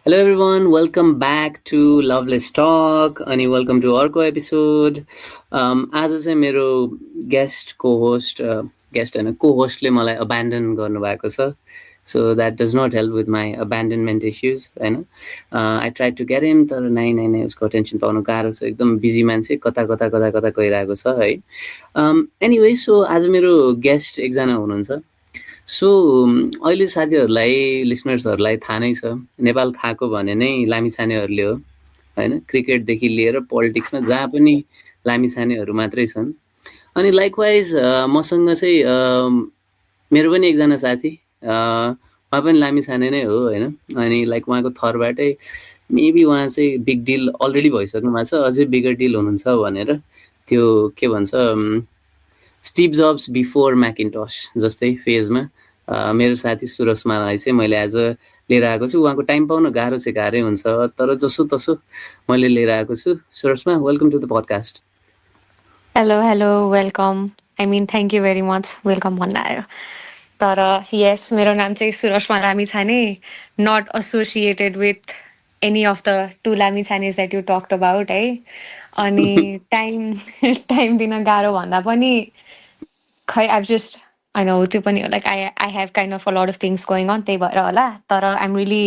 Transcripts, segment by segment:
Hello everyone, welcome back to Lovelace Talk अनि welcome to अर्को episode आज चाहिँ मेरो गेस्ट गेस्ट होइन को-होस्टले मलाई अब्यान्डन गर्नुभएको छ so that does not help with my abandonment issues होइन I try to get him तर नै उसको अटेन्सन पाउनु गाह्रो छ एकदम बिजी मान्छे कता कता कता कता गइरहेको छ है एनिवे सो आज मेरो गेस्ट एकजना हुनुहुन्छ सो अहिले साथीहरूलाई लिसनर्सहरूलाई थाहा नै छ नेपाल खाएको भने नै लामिछानेहरूले हो होइन क्रिकेटदेखि लिएर पोलिटिक्समा जहाँ पनि लामिछानेहरू मात्रै छन् अनि लाइकवाइज मसँग चाहिँ मेरो पनि एकजना साथी उहाँ पनि लामिछाने नै हो होइन अनि लाइक उहाँको थरबाटै मेबी उहाँ चाहिँ बिग डिल अलरेडी भइसक्नु भएको छ अझै बिगर डिल हुनुहुन्छ भनेर त्यो के भन्छ स्टिभ जब्स बिफोर म्याकिन्टस जस्तै फेजमा मेरो साथी सुरसमालाई चाहिँ मैले आज लिएर आएको छु उहाँको टाइम पाउन गाह्रै हुन्छ तर जसो तसो मैले लिएर आएको छु Surasama welcome to the podcast hello welcome I mean thank you very much welcome भन्न आयो तर यस मेरो नाम चाहिँ Surasama Lamichhane not associated with any of the two Lamichhanes that you talked about है अनि टाइम दिन गाह्रो भन्दा पनि खै आई जस्ट होइन हो त्यो पनि हो like I have kind of a lot of things going on त्यही भएर होला तर I am really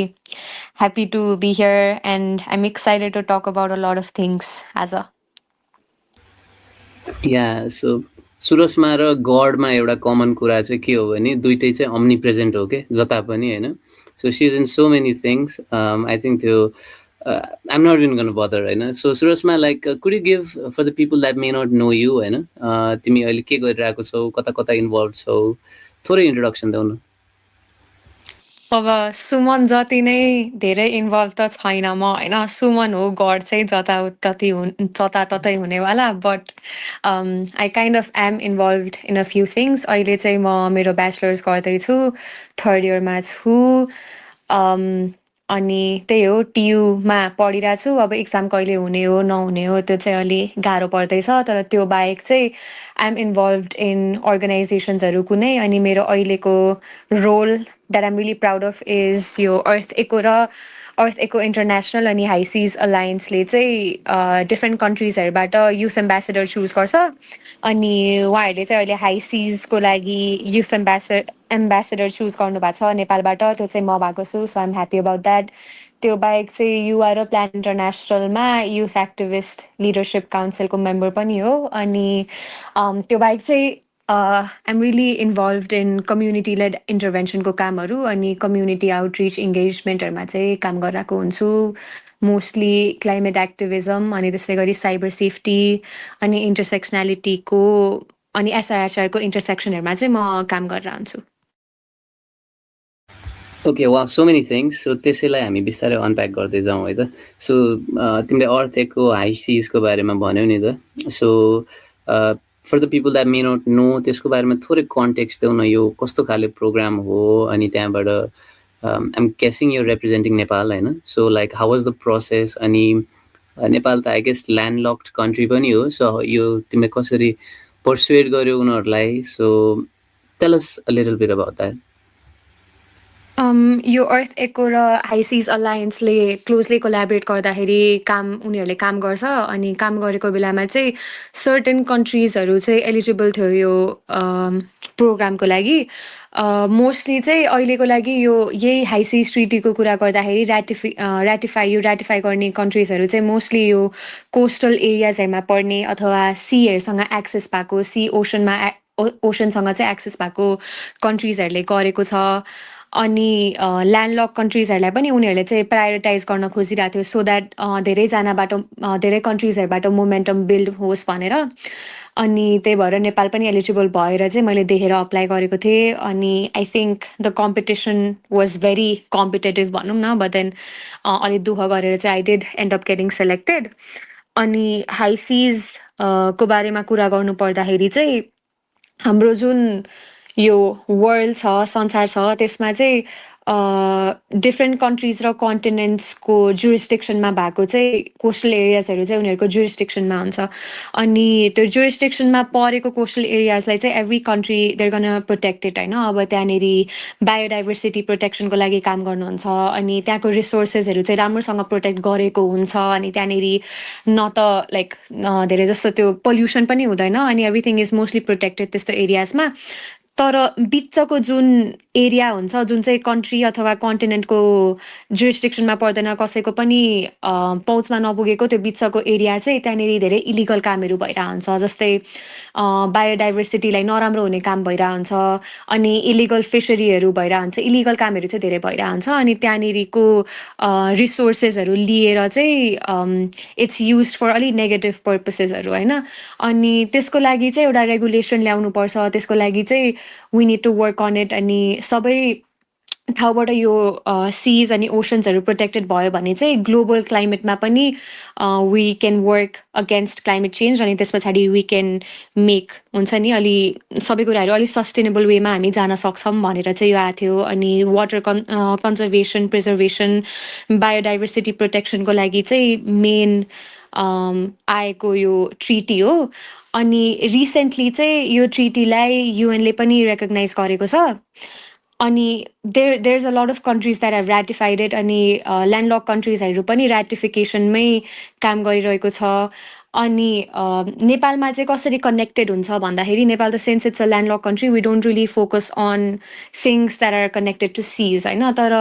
happy to be here and I am excited to talk about a lot of things आज या सो सुरसमा र गडमा एउटा कमन कुरा चाहिँ के हो भने दुइटै चाहिँ अम्नी प्रेजेन्ट हो के जता पनि होइन so she is in so many things I think त्यो आइम नट इन गर्नु बदर होइन so Surasama like could you give for the people that may not know you होइन तिमी अहिले के गरिरहेको छौ कता कता इन्भल्भ छौ थोरै इन्ट्रोडक्सन देऊ न अब सुमन जति नै धेरै इन्भल्भ त छैन म होइन सुमन हो गड चाहिँ जताततै हुनेवाला but I kind of am involve in a few things अहिले चाहिँ म मेरो ब्याचलर्स गर्दैछु थर्ड इयरमा छु अनि त्यही हो टियुमा पढिरहेको छु अब इक्जाम कहिले हुने हो नहुने हो त्यो चाहिँ अलि गाह्रो पर्दैछ तर त्यो बाहेक चाहिँ आइएम इन्भल्भ इन अर्गनाइजेसन्सहरू कुनै अनि मेरो अहिलेको role that I'm really proud of is यो EarthEcho इन्टरनेसनल अनि हाइसिज अलायन्सले चाहिँ डिफ्रेन्ट कन्ट्रिजहरूबाट युथ एम्बेसेडर चुज गर्छ अनि उहाँहरूले चाहिँ अहिले हाइसिजको लागि युथ एम्बेसेडर चुज गर्नुभएको छ नेपालबाट त्यो चाहिँ म भएको छु so I'm happy about that त्यो बाहेक चाहिँ युवा र प्लान इन्टरनेसनलमा युथ एक्टिभिस्ट लिडरसिप काउन्सिलको मेम्बर पनि हो अनि त्यो बाहेक चाहिँ I'm really involve in community led इन्टरभेन्सनको कामहरू अनि कम्युनिटी आउटरिच इङ्गेजमेन्टहरूमा चाहिँ काम गरिरहेको हुन्छु मोस्टली क्लाइमेट एक्टिभिजम अनि त्यसै गरी साइबर सेफ्टी अनि इन्टरसेक्सनालिटीको अनि एसआइएचआरको इन्टरसेक्सनहरूमा चाहिँ म काम गरेर हुन्छु ओके वा सो मेनी थिङ्स सो त्यसैलाई हामी बिस्तारै अनप्याक गर्दै जाउँ है त सो तिमीले EarthEcho हाइसिजको बारेमा भन्यौ नि त so for the people that may not know त्यसको बारेमा थोरै कन्टेक्स्ट देऊ न यो कस्तो खाले प्रोग्राम हो अनि त्यहाँबाट I'm guessing you representing Nepal होइन so like how was the process अनि नेपाल त आई गेस ल्यान्डलक्ड कन्ट्री पनि हो सो यो तिमीले कसरी पर्सुएड गर्यो उनीहरूलाई so tell us a little bit about that यो EarthEcho र हाइसिज अलायन्सले क्लोजली कोलाबरेट गर्दाखेरि उनीहरूले काम गर्छ अनि काम गरेको बेलामा चाहिँ सर्टेन कन्ट्रिजहरू चाहिँ एलिजिबल थियो यो प्रोग्रामको लागि मोस्टली चाहिँ अहिलेको लागि यही हाइसिज ट्रिटीको कुरा गर्दाखेरि राटिफाई गर्ने कन्ट्रिजहरू चाहिँ मोस्टली यो कोस्टल एरियाजहरूमा पर्ने अथवा सीहरूसँग एक्सेस भएको ओसनसँग चाहिँ एक्सेस भएको कन्ट्रिजहरूले गरेको छ अनि ल्यान्डलक कन्ट्रिजहरूलाई पनि उनीहरूले चाहिँ प्रायोरिटाइज गर्न खोजिरहेको थियो सो द्याट धेरै कन्ट्रिजहरूबाट मोमेन्टम बिल्ड होस् भनेर अनि त्यही भएर नेपाल पनि एलिजिबल भएर चाहिँ मैले देखेर अप्लाई गरेको थिएँ अनि I think the competition was very competitive भनौँ न बट देन अलिक दुःख गरेर चाहिँ I did and up getting selected अनि हाइसिज को बारेमा कुरा गर्नु पर्दाखेरि चाहिँ हाम्रो जुन यो वर्ल्ड छ संसार छ त्यसमा चाहिँ डिफ्रेन्ट कन्ट्रिज र कन्टिनेन्ट्सको जुरिस्डिक्सनमा भएको चाहिँ कोस्टल एरियाजहरू चाहिँ उनीहरूको जुरिस्डिक्सनमा हुन्छ अनि त्यो जुरिस्डिक्सनमा परेको कोस्टल एरियाजलाई चाहिँ every country they're gonna protected होइन अब त्यहाँनिर बायोडाइभर्सिटी प्रोटेक्सनको लागि काम गर्नुहुन्छ अनि त्यहाँको रिसोर्सेसहरू चाहिँ राम्रोसँग प्रोटेक्ट गरेको हुन्छ अनि त्यहाँनिर न त लाइक धेरै जस्तो त्यो पोल्युसन पनि हुँदैन अनि एभ्रिथिङ इज मोस्टली प्रोटेक्टेड त्यस्तो एरियाजमा तर बिचको जुन एरिया हुन्छ जुन चाहिँ कन्ट्री अथवा कन्टिनेन्टको जुरिस्डिक्सनमा पर्दैन कसैको पनि पहुँचमा नपुगेको त्यो बिचको एरिया चाहिँ त्यहाँनिर धेरै इलिगल कामहरू भइरहन्छ जस्तै बायोडाइभर्सिटीलाई नराम्रो हुने काम भइरहन्छ अनि इलिगल फिसरीहरू भइरहन्छ इलिगल कामहरू चाहिँ धेरै भइरहन्छ अनि त्यहाँनिरको रिसोर्सेसहरू लिएर चाहिँ इट्स युज फर अलिक नेगेटिभ पर्पसेसहरू होइन अनि त्यसको लागि चाहिँ एउटा रेगुलेसन ल्याउनुपर्छ त्यसको लागि चाहिँ we need to work on it अनि सबै ठाउँबाट यो सिज अनि ओसन्सहरू प्रोटेक्टेड भयो भने चाहिँ ग्लोबल क्लाइमेटमा पनि we can work against climate change अनि त्यस पछाडि वी क्यान मेक हुन्छ नि अलि सबै कुराहरू अलिक सस्टेनेबल वेमा हामी जान सक्छौँ भनेर चाहिँ यो आएको थियो अनि वाटर कन्जर्भेसन प्रिजर्भेसन बायोडाइभर्सिटी प्रोटेक्सनको लागि चाहिँ मेन आएको यो ट्रिटी हो अनि रिसेन्टली चाहिँ यो ट्रिटीलाई युएनले पनि रेकग्नाइज गरेको छ अनि there's a lot of countries that have ratified it अनि ल्यान्डलक कन्ट्रिजहरू पनि ऱ्याटिफिकेसनमै काम गरिरहेको छ अनि नेपालमा चाहिँ कसरी कनेक्टेड हुन्छ भन्दाखेरि नेपाल त since it's a landlock country we don't really focus on things that are connected to these होइन तर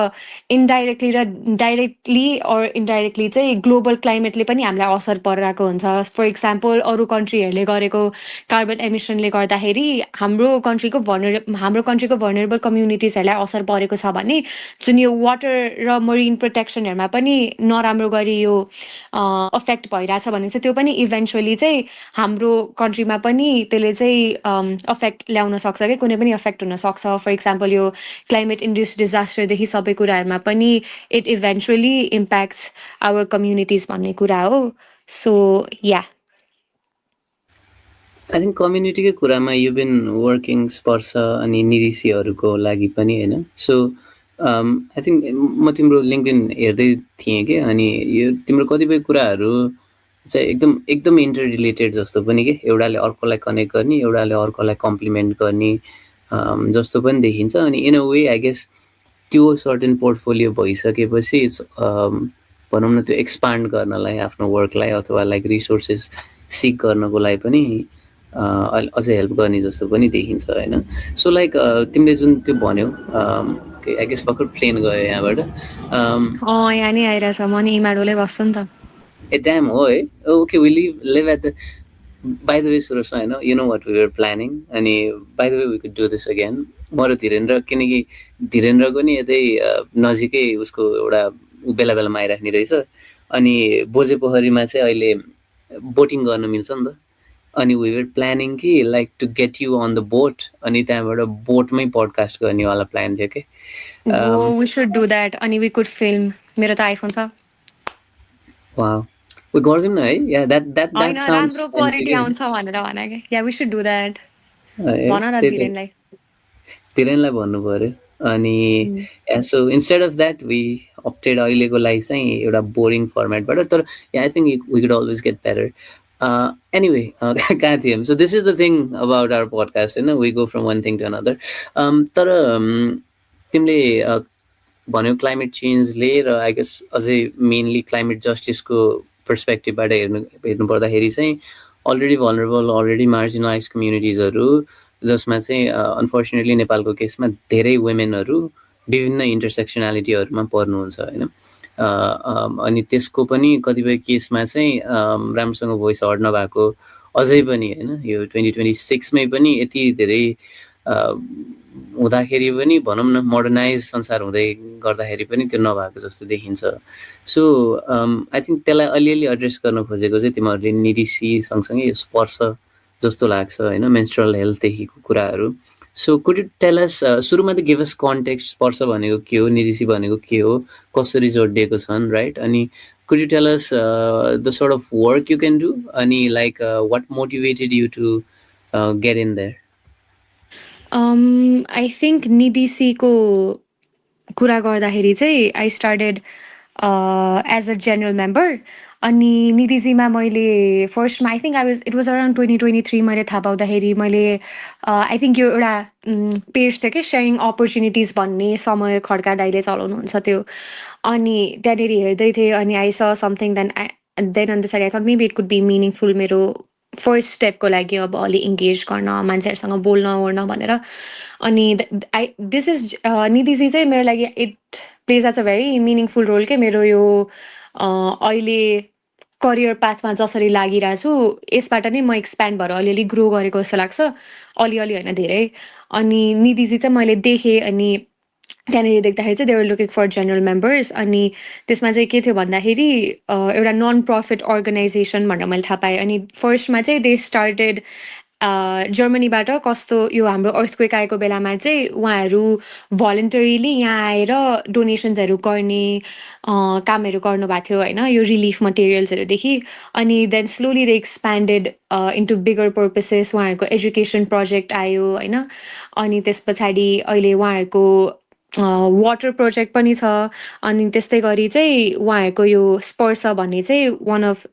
इन्डाइरेक्टली र डाइरेक्टली अर इन्डाइरेक्टली चाहिँ ग्लोबल क्लाइमेटले पनि हामीलाई असर परिरहेको हुन्छ फर इक्जाम्पल अरू कन्ट्रीहरूले गरेको कार्बन एमिसनले गर्दाखेरि हाम्रो कन्ट्रीको भर्नरेबल कम्युनिटिजहरूलाई असर परेको छ भने जुन यो वाटर र मरिन प्रोटेक्सनहरूमा पनि नराम्रो गरी यो अफेक्ट भइरहेछ भने चाहिँ त्यो पनि इभेन्चुअली चाहिँ हाम्रो कन्ट्रीमा पनि त्यसले चाहिँ अफेक्ट ल्याउन सक्छ कि कुनै पनि अफेक्ट हुनसक्छ फर इक्जाम्पल यो क्लाइमेट इन्ड्युस डिजास्टरदेखि सबै कुराहरूमा पनि it eventually impacts our communities भन्ने कुरा हो सो या आई थिङ्क कम्युनिटीकै कुरामा यु बिन वर्किङ स्पर्श अनि निरीसीहरूको लागि पनि होइन सो आई थिङ्क म तिम्रो लिङ्कडिन हेर्दै थिएँ कि अनि यो तिम्रो कतिपय कुराहरू चाहिँ एकदम एकदम इन्टर रिलेटेड जस्तो पनि के एउटाले अर्कोलाई कनेक्ट गर्ने एउटाले अर्कोलाई कम्प्लिमेन्ट गर्ने जस्तो पनि देखिन्छ अनि in a way I guess त्यो सर्टेन पोर्टफोलियो भइसकेपछि भनौँ न त्यो एक्सपान्ड गर्नलाई आफ्नो वर्कलाई अथवा लाइक रिसोर्सेस सिक गर्नको लागि पनि अझै हेल्प गर्ने जस्तो पनि देखिन्छ होइन सो लाइक तिमीले जुन त्यो भन्यौ आई गेस भर्खर प्लेन गयो यहाँबाट यहाँ नि आइरहेछ म नि इमाडोलै बस्छु नि त ए टाइम हो है okay we live at the by the way Surasama होइन you know what we were planning अनि by the way we could do this again म र धीरेन्द्र किनकि धीरेन्द्रको नि यतै नजिकै उसको एउटा बेला बेलामा आइराख्ने रहेछ अनि बोझे पोखरीमा चाहिँ अहिले बोटिङ गर्न मिल्छ नि त अनि वी वर प्लानिङ कि like to get you on the boat अनि त्यहाँबाट बोटमै पडकास्ट गर्नेवाला प्लान थियो कि वी शुड डु द्याट अनि वी कुड फिल्म मेरो त आइफोन छ ऊ गरिदिउँ न है या द्याट होइन साउन्ड्स राम्रो क्वालिटी आउँछ भनेर भने कि yeah we should do that भन न धीरेनलाई धीरेनलाई भन्नु पऱ्यो अनि so instead of that we opted अहिलेको लागि चाहिँ एउटा बोरिङ फर्मेटबाट तर I think we could always get better anyway कहाँ थियौँ so this is the thing about our podcast होइन we go from one thing to another तर तिमीले भन्यो क्लाइमेट चेन्जले र आई गेस अझै मेनली क्लाइमेट जस्टिसको पर्सपेक्टिभबाट हेर्नु पर्दाखेरि चाहिँ अलरेडी भनरेबल अलरेडी मार्जिनलाइज कम्युनिटिजहरू जसमा चाहिँ अनफर्चुनेटली नेपालको केसमा धेरै वुमेनहरू विभिन्न इन्टरसेक्सनालिटीहरूमा पर्नुहुन्छ होइन अनि त्यसको पनि कतिपय केसमा चाहिँ राम्रोसँग भोइस हर्ड नभएको अझै पनि होइन यो 2026मै पनि यति धेरै हुँदाखेरि पनि भनौँ न मोडर्नाइज संसार हुँदै गर्दाखेरि पनि त्यो नभएको जस्तो देखिन्छ सो आई थिङ्क त्यसलाई अलिअलि एड्रेस गर्न खोजेको चाहिँ तिमीहरूले निरीसी सँगसँगै स्पर्श जस्तो लाग्छ होइन मेन्स्ट्रुअल हेल्थदेखिको कुराहरू सो कुड यु टेल अस सुरुमा त गिभ अस कन्टेक्स्ट स्पर्श भनेको के हो निरीसी भनेको के हो कसरी जोडिएको छन् राइट अनि could you tell us the sort of work you can do अनि like what motivated you to get in there I think निडिसीको कुरा गर्दाखेरि चाहिँ I started as a general member अनि नितिजीमा मैले फर्स्टमा I think it was around 2023 मैले थाहा पाउँदाखेरि मैले आई थिङ्क यो एउटा पेज थियो कि सेयरिङ अपर्च्युनिटिज भन्ने समय खड्का दाइले चलाउनुहुन्छ त्यो अनि त्यहाँनिर हेर्दै थिएँ अनि I saw something then on the side I thought maybe it could be meaningful मेरो फर्स्ट स्टेपको लागि अब अलि इङ्गेज गर्न मान्छेहरूसँग बोल्न ओर्न भनेर अनि दिस इज नितिजी चाहिँ मेरो लागि it plays as a very meaningful role के मेरो यो अहिले करियर पाथमा जसरी लागिरहेको छु यसबाट नै म एक्सप्यान्ड भएर अलिअलि ग्रो गरेको जस्तो लाग्छ अलिअलि होइन धेरै अनि नितिजी चाहिँ मैले देखेँ अनि त्यहाँनिर देख्दाखेरि चाहिँ देवर लुकिङ फर जेनरल मेम्बर्स अनि त्यसमा चाहिँ के थियो भन्दाखेरि एउटा नन प्रफिट अर्गनाइजेसन भनेर मैले थाहा पाएँ अनि फर्स्टमा चाहिँ दे स्टार्टेड जर्मनीबाट कस्तो यो हाम्रो अर्थक्वेक आएको बेलामा चाहिँ उहाँहरू भलन्टरीली यहाँ आएर डोनेसन्सहरू गर्ने कामहरू गर्नुभएको थियो होइन यो रिलिफ मटेरियल्सहरूदेखि अनि then slowly they expanded into bigger purposes उहाँहरूको एजुकेसन प्रोजेक्ट आयो होइन अनि त्यस पछाडि अहिले उहाँहरूको वाटर प्रोजेक्ट पनि छ अनि त्यस्तै गरी चाहिँ उहाँहरूको यो स्पर्श भन्ने चाहिँ वान अफ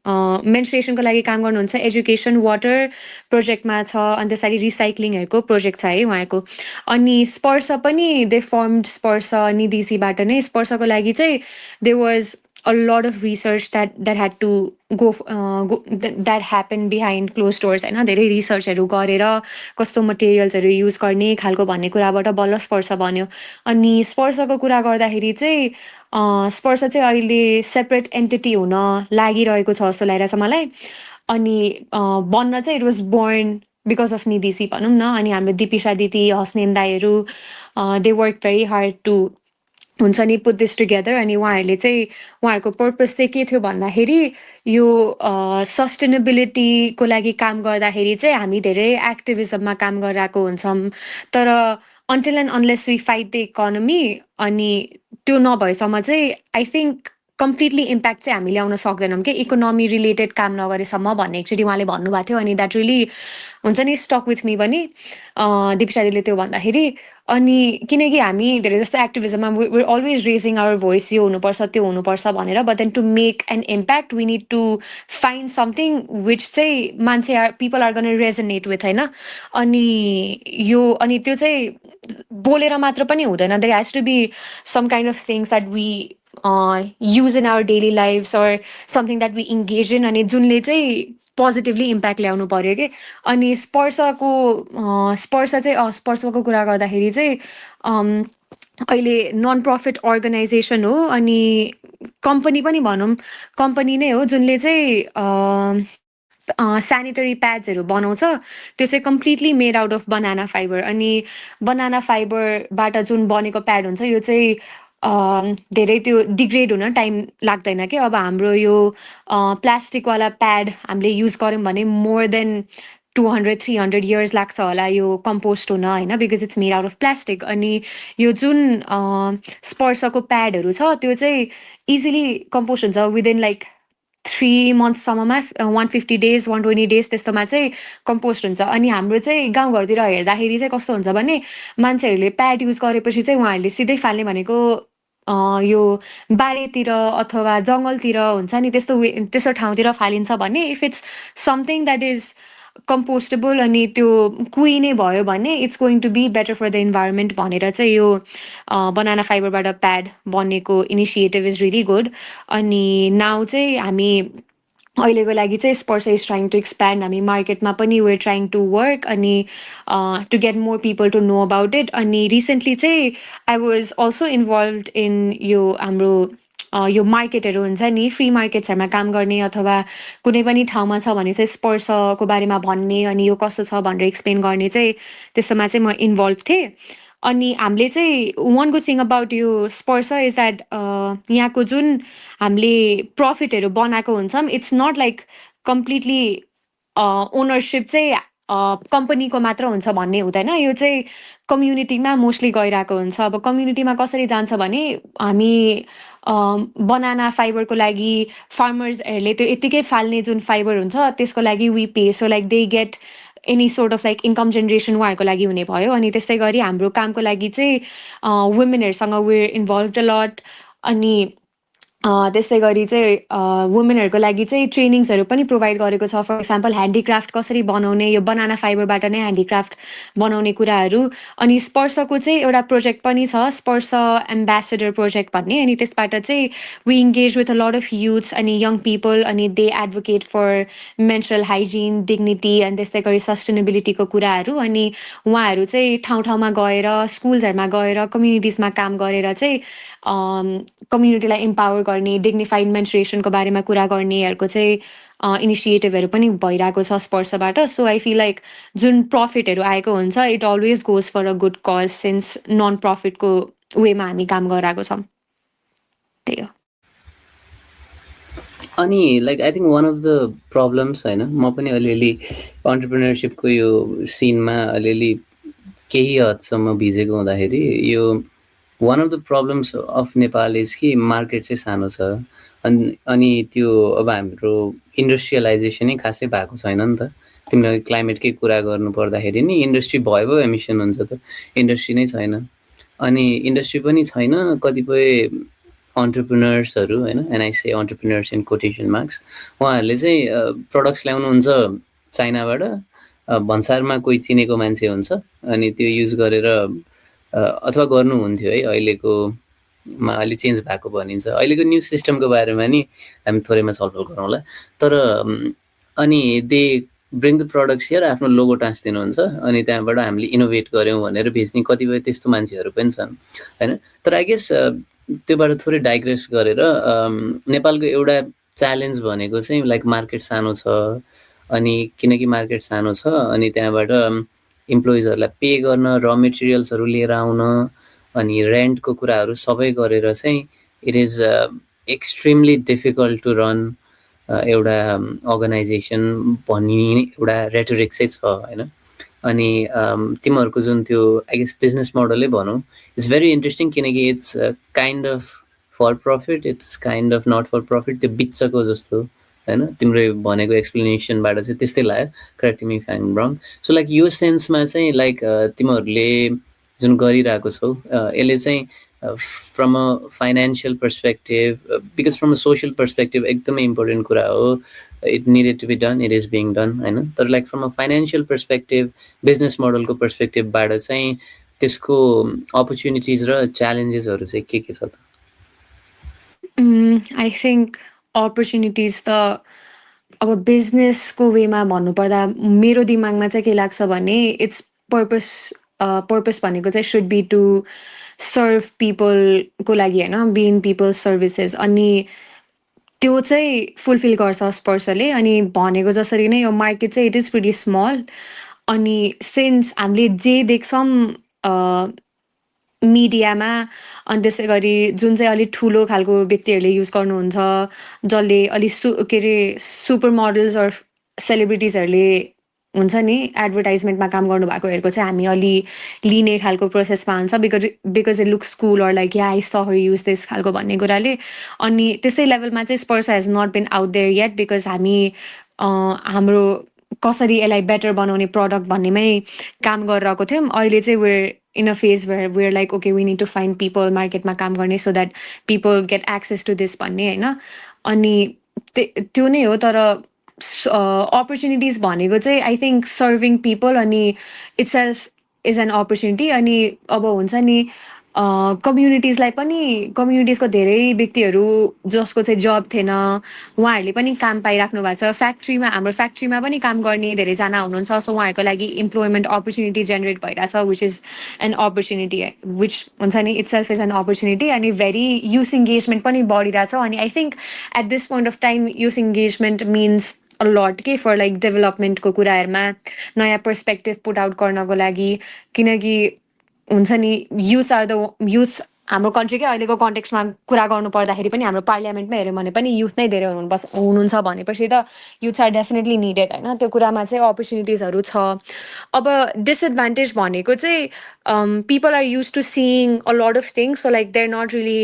मेन्स्ट्रुएसनको लागि काम गर्नुहुन्छ एजुकेसन वाटर प्रोजेक्टमा छ अनि त्यसरी रिसाइक्लिङहरूको प्रोजेक्ट छ है उहाँको अनि स्पर्श पनि दे फर्मड स्पर्श निधिसीबाट नै स्पर्शको लागि चाहिँ they was a lot of research that had to go that happened behind closed doors हैन धेरै रिसर्चहरू गरेर कस्तो मटेरियल्सहरू युज गर्ने खालको भन्ने कुराबाट बल्ल स्पर्श बन्यो अनि स्पर्शको कुरा गर्दाखेरि चाहिँ स्पर्श चाहिँ अहिले सेपरेट एन्टिटी हुन लागिरहेको छ जस्तो लागिरहेछ मलाई अनि बन्न चाहिँ it was born because of NDC भनौँ न अनि हाम्रो दिपिसा दिदी हस्नेन दाईहरू they work very hard to हुन्छ नि पुट दिस टुगेदर अनि उहाँहरूले चाहिँ उहाँहरूको पर्पस चाहिँ के थियो भन्दाखेरि यो सस्टेनेबिलिटीको लागि काम गर्दाखेरि चाहिँ हामी धेरै एक्टिभिजममा काम गरिरहेको हुन्छौँ तर until and unless we fight the economy अनि त्यो नभएसम्म चाहिँ आई थिङ्क कम्प्लिटली इम्प्याक्ट चाहिँ हामी ल्याउन सक्दैनौँ कि इकोनोमी रिलेटेड काम नगरेसम्म भन्ने एकचोटि उहाँले भन्नुभएको थियो अनि द्याट रियली हुन्छ नि स्टक विथ मी पनि दिपिसा दिदीले त्यो भन्दाखेरि अनि किनकि हामी धेरै जस्तो एक्टिभिजममा we're always raising our voice यो हुनुपर्छ त्यो हुनुपर्छ भनेर but then to make an impact we need to find something which चाहिँ मान्छे people are gonna resonate with होइन अनि यो अनि त्यो चाहिँ बोलेर मात्र पनि हुँदैन there has to be some kind of things that we use in our daily lives or something that we engage in अनि जुनले चाहिँ पोजिटिभली इम्प्याक्ट ल्याउनु पर्यो कि अनि स्पर्श चाहिँ स्पर्शको कुरा गर्दाखेरि चाहिँ अहिले नन प्रफिट अर्गनाइजेसन हो अनि कम्पनी पनि भनौँ कम्पनी नै हो जुनले चाहिँ सेनिटरी प्याड्सहरू बनाउँछ त्यो चाहिँ completely made out of banana fibre अनि बनाना फाइबरबाट जुन बनेको प्याड हुन्छ यो चाहिँ धेरै त्यो डिग्रेड हुन टाइम लाग्दैन कि अब हाम्रो यो प्लास्टिकवाला प्याड हामीले युज गऱ्यौँ भने मोर देन 200-300 इयर्स लाग्छ होला यो कम्पोस्ट हुन होइन because it's made out of plastic अनि यो जुन स्पर्शको प्याडहरू छ त्यो चाहिँ इजिली कम्पोस्ट हुन्छ विदिन लाइक 3 मन्थसम्ममा 150 days 120 days त्यस्तोमा चाहिँ कम्पोस्ट हुन्छ अनि हाम्रो चाहिँ गाउँघरतिर हेर्दाखेरि चाहिँ कस्तो हुन्छ भने मान्छेहरूले प्याड युज गरेपछि चाहिँ उहाँहरूले सिधै फाल्ने भनेको यो बारीतिर अथवा जङ्गलतिर हुन्छ नि त्यस्तो ठाउँतिर फालिन्छ भने if it's something that is compostable अनि त्यो कुहिने भयो भने it's going to be better for the environment भनेर चाहिँ यो बनाना फाइबरबाट प्याड बनेको इनिसिएटिभ इज रियली गुड अनि नाउ चाहिँ हामी अहिलेको लागि चाहिँ स्पर्श इज ट्राइङ टु एक्सप्यान्ड हामी मार्केटमा पनि वेयर ट्राइङ टु वर्क अनि to get more people to know about it अनि रिसेन्टली चाहिँ I was also involve in यो हाम्रो यो मार्केटहरू हुन्छ नि फ्री मार्केट्सहरूमा काम गर्ने अथवा कुनै पनि ठाउँमा छ भने चाहिँ स्पर्शको बारेमा भन्ने अनि यो कस्तो छ भनेर एक्सप्लेन गर्ने चाहिँ त्यस्तोमा चाहिँ म इन्भल्भ थिएँ अनि हामीले चाहिँ वान गुड थिङ अबाउट यो स्पर्श इज द्याट यहाँको जुन हामीले प्रफिटहरू बनाएको हुन्छौँ it's not like completely ownership चाहिँ कम्पनीको मात्र हुन्छ भन्ने हुँदैन यो चाहिँ कम्युनिटीमा मोस्टली गइरहेको हुन्छ अब कम्युनिटीमा कसरी जान्छ भने हामी बनाना फाइबरको लागि फार्मर्सहरूले त्यो यत्तिकै फाल्ने जुन फाइबर हुन्छ त्यसको लागि we pay so like they get any sort of like income generation उहाँहरूको लागि हुने भयो। अनि त्यस्तै गरी हाम्रो कामको लागि चाहिँ वुमेनहरूसँग वेयर इन्भल्भ अ लट। अनि त्यस्तै गरी चाहिँ वुमेनहरूको लागि चाहिँ ट्रेनिङ्सहरू पनि प्रोभाइड गरेको छ। फर इक्जाम्पल ह्यान्डिक्राफ्ट कसरी बनाउने, यो बनाना फाइबरबाट नै ह्यान्डिक्राफ्ट बनाउने कुराहरू। अनि स्पर्शको चाहिँ एउटा प्रोजेक्ट पनि छ, स्पर्श एम्बेसेडर प्रोजेक्ट भन्ने। अनि त्यसबाट चाहिँ we engage with a lot of youths अनि यङ पिपल, अनि they advocate for menstrual hygiene, dignity अनि त्यस्तै गरी सस्टेनेबिलिटीको कुराहरू। अनि उहाँहरू चाहिँ ठाउँ ठाउँमा गएर, स्कुल्सहरूमा गएर, कम्युनिटिजमा काम गरेर चाहिँ कम्युनिटीलाई इम्पावर गर्ने, डिग्निफाइड मेन्सुरेसनको बारेमा कुरा गर्नेहरूको चाहिँ इनिसिएटिभहरू पनि भइरहेको छ स्पर्शबाट। सो आई फिल लाइक जुन प्रफिटहरू आएको हुन्छ, it always goes for a good cause, since non प्रफिटको वेमा हामी काम गरिरहेको छौँ। त्यही हो। अनि like I think one of the problems होइन, म पनि अलिअलि अन्टरप्रिनरसिपको यो सिनमा अलिअलि केही हदसम्म भिजेको हुँदाखेरि यो one of the problems of Nepal is कि मार्केट चाहिँ सानो छ। अनि त्यो अब हाम्रो इन्डस्ट्रियलाइजेसनै खासै भएको छैन नि त। तिमीले क्लाइमेटकै कुरा गर्नु पर्दाखेरि नि इन्डस्ट्री भयो एमिसन हुन्छ त, इन्डस्ट्री नै छैन। अनि इन्डस्ट्री पनि छैन, कतिपय अन्टरप्रिनर्सहरू होइन, NIC entrepreneurs in quotation marks, उहाँहरूले चाहिँ प्रडक्ट्स ल्याउनुहुन्छ चाइनाबाट, भन्सारमा कोही चिनेको मान्छे हुन्छ अनि त्यो युज गरेर अथवा गर्नुहुन्थ्यो है, अहिलेकोमा अलि चेन्ज भएको भनिन्छ। अहिलेको न्युज सिस्टमको बारेमा नि हामी थोरैमा छलफल गरौँला। तर अनि they bring the products here, आफ्नो लोगो टाँसिदिनुहुन्छ अनि त्यहाँबाट हामीले इनोभेट गऱ्यौँ भनेर बेच्ने कतिपय त्यस्तो मान्छेहरू पनि छन् होइन। तर आई गेस त्योबाट थोरै डाइग्रेस गरेर नेपालको एउटा च्यालेन्ज भनेको चाहिँ लाइक मार्केट सानो छ। अनि किनकि मार्केट सानो छ अनि त्यहाँबाट इम्प्लोइजहरूलाई पे गर्न, र मेटेरियल्सहरू लिएर आउन, अनि रेन्टको कुराहरू सबै गरेर चाहिँ it is extremely difficult to run एउटा अर्गनाइजेसन भन्ने एउटा रेटोरिक चाहिँ छ होइन। अनि तिमीहरूको जुन त्यो आई गेस बिजनेस मोडलै भनौँ, इट्स भेरी इन्ट्रेस्टिङ, किनकि it's kind of for profit, it's kind of not for profit, त्यो बिचको जस्तो होइन। तिम्रो भनेको एक्सप्लेनेसनबाट चाहिँ त्यस्तै लाग्यो, correct me if I am wrong. So like यो सेन्समा चाहिँ लाइक तिमीहरूले जुन गरिरहेको छौ यसले चाहिँ from a financial perspective, because from a social perspective एकदमै इम्पोर्टेन्ट कुरा हो, it needed to be done, it is being done होइन। तर like from a financial perspective, business मोडलको पर्सपेक्टिभबाट चाहिँ त्यसको अपर्च्युनिटिज र च्यालेन्जेसहरू चाहिँ के छ त? आई थिङ्क अपर्च्युनिटिज त अब बिजनेसको वेमा भन्नुपर्दा मेरो दिमागमा चाहिँ के लाग्छ भने इट्स पर्पस भनेको चाहिँ सुड बी टु सर्भ पिपलको लागि होइन, बी इन पिपल सर्भिसेस। अनि त्यो चाहिँ फुलफिल गर्छ स्पर्शले। अनि भनेको जसरी नै यो मार्केट चाहिँ इट इज प्रिटी स्मल। अनि सिन्स हामीले जे देख्छौँ मिडियामा, अनि त्यसै गरी जुन चाहिँ अलिक ठुलो खालको व्यक्तिहरूले युज गर्नुहुन्छ, जसले अलिक के अरे सुपर मोडल्स अर सेलिब्रिटिजहरूले हुन्छ नि एडभर्टाइजमेन्टमा काम गर्नुभएकोहरूको चाहिँ हामी अलि लिने खालको प्रोसेसमा हुन्छ, because it looks cool or like yeah I saw her use this खालको भन्ने कुराले। अनि त्यसै लेभलमा चाहिँ Sparsha has not been out there yet, because हामी हाम्रो कसरी यसलाई बेटर बनाउने प्रडक्ट भन्नेमै काम गरिरहेको थियौँ। अहिले चाहिँ we're in a phase where like okay we need to find people मार्केटमा काम गर्ने so that people get access to this भन्ने होइन। अनि त्यो नै हो। तर अपर्च्युनिटिज भनेको चाहिँ आई थिङ्क सर्भिङ पिपल अनि इट्सेल्फ इज एन अपर्च्युनिटी। अनि अब हुन्छ नि कम्युनिटिजलाई पनि, कम्युनिटिजको धेरै व्यक्तिहरू जसको चाहिँ जब थिएन उहाँहरूले पनि काम पाइराख्नु भएको छ। फ्याक्ट्रीमा, हाम्रो फ्याक्ट्रीमा पनि काम गर्ने धेरैजना हुनुहुन्छ। सो उहाँहरूको लागि इम्प्लोइमेन्ट अपर्च्युनिटी जेनेरेट भइरहेछ, which is an opportunity, which हुन्छ नि इट्सेल्फ इज एन अपर्च्युनिटी। अनि भेरी युथ इङ्गेजमेन्ट पनि बढिरहेछ। अनि I think at this point of time youth engagement means a lot के फर लाइक डेभलपमेन्टको कुराहरूमा नयाँ पर्सपेक्टिभ पुट आउट गर्नको लागि। किनकि हुन्छ नि युथ आर द युथ, हाम्रो कन्ट्रीकै अहिलेको कन्टेक्समा कुरा गर्नु पर्दाखेरि पनि हाम्रो पार्लियामेन्टमा हेऱ्यौँ भने पनि युथ नै धेरै हुनुहुन्छ भनेपछि त युथ्स आर डेफिनेटली निडेड होइन। त्यो कुरामा चाहिँ अपर्च्युनिटिजहरू छ। अब डिसएडभान्टेज भनेको चाहिँ people are use to seeing a lot of things, so like they are not really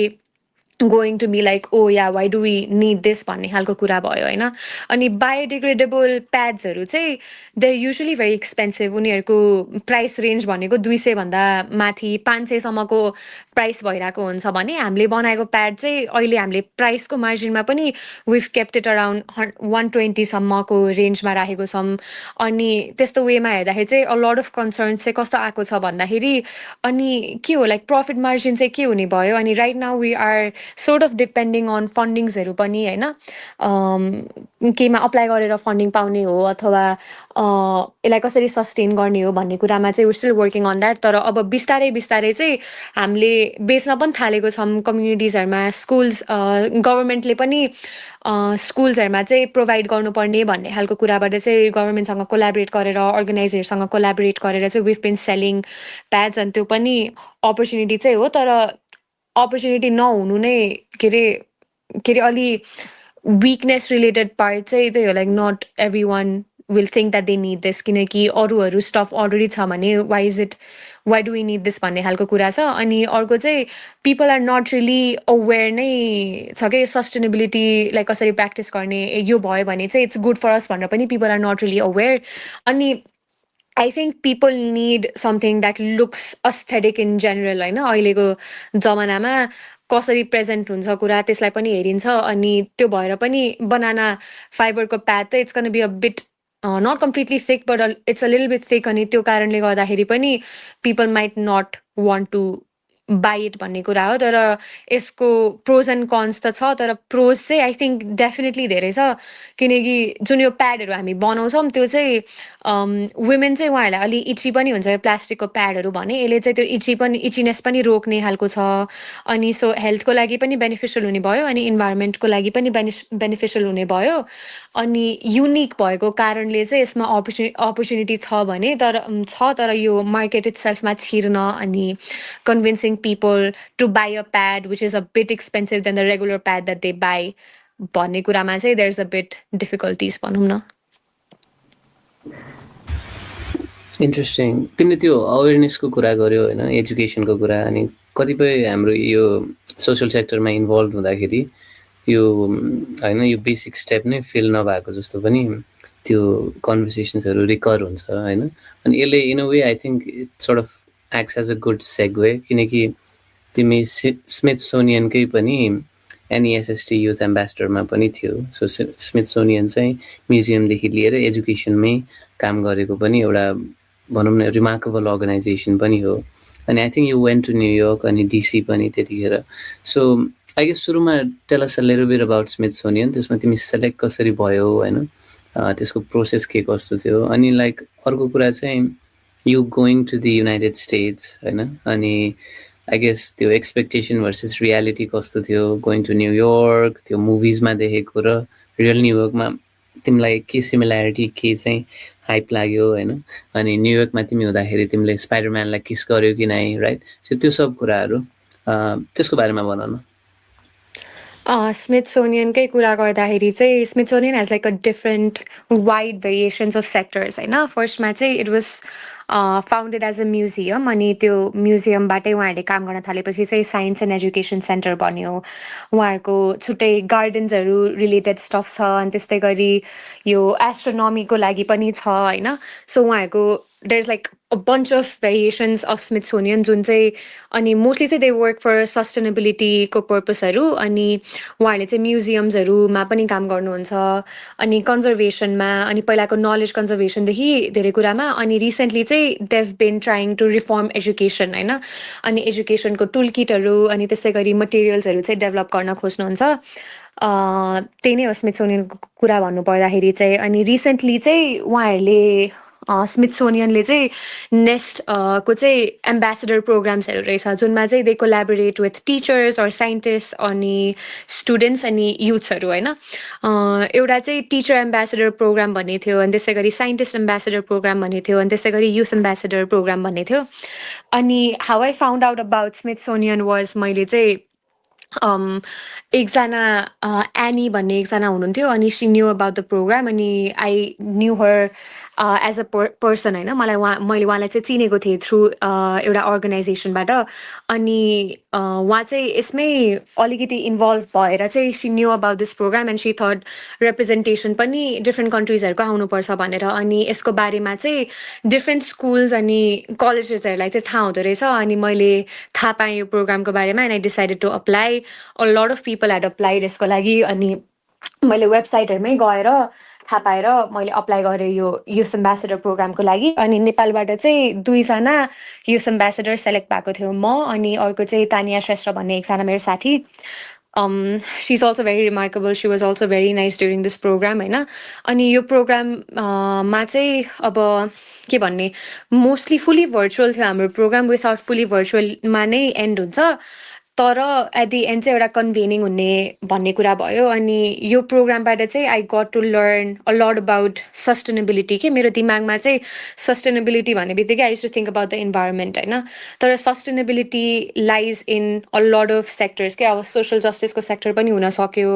going to be like, oh yeah, why do we need this भन्ने खालको कुरा भयो होइन. अनि बायोडिग्रेडेबल प्याड्सहरू चाहिँ दे युजली भेरी एक्सपेन्सिभ. उनीहरूको price range भनेको 200 भन्दा माथि 500 सम्मको प्राइस भइरहेको हुन्छ भने हामीले बनाएको प्याड चाहिँ अहिले हामीले प्राइसको मार्जिनमा पनि विभ केप्ट इट अराउन्ड 120 सम्मको रेन्जमा राखेको छौँ. अनि त्यस्तो वेमा हेर्दाखेरि चाहिँ अ लट अफ कन्सर्न चाहिँ कस्तो आएको छ भन्दाखेरि अनि के हो लाइक प्रफिट मार्जिन चाहिँ के हुने भयो. अनि right now we are sort of depending on फन्डिङ्सहरू पनि होइन. केहीमा अप्लाई गरेर फन्डिङ पाउने हो अथवा यसलाई कसरी सस्टेन गर्ने हो भन्ने कुरामा चाहिँ we still working on that. तर अब बिस्तारै बिस्तारै चाहिँ हामीले बेच्न पनि थालेको छौँ कम्युनिटिजहरूमा. स्कुल्स गभर्मेन्टले पनि स्कुल्सहरूमा चाहिँ प्रोभाइड गर्नुपर्ने भन्ने खालको कुराबाट चाहिँ गभर्मेन्टसँग कोलाबरेट गरेर अर्गनाइजरसँग कोलाबरेट गरेर चाहिँ विभ बिन सेलिङ प्याड्स. अनि त्यो पनि अपर्च्युनिटी चाहिँ हो. तर अपर्च्युनिटी नहुनु नै के अरे अलि विकनेस रिलेटेड पार्ट चाहिँ त्यही हो. Like not every one will think that they need this किनकि अरूहरू स्टफ अलरेडी छ भने why do we need this भन्ने खालको कुरा छ. अनि अर्को चाहिँ people are not really aware नै छ कि सस्टेनेबिलिटीलाई कसरी प्र्याक्टिस गर्ने. यो भयो भने चाहिँ इट्स गुड फर अस भनेर पनि पिपल आर नट रियली अवेर. अनि I think people need something that looks aesthetic in general होइन. अहिलेको जमानामा कसरी प्रेजेन्ट हुन्छ कुरा त्यसलाई पनि हेरिन्छ. अनि त्यो भएर पनि बनाना फाइबरको प्याड त it's can be a bit not completely thick but it's a little bit thick. अनि त्यो कारणले गर्दाखेरि पनि people might not want to buy it भन्ने कुरा हो. तर यसको प्रोज एन्ड कन्स त छ. तर प्रोज चाहिँ आई थिङ्क डेफिनेटली धेरै छ किनकि जुन यो प्याडहरू हामी बनाउँछौँ त्यो चाहिँ वुमेन चाहिँ उहाँहरूलाई अलि इची पनि हुन्छ प्लास्टिकको प्याडहरू भने. यसले चाहिँ त्यो इचीनेस पनि रोक्ने खालको छ. अनि सो हेल्थको लागि पनि बेनिफिसियल हुने भयो अनि इन्भाइरोमेन्टको लागि पनि बेनिफिसियल हुने भयो. अनि युनिक भएको कारणले चाहिँ यसमा अपर्च्युनिटी छ भने तर यो मार्केट इट सेल्फमा छिर्न अनि convincing people to buy a pad which is a bit expensive then the regular pad that they buy भन्ने कुरामा चाहिँ there is a bit difficulties भनौँ न. इन्ट्रेस्टिङ. तिमीले त्यो अवेरनेसको कुरा गर्यो होइन, एजुकेसनको कुरा. अनि कतिपय हाम्रो यो सोसल सेक्टरमा इन्भल्भ हुँदाखेरि यो होइन यो बेसिक स्टेप नै फिल नभएको जस्तो पनि त्यो कन्भर्सेसन्सहरू रिकर हुन्छ होइन. अनि यसले in a way I think it sort of acts as a good segue किनकि तिमी स्मिथसोनियनकै पनि एनइएसएसटी युथ एम्बेसडरमा पनि थियो. सो स्मिथसोनियन चाहिँ म्युजियमदेखि लिएर एजुकेसनमै काम गरेको पनि एउटा भनौँ न रिमार्केबल अर्गनाइजेसन पनि हो. अनि I think you went to New York अनि डिसी पनि त्यतिखेर. सो आई गेस सुरुमा tell us a little bit about Smithsonian. त्यसमा तिमी सेलेक्ट कसरी भयो होइन, त्यसको प्रोसेस के कस्तो थियो. अनि लाइक अर्को कुरा चाहिँ you going to the United States होइन. अनि आई गेस त्यो एक्सपेक्टेसन भर्सेस रियालिटी कस्तो थियो गोइङ टु न्युयोर्क. त्यो मुभिजमा देखेको र रियल न्युयोर्कमा तिमीलाई के सिमिल्यारिटी के चाहिँ हाइप लाग्यो होइन. अनि न्युयोर्कमा तिमी हुँदाखेरि तिमीले स्पाइडरम्यानलाई किस गर्यो कि नै राइट. सो त्यो सब कुराहरू त्यसको बारेमा भन न. स्मिथसोनियनकै कुरा गर्दाखेरि चाहिँ Smithsonian has like a different wide variations of sectors होइन. फर्स्टमा चाहिँ it was founded as a museum. अनि त्यो म्युजियमबाटै उहाँहरूले काम गर्न थालेपछि चाहिँ साइन्स एन्ड एजुकेसन सेन्टर बन्यो. उहाँहरूको छुट्टै गार्डन्सहरू रिलेटेड स्टफ छ. अनि त्यस्तै गरी यो एस्ट्रोनोमीको लागि पनि छ होइन. सो उहाँहरूको there is like a bunch of variations of Smithsonian जुन चाहिँ अनि मोस्टली चाहिँ दे वर्क फर सस्टेनेबिलिटीको पर्पसहरू. अनि उहाँहरूले चाहिँ म्युजियम्सहरूमा पनि काम गर्नुहुन्छ अनि कन्जर्भेसनमा अनि पहिलाको नलेज कन्जर्भेसनदेखि धेरै कुरामा. अनि रिसेन्टली चाहिँ they've been trying to reform education होइन. अनि एजुकेसनको टुल किटहरू अनि त्यस्तै गरी मटेरियल्सहरू चाहिँ डेभलप गर्न खोज्नुहुन्छ. त्यही नै हो स्मिथसोनियनको कुरा भन्नु पर्दाखेरि चाहिँ. अनि रिसेन्टली चाहिँ उहाँहरूले स्मिथसोनियनले चाहिँ नेस्ट को चाहिँ एम्बेसेडर प्रोग्राम्सहरू रहेछ जुनमा चाहिँ they collaborate with teachers or scientist अनि स्टुडेन्ट्स अनि युथ्सहरू होइन. एउटा चाहिँ टिचर एम्बेसेडर प्रोग्राम भन्ने थियो अनि त्यसै गरी साइन्टिस्ट एम्बेसेडर प्रोग्राम भन्ने थियो अनि त्यसै गरी युथ एम्बेसेडर प्रोग्राम भन्ने थियो. अनि how I found out about Smithsonian was मैले चाहिँ एकजना एनी भन्ने एकजना हुनुहुन्थ्यो अनि she knew about the program. अनि I knew her as a person होइन मैले उहाँलाई चाहिँ चिनेको थिएँ थ्रु एउटा अर्गनाइजेसनबाट अनि उहाँ चाहिँ यसमै अलिकति इन्भल्भ भएर चाहिँ she knew about this programme and she thought representation पनि डिफ्रेन्ट कन्ट्रिजहरूको आउनुपर्छ भनेर अनि यसको बारेमा चाहिँ डिफ्रेन्ट स्कुल्स अनि कलेजेसहरूलाई चाहिँ थाहा हुँदो रहेछ अनि मैले थाहा पाएँ यो प्रोग्रामको बारेमा and I decided to apply a lot of people had applied यसको लागि अनि मैले वेबसाइटहरूमै गएर थाहा पाएर मैले अप्लाई गरेँ यो युथ एम्बेसेडर प्रोग्रामको लागि अनि नेपालबाट चाहिँ 2जना युथ एम्बेसेडर सेलेक्ट भएको थियो म अनि अर्को चाहिँ तानिया श्रेष्ठ भन्ने एकजना मेरो साथी she is also very remarkable she was also very nice during this programme होइन अनि यो प्रोग्राममा चाहिँ अब के भन्ने मोस्टली फुल्ली भर्चुअल थियो हाम्रो प्रोग्राम विथआउट फुल्ली भर्चुअलमा नै एन्ड हुन्छ तर एट दि एन्ड चाहिँ एउटा कन्भेनिङ हुने भन्ने कुरा भयो अनि यो प्रोग्रामबाट चाहिँ I got to learn a lot about sustainability के मेरो दिमागमा चाहिँ सस्टेनेबिलिटी भन्ने बित्तिकै I to think about the environment होइन तर sustainability lies in a lot of sectors के अब सोसल जस्टिसको सेक्टर पनि हुन सक्यो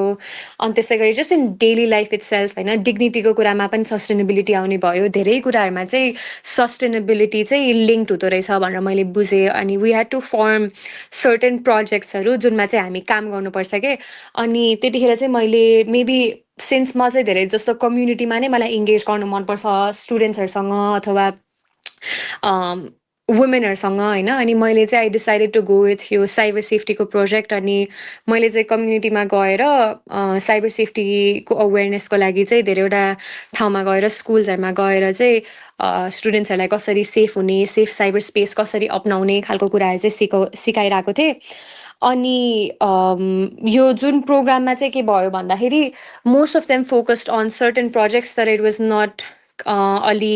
अनि त्यसै गरी just in daily life it self होइन डिग्निटीको कुरामा पनि सस्टेनेबिलिटी आउने भयो धेरै कुराहरूमा चाहिँ सस्टेनेबिलिटी चाहिँ लिङ्क्ड हुँदो रहेछ भनेर मैले बुझेँ अनि we had to form certain प्रोजेक्ट्सहरू जुनमा चाहिँ हामी काम गर्नुपर्छ के अनि त्यतिखेर चाहिँ मैले मेबी सिन्स म चाहिँ धेरै जस्तो कम्युनिटीमा नै मलाई इङ्गेज गर्नु मनपर्छ स्टुडेन्ट्सहरूसँग अथवा वुमेनहरूसँग होइन अनि मैले चाहिँ I decided to go with यो साइबर सेफ्टीको प्रोजेक्ट अनि मैले चाहिँ कम्युनिटीमा गएर साइबर सेफ्टीको अवेरनेसको लागि चाहिँ धेरैवटा ठाउँमा गएर स्कुल्सहरूमा गएर चाहिँ स्टुडेन्ट्सहरूलाई कसरी सेफ हुने सेफ साइबर स्पेस कसरी अप्नाउने खालको कुराहरू चाहिँ सिकाइरहेको थिएँ अनि यो जुन प्रोग्राममा चाहिँ के भयो भन्दाखेरि most of them focused on certain projects तर इट वाज नट अलि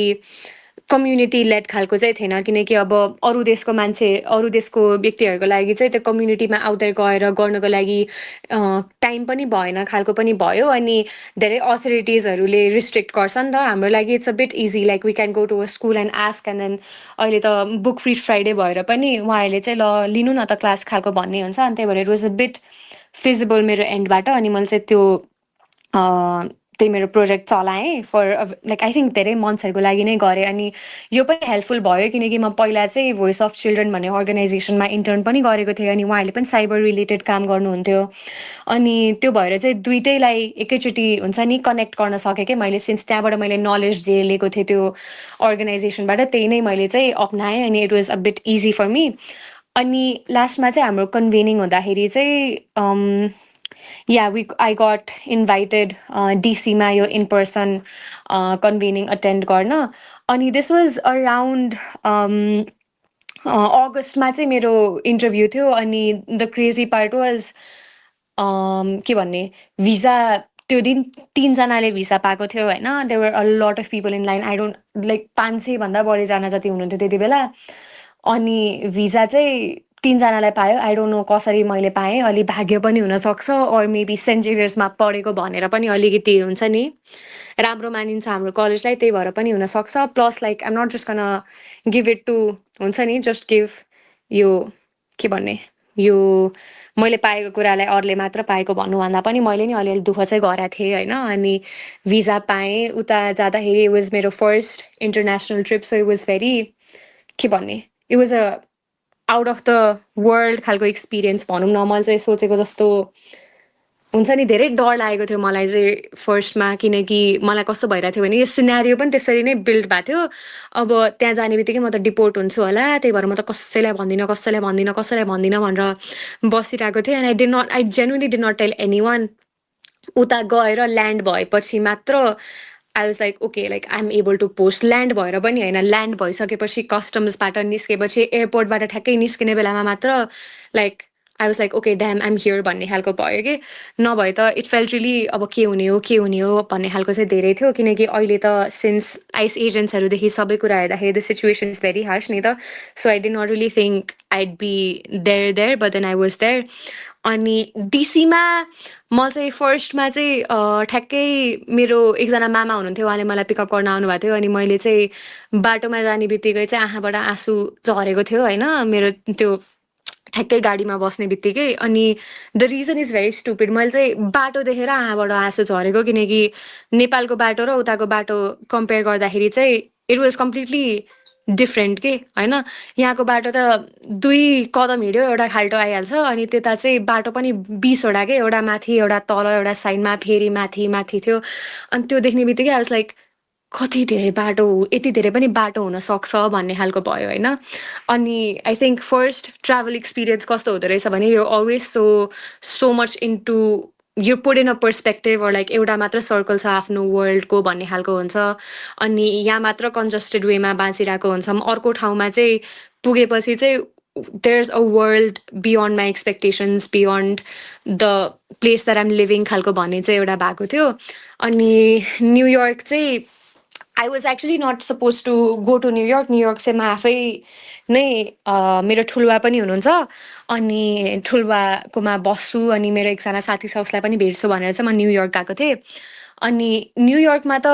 कम्युनिटी लेड खालको चाहिँ थिएन किनकि अब अरू देशको मान्छे अरू देशको व्यक्तिहरूको लागि चाहिँ त्यो कम्युनिटीमा आउटर गएर गर्नको लागि टाइम पनि भएन खालको पनि भयो अनि धेरै अथोरिटिजहरूले रिस्ट्रिक्ट गर्छ नि त हाम्रो लागि it's a bit easy like we can go to a school and ask and then अहिले त बुक फ्री फ्राइडे भएर पनि उहाँहरूले चाहिँ ल लिनु न त क्लास खालको भन्ने हुन्छ अनि त्यही भएर it was a beet feasible मेरो एन्डबाट अनि मैले चाहिँ त्यो त्यही मेरो प्रोजेक्ट चलाएँ फर लाइक आई थिङ्क धेरै मन्थ्सहरूको लागि नै गरेँ अनि यो पनि हेल्पफुल भयो किनकि म पहिला चाहिँ भोइस अफ चिल्ड्रेन भन्ने अर्गनाइजेसनमा इन्टर्न पनि गरेको थिएँ अनि उहाँहरूले पनि साइबर रिलेटेड काम गर्नुहुन्थ्यो अनि त्यो भएर चाहिँ दुइटैलाई एकैचोटि हुन्छ नि कनेक्ट गर्न सकेँ कि मैले सिन्स त्यहाँबाट मैले नलेज लिएको थिएँ त्यो अर्गनाइजेसनबाट त्यही नै मैले चाहिँ अप्नाएँ अनि it was a bit easy for me अनि लास्टमा चाहिँ हाम्रो कन्भेनिङ हुँदाखेरि चाहिँ I got invited DC-मा यो in person convening attend गर्न अनि this was around अगस्टमा चाहिँ मेरो इन्टरभ्यू थियो अनि द क्रेजी पार्ट वाज के भन्ने भिजा त्यो दिन 3जनाले भिसा पाएको थियो होइन there were a lot of people in line I don't like 500 भन्दा बढीजना जति हुनुहुन्थ्यो त्यति बेला अनि भिजा चाहिँ 3जनालाई पायो आई डोन्ट नो कसरी मैले पाएँ अलि भाग्य पनि हुनसक्छ अर मेबी सेन्ट जेभियर्समा पढेको भनेर पनि अलिकति हुन्छ नि राम्रो मानिन्छ हाम्रो कलेजलाई त्यही भएर पनि हुनसक्छ plus like I'm not just can give it to हुन्छ नि जस्ट गिभ यो के भन्ने यो मैले पाएको कुरालाई अरूले मात्र पाएको भन्नुभन्दा पनि मैले नि अलिअलि दुःख चाहिँ गरेको थिएँ होइन अनि भिजा पाएँ उता जाँदाखेरि इट वाज मेरो first international trip so it was very के भन्ने it was a out of the world खालको एक्सपिरियन्स भनौँ न मैले चाहिँ सोचेको जस्तो हुन्छ नि धेरै डर लागेको थियो मलाई चाहिँ फर्स्टमा किनकि मलाई कस्तो भइरहेको थियो भने यो सिनारियो पनि त्यसरी नै बिल्ड भएको थियो अब त्यहाँ जाने बित्तिकै म त डिपोर्ट हुन्छु होला त्यही भएर म त कसैलाई भन्दिनँ भनेर बसिरहेको थिएँ and I genuinely did not tell any one उता गएर ल्यान्ड भएपछि मात्र I was like okay like I'm able to post land भएर पनि होइन ल्यान्ड भइसकेपछि कस्टम्सबाट निस्केपछि एयरपोर्टबाट ठ्याक्कै निस्किने बेलामा मात्र like I was like okay damn I'm here भन्ने खालको भयो कि नभए त इट फेल्ट रिली अब के हुने हो भन्ने खालको चाहिँ धेरै थियो किनकि अहिले त सिन्स आइस एजेन्ट्सहरूदेखि सबै कुरा हेर्दाखेरि the situation is very harsh नि त so I did not really think I'd be there but then I was there अनि डिसीमा म चाहिँ फर्स्टमा चाहिँ ठ्याक्कै मेरो एकजना मामा हुनुहुन्थ्यो उहाँले मलाई पिकअप गर्न आउनुभएको थियो अनि मैले चाहिँ बाटोमा जाने बित्तिकै चाहिँ आँखाबाट आँसु झरेको थियो होइन मेरो त्यो ठ्याक्कै गाडीमा बस्ने बित्तिकै अनि the reason is very stupid मैले चाहिँ बाटो देखेर आँखाबाट आँसु झरेको किनकि नेपालको बाटो र उताको बाटो कम्पेयर गर्दाखेरि चाहिँ इट वाज कम्प्लिटली डिफ्रेन्ट के होइन यहाँको बाटो त 2 कदम हिँड्यो एउटा खाल्टो आइहाल्छ अनि त्यता चाहिँ बाटो पनि 20वटा के एउटा माथि एउटा तल एउटा साइडमा फेरि माथि माथि थियो अनि त्यो देख्ने बित्तिकै आई वाज लाइक कति धेरै बाटो यति धेरै पनि बाटो हुन सक्छ भन्ने खालको भयो होइन अनि I think first travel experience कस्तो हुँदो रहेछ भने यो अलवेज सो मच इन्टु यो put in a perspective like एउटा मात्र सर्कल छ आफ्नो वर्ल्डको भन्ने खालको हुन्छ अनि यहाँ मात्र कन्जस्टेड वेमा बाँचिरहेको हुन्छौँ अर्को ठाउँमा चाहिँ पुगेपछि चाहिँ there's a world beyond my expectations, beyond the place that I'm living खालको भन्ने चाहिँ एउटा भएको थियो अनि न्युयोर्क चाहिँ I was actually not supposed to go to New York. New York चाहिँ म आफै नै मेरो ठुलुवा पनि हुनुहुन्छ अनि ठुलुवाकोमा बस्छु अनि मेरो एकजना साथी छ उसलाई पनि भेट्छु भनेर चाहिँ म न्युयोर्क गएको थिएँ अनि न्युयोर्कमा त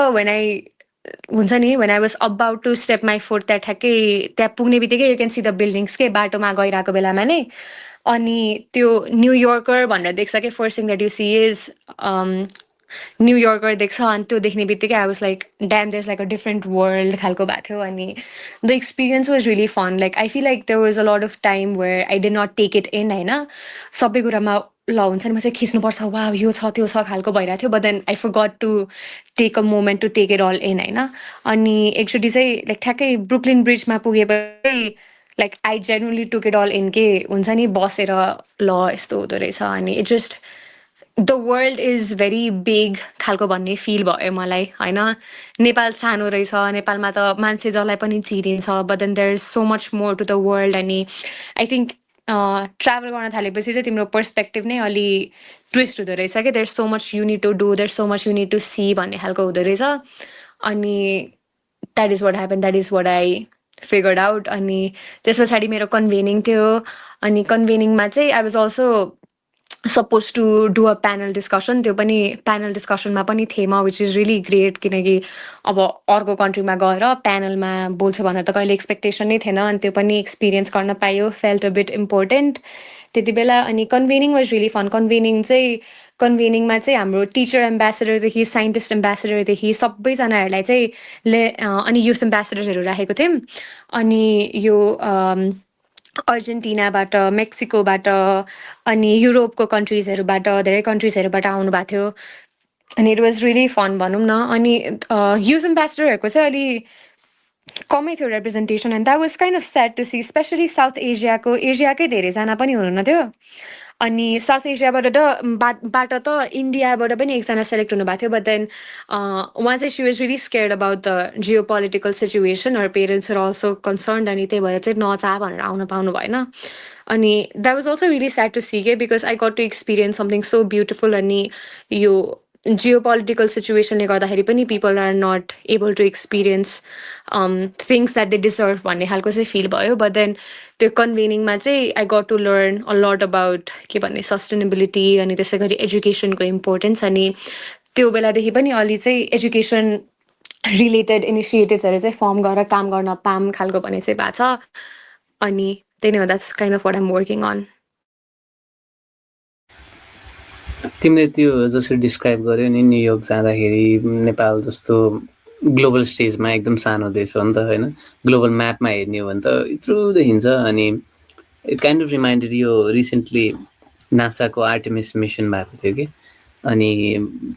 हुन्छ नि when I was about to step my foot त्यहाँ ठ्याक्कै त्यहाँ पुग्ने बित्तिकै you can see the buildings के बाटोमा गइरहेको बेलामा नै अनि त्यो न्युयोर्कर भनेर देख्छ कि first thing that you see is New Yorker देख्छ अनि त्यो देख्ने बित्तिकै I was like damn there's like a different world खालको भएको थियो अनि the experience was really fun like I feel like there was a lot of time where I did not take it in होइन सबै कुरामा ल हुन्छ नि म चाहिँ खिच्नुपर्छ वा यो छ त्यो छ खालको भइरहेको थियो but then I forgot to take a moment to take it all in होइन अनि एकचोटि चाहिँ लाइक ठ्याक्कै ब्रुकलिन ब्रिजमा पुगेपछि like I genuinely took it all in के हुन्छ नि बसेर ल यस्तो हुँदो रहेछ अनि it just the world is very big खालको भन्ने फिल भयो मलाई होइन नेपाल सानो रहेछ नेपालमा त मान्छे जसलाई पनि चिरिन्छ but then there is so much more to the world अनि आई थिङ्क ट्राभल गर्न थालेपछि चाहिँ तिम्रो पर्सपेक्टिभ नै अलि ट्विस्ट हुँदो रहेछ क्या there so much you need to do there so much you need to see भन्ने खालको हुँदो रहेछ अनि that is what happen that is what I figured out अनि त्यस पछाडि मेरो कन्भेनिङ थियो अनि कन्भेनिङमा चाहिँ I was also suppose to do a panel discussion त्यो पनि प्यानल डिस्कसनमा पनि थिएँ म विच इज रियली ग्रेट किनकि अब अर्को कन्ट्रीमा गएर प्यानलमा बोल्छु भनेर त कहिले एक्सपेक्टेसन नै थिएन अनि त्यो पनि एक्सपिरियन्स गर्न पायो फेल्ट अ बिट इम्पोर्टेन्ट त्यति बेला अनि कन्भेनिङ वाज रियली फन कन्भेनिङमा चाहिँ हाम्रो टिचर एम्बेसेडरदेखि साइन्टिस्ट एम्बेसेडरदेखि सबैजनाहरूलाई चाहिँ अनि युथ एम्बेसेडरहरू राखेको थियौँ अनि यो अर्जेन्टिनाबाट मेक्सिकोबाट अनि युरोपको कन्ट्रिजहरूबाट धेरै कन्ट्रिजहरूबाट आउनुभएको थियो अनि इट वाज रियली फन भनौँ न अनि युथ एम्बेसेडरहरूको चाहिँ अलि कमै थियो representation and that was kind of sad to see specially south एसियाकै धेरैजना पनि हुनुहुन्न थियो अनि साउथ एसियाबाट बाट त इन्डियाबाट पनि एकजना सेलेक्ट हुनुभएको थियो बट देन उहाँ चाहिँ she was really scared about the geo political situation or parents are also concerned अनि त्यही भएर चाहिँ नचाह भनेर आउन पाउनु भएन अनि that was also really sad to see के because I got to experience something so beautiful अनि यो जियो पोलिटिकल सिचुएसनले गर्दाखेरि पनि people are not able to experience things that they deserve भन्ने खालको चाहिँ फिल भयो बट देन त्यो कन्भेनिङमा चाहिँ I got to learn a lot about के भन्ने सस्टेनेबिलिटी अनि त्यसै गरी एजुकेसनको इम्पोर्टेन्स अनि त्यो बेलादेखि पनि अलि चाहिँ एजुकेसन रिलेटेड इनिसिएटिभ्सहरू चाहिँ फर्म गरेर काम गर्न पाम खालको भन्ने चाहिँ भएको छ अनि त्यही नै हो that's kind of what I'm working on तिमीले त्यो जसरी डिस्क्राइब गर्यो नि न्युयोर्क जाँदाखेरि नेपाल जस्तो ग्लोबल स्टेजमा एकदम सानो देश हो नि त होइन ग्लोबल म्यापमा हेर्ने हो भने त यत्रो देखिन्छ अनि इट काइन्ड अफ रिमाइन्डेड यो रिसेन्टली नासाको आर्टेमिस मिसन भएको थियो कि अनि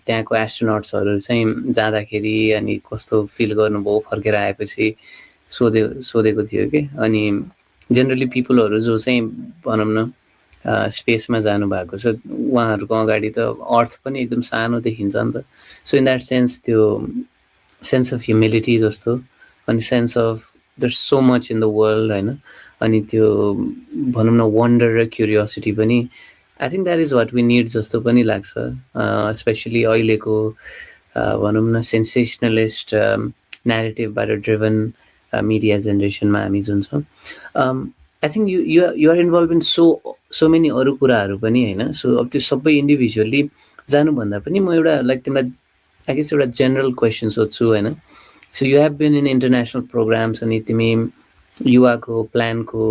त्यहाँको एस्ट्रोनट्सहरू चाहिँ जाँदाखेरि अनि कस्तो फिल गर्नुभयो फर्केर आएपछि सोधेको थियो कि अनि जेनरली पिपलहरू जो चाहिँ भनौँ न स्पेसमा जानुभएको छ उहाँहरूको अगाडि त अर्थ पनि एकदम सानो देखिन्छ नि त सो इन द्याट सेन्स त्यो सेन्स अफ ह्युमिलिटी जस्तो अनि sense of there so much in the world होइन अनि त्यो भनौँ न वन्डर र क्युरियोसिटी पनि I think that is what we need जस्तो पनि लाग्छ स्पेसली अहिलेको भनौँ न सेन्सेसनलिस्ट न्यारेटिभबाट ड्रिभन मिडिया जेनेरेसनमा हामी जुन छौँ I think you're involve in so many अरू कुराहरू पनि होइन सो अब त्यो सबै इन्डिभिजुअली जानुभन्दा पनि म एउटा लाइक तिमीलाई आई गेस एउटा जेनरल क्वेसन सोध्छु होइन so you have been in international programmes अनि तिमी युवाको प्लानको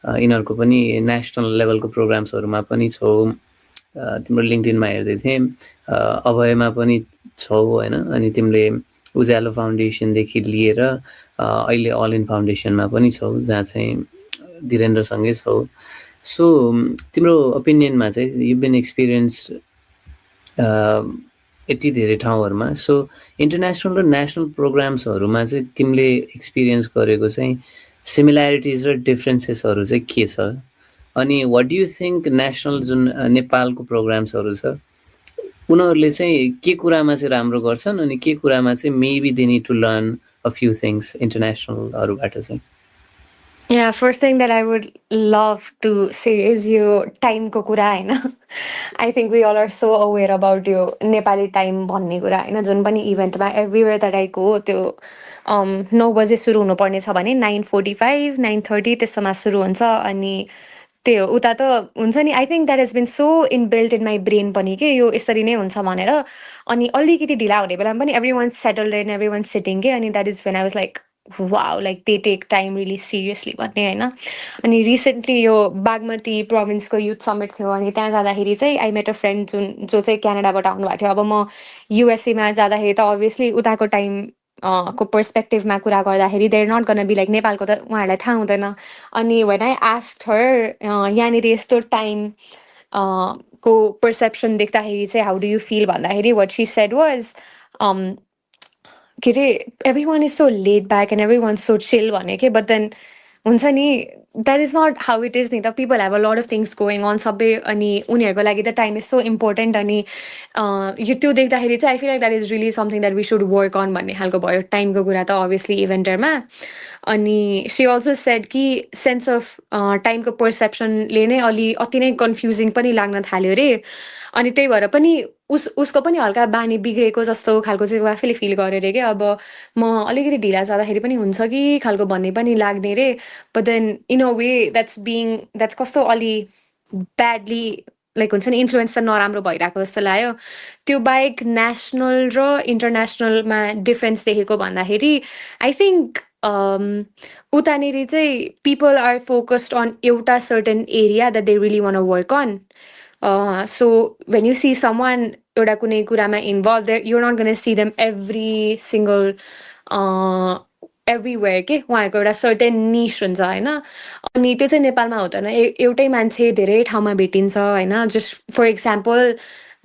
यिनीहरूको पनि नेसनल लेभलको प्रोग्राम्सहरूमा पनि छौ। तिम्रो लिङ्क्डइनमा हेर्दै थिएँ, अभयमा पनि छौ होइन। अनि तिमीले उज्यालो फाउन्डेसनदेखि लिएर अहिले अल इन फाउन्डेसनमा पनि छौ, जहाँ चाहिँ धीरेन्द्रसँगै छौ। सो तिम्रो ओपिनियनमा चाहिँ यु बिन एक्सपिरियन्स यति धेरै ठाउँहरूमा, सो इन्टरनेसनल र नेसनल प्रोग्राम्सहरूमा चाहिँ तिमीले एक्सपिरियन्स गरेको चाहिँ सिमिल्यारिटिज र डिफ्रेन्सेसहरू चाहिँ के छ? अनि what do you think national जुन नेपालको प्रोग्राम्सहरू छ उनीहरूले चाहिँ के कुरामा चाहिँ राम्रो गर्छन् अनि के कुरामा चाहिँ maybe they need to learn a few things इन्टरनेसनलहरूबाट चाहिँ? Yeah, first thing that I would love to say is your time ko kura haina. I think we all are so aware about your Nepali time bhanne kura haina. Jun pani event ma everywhere that I go त्यो 9 बजे सुरु हुनुपर्ने छ भने 9:45 9:30 त्यसोमा सुरु हुन्छ। अनि त्यो उता त हुन्छ नि, I think that has been so inbuilt in my brain पनि के यो यसरी नै हुन्छ भनेर। अनि अलिकति ढिला हुने बेलामा पनि everyone settled in everyone sitting के। अनि that is when I was like wow, like they take time really seriously भन्ने होइन। अनि रिसेन्टली यो बागमती प्रोभिन्सको युथ समिट थियो, अनि त्यहाँ जाँदाखेरि चाहिँ आई मेट अ फ्रेन्ड जो चाहिँ क्यानाडाबाट आउनुभएको थियो। अब म युएसएमा जाँदाखेरि त अभियसली उताको टाइम को पर्सपेक्टिभमा कुरा गर्दाखेरि there not gonna be like नेपालको त उहाँहरूलाई थाहा हुँदैन। अनि वेन आई आस्क्ड हर यहाँनिर यस्तो टाइम को पर्सेप्सन देख्दाखेरि चाहिँ हाउ डु यु फिल भन्दाखेरि वाट सी सेड वाज के अरे every one is so laid back and everyone so chill भने के। बट देन हुन्छ नि that is not how it is नि त। People have a lot of things going on सबै, अनि उनीहरूको लागि त टाइम इज सो इम्पोर्टेन्ट। अनि यो त्यो देख्दाखेरि चाहिँ I feel like that is really something that we should work on भन्ने खालको भयो टाइमको कुरा त अभियसली इभेन्टरमा। अनि सी अल्सो सेड कि सेन्स अफ टाइमको पर्सेप्सनले नै अति नै कन्फ्युजिङ पनि लाग्न थाल्यो अरे। अनि त्यही भएर पनि उसको पनि हल्का बानी बिग्रेको जस्तो खालको चाहिँ ऊ आफैले फिल गर्यो अरे क्या। अब म अलिकति ढिला जाँदाखेरि पनि हुन्छ कि खालको भन्ने पनि लाग्ने रे। But then in a way that's कस्तो अलि ब्याडली लाइक हुन्छ नि इन्फ्लुएन्स त नराम्रो भइरहेको जस्तो लाग्यो। त्यो बाहेक नेसनल र इन्टरनेसनलमा डिफ्रेन्स देखेको भन्दाखेरि आई थिङ्क उतानिर चाहिँ पिपल आर फोकस्ड अन एउटा certain area that they really want work on. So when you see someone एउटा कुनै कुरामा involve, you're not going to see them every single everywhere के। उहाँहरूको एउटा सर्टेन निश हुन्छ होइन। अनि त्यो चाहिँ नेपालमा हुँदैन, एउटै मान्छे धेरै ठाउँमा भेटिन्छ होइन। जस्ट फर इक्जाम्पल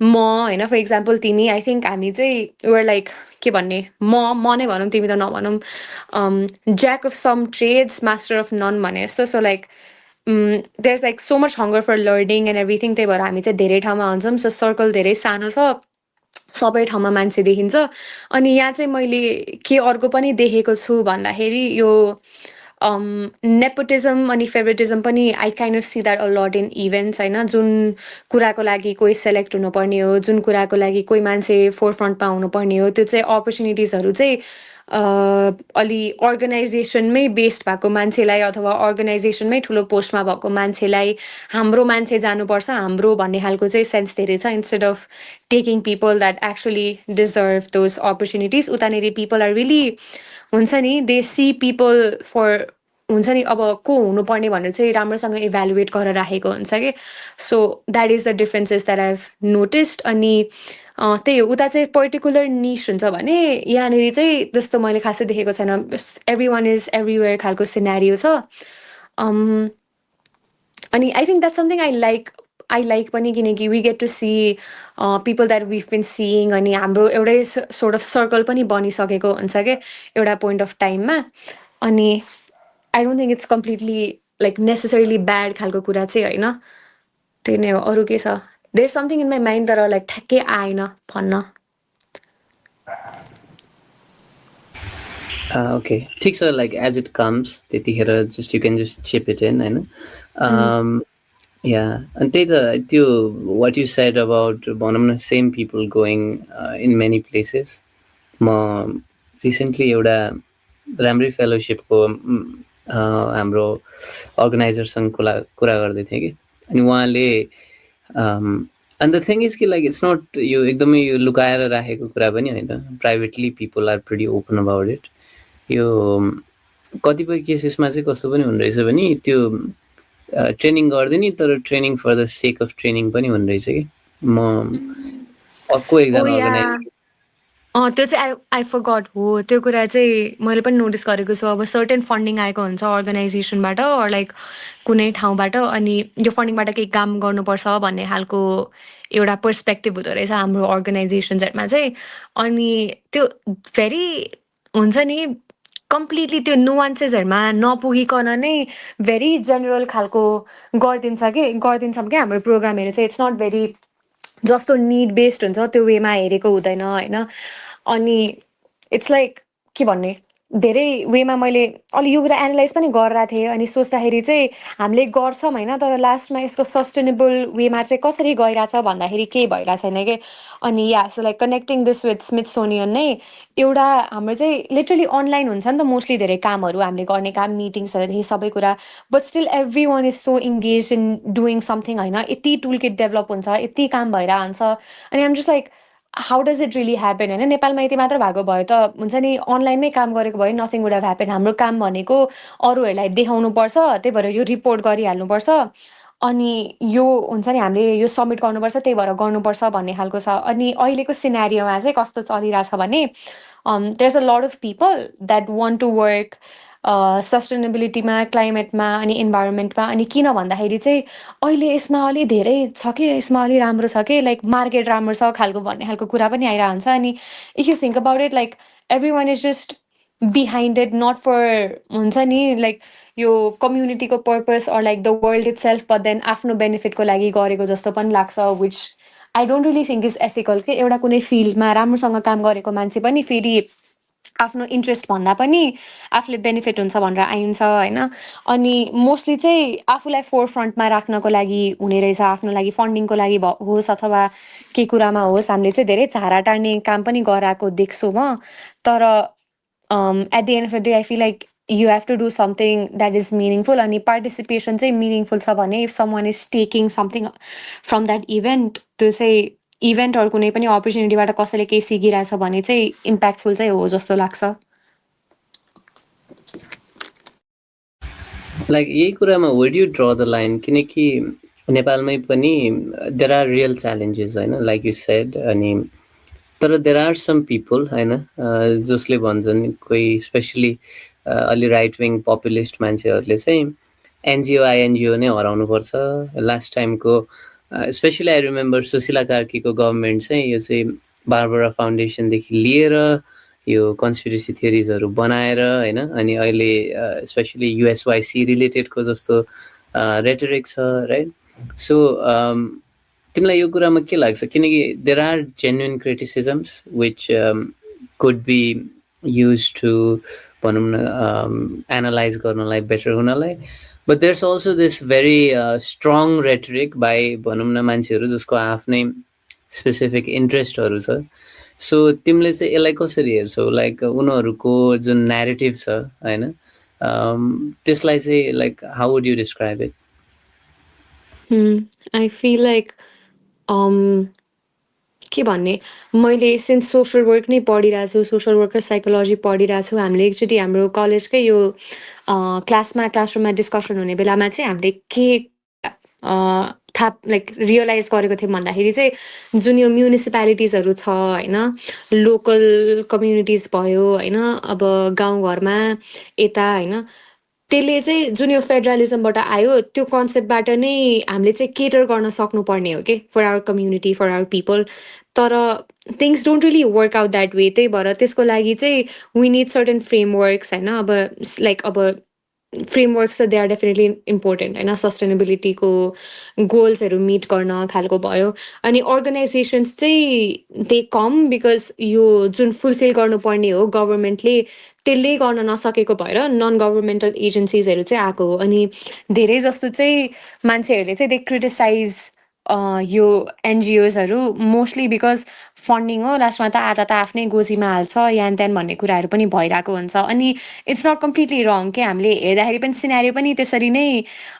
म होइन, फर इक्जाम्पल तिमी, आई थिङ्क हामी चाहिँ वर लाइक के भन्ने म नै भनौँ तिमी त नभनौँ, jack of some trades master of none भने जस्तो। So like there's like so much hunger for learning and everything, त्यही भएर हामी चाहिँ धेरै ठाउँमा हुन्छौँ। सो सर्कल धेरै सानो छ, सबै ठाउँमा मान्छे देखिन्छ। अनि यहाँ चाहिँ मैले के अर्को पनि देखेको छु भन्दाखेरि यो नेपोटिजम अनि फेभरेटिजम पनि I kind of see that a lot in events होइन। जुन कुराको लागि कोही सेलेक्ट हुनुपर्ने हो, जुन कुराको लागि कोही मान्छे फोर फ्रन्टमा हुनुपर्ने हो, त्यो चाहिँ अपर्च्युनिटिजहरू चाहिँ अलि अर्गनाइजेसनमै बेस्ड भएको मान्छेलाई अथवा अर्गनाइजेसनमै ठुलो पोस्टमा भएको मान्छेलाई हाम्रो मान्छे जानुपर्छ हाम्रो भन्ने खालको चाहिँ सेन्स धेरै छ, instead of taking people that actually deserve those opportunities. उतानिर पिपल आर रियली हुन्छ नि, दे सी पिपल फर हुन्छ नि अब को हुनुपर्ने भनेर चाहिँ राम्रोसँग इभ्यालुएट गरेर राखेको हुन्छ कि। So that is the differences that I have noticed. अनि त्यही हो, उता चाहिँ पर्टिकुलर निस हुन्छ भने यहाँनिर चाहिँ त्यस्तो मैले खासै देखेको छैन। एभ्री वान इज एभ्रिवेयर खालको सिनेरियो छ। अनि I think that's something I like पनि, किनकि we get to see people that we've been seeing. अनि हाम्रो एउटै सोर्ट अफ सर्कल पनि बनिसकेको हुन्छ क्या एउटा पोइन्ट अफ टाइममा। अनि I don't think it's completely like necessarily bad खालको कुरा चाहिँ होइन। त्यही नै हो, अरू के छ? There something in my mind तर लाइक ठ्याक्कै आएन भन्न। ओके, ठिक छ, लाइक एज इट कम्स त्यतिखेर just you can just chip it in होइन। या अनि त्यही त त्यो वाट यु सेड अबाउट भनौँ न same people going in many places. म रिसेन्टली एउटा राम्रै फेलोसिपको हाम्रो अर्गनाइजरसँग कुरा गर्दै थिएँ कि। अनि उहाँले एन्ड द थिङ इज कि लाइक इट्स नट यो एकदमै यो लुकाएर राखेको कुरा पनि होइन, privately people are pretty open about it. यो कतिपय केसेसमा चाहिँ कस्तो पनि हुँदो रहेछ भने त्यो ट्रेनिङ गर्दैन तर training for the sake of training पनि हुने रहेछ कि म अर्को ओ एकजना या अर्गनाइज त्यो चाहिँ आई फरगट हो त्यो कुरा चाहिँ मैले पनि नोटिस गरेको छु अब सर्टेन फन्डिङ आएको हुन्छ अर्गनाइजेसनबाट लाइक कुनै ठाउँबाट अनि यो फन्डिङबाट केही काम गर्नुपर्छ भन्ने खालको एउटा पर्सपेक्टिभ हुँदो रहेछ हाम्रो अर्गनाइजेसन्सहरूमा चाहिँ अनि त्यो भेरी हुन्छ नि कम्प्लिटली त्यो नुवान्सेसहरूमा नपुगिकन नै भेरी जेनरल खालको गरिदिन्छौँ क्या हाम्रो प्रोग्रामहरू चाहिँ इट्स नट भेरी जस्तो निड बेस्ड हुन्छ त्यो वेमा हेरेको हुँदैन होइन अनि इट्स लाइक के भन्ने धेरै वेमा मैले अलि यो कुरा एनालाइज पनि गरिरहेको थिएँ अनि सोच्दाखेरि चाहिँ हामीले गर्छौँ होइन तर लास्टमा यसको सस्टेनेबल वेमा चाहिँ कसरी गइरहेछ भन्दाखेरि केही भइरहेको छैन कि अनि yeah so like connecting this with Smithsonian नै एउटा हाम्रो चाहिँ लिटरली अनलाइन हुन्छ नि त मोस्टली धेरै कामहरू हामीले गर्ने काम मिटिङ्सहरूदेखि सबै कुरा but still every one is so engage in doing something होइन यति टुल किट डेभलप हुन्छ यति काम भएर आउँछ अनि I'm just like how does it really happen होइन नेपालमा यति मात्र भएको भए त हुन्छ नि अनलाइनमै काम गरेको भए नथिङ वुड हेभ ह्यापन हाम्रो काम भनेको अरूहरूलाई देखाउनुपर्छ त्यही भएर यो रिपोर्ट गरिहाल्नुपर्छ अनि यो हुन्छ नि हामीले यो सब्मिट गर्नुपर्छ त्यही भएर गर्नुपर्छ भन्ने खालको छ अनि अहिलेको सिनारियोमा चाहिँ कस्तो चलिरहेछ भने there's a lot of people that want to work सस्टेनेबिलिटीमा क्लाइमेटमा अनि इन्भाइरोमेन्टमा अनि किन भन्दाखेरि चाहिँ अहिले यसमा अलि धेरै छ कि यसमा अलि राम्रो छ कि लाइक मार्केट राम्रो छ खालको भन्ने खालको कुरा पनि आइरहेको हुन्छ अनि if you think about it like every one is just behind it not for हुन्छ नि लाइक यो कम्युनिटीको purpose or like the world itself but then आफ्नो बेनिफिटको लागि गरेको जस्तो पनि लाग्छ which I don't really think is ethical कि एउटा कुनै फिल्डमा राम्रोसँग काम गरेको मान्छे पनि फेरि आफ्नो इन्ट्रेस्ट भन्दा पनि आफूले बेनिफिट हुन्छ भनेर आइन्छ होइन अनि मोस्टली चाहिँ आफूलाई फोर फ्रन्टमा राख्नको लागि हुने रहेछ आफ्नो लागि फन्डिङको लागि होस् अथवा के कुरामा होस् हामीले चाहिँ धेरै झारा टार्ने काम पनि गराएको देख्छु म तर at the end of the day I feel like you have to do something that is meaningful अनि participation चाहिँ meaningful छ भने if someone is taking something from that event त्यो चाहिँ इभेन्ट अरू कुनै पनि अपर्च्युनिटीबाट कसैले केही सिकिरहेछ भने चाहिँ इम्प्याक्टफुल चाहिँ हो जस्तो लाग्छ लाइक यही कुरामा where you draw the line किनकि नेपालमै पनि देयर आर रियल च्यालेन्जेस होइन लाइक यु सेड अनि तर देयर आर सम पिपल होइन जसले भन्छन् कोही स्पेसली अलि राइट विङ पपुलिस्ट मान्छेहरूले चाहिँ एनजिओ आइएनजिओ नै हराउनुपर्छ लास्ट टाइमको स्पेसली आई रिमेम्बर सुशीला कार्कीको गभर्मेन्ट चाहिँ यो चाहिँ बारबरा फाउन्डेसनदेखि लिएर यो कन्स्पिरेसी थियोरिजहरू बनाएर होइन अनि अहिले स्पेसली युएसवाइसी रिलेटेडको जस्तो रेटरिक छ राइट सो तिमीलाई यो कुरामा के लाग्छ किनकि there are genuine criticisms which could be use to भनौँ न एनालाइज गर्नलाई बेटर हुनलाई but there's also this very strong rhetoric by भनौँ न मान्छेहरू जसको आफ्नै स्पेसिफिक इन्ट्रेस्टहरू छ सो तिमीले चाहिँ यसलाई कसरी हेर्छौ लाइक उनीहरूको जुन न्यारेटिभ छ होइन त्यसलाई चाहिँ like how would you describe it I feel like के भन्ने मैले सिन्स सोसल वर्क नै पढिरहेको छु सोसल वर्क र साइकोलोजी पढिरहेको छु हामीले एकचोटि हाम्रो कलेजकै यो क्लासरुममा डिस्कसन हुने बेलामा चाहिँ हामीले के थाहा लाइक रियलाइज गरेको थियौँ भन्दाखेरि चाहिँ जुन यो म्युनिसिपालिटिजहरू छ होइन लोकल कम्युनिटिज भयो होइन अब गाउँघरमा यता होइन त्यसले चाहिँ जुन यो फेडरलिजमबाट आयो त्यो कन्सेप्टबाट नै हामीले चाहिँ केटर गर्न सक्नुपर्ने हो कि for our community for our people तर things don't really work out that way त्यही भएर त्यसको लागि चाहिँ वी निड सर्टेन फ्रेमवर्क्स होइन अब लाइक अब फ्रेमवर्क्स चाहिँ दे आर डेफिनेटली इम्पोर्टेन्ट होइन सस्टेनेबिलिटीको गोल्सहरू मिट गर्न खालको भयो अनि अर्गनाइजेसन्स चाहिँ दे कम बिकज यो जुन फुलफिल गर्नुपर्ने हो गभर्मेन्टले त्यसले गर्न नसकेको भएर नन गभर्मेन्टल एजेन्सिजहरू चाहिँ आएको हो अनि धेरै जस्तो चाहिँ मान्छेहरूले चाहिँ दे क्रिटिसाइज यो एनजिओजहरू मोस्टली बिकज फन्डिङ हो, लास्टमा त आधा त आफ्नै गोजीमा हाल्छ यान त्यान भन्ने कुराहरू पनि भइरहेको हुन्छ। अनि इट्स नट कम्प्लिटली रङ के, हामीले हेर्दाखेरि पनि सिनारियो पनि त्यसरी नै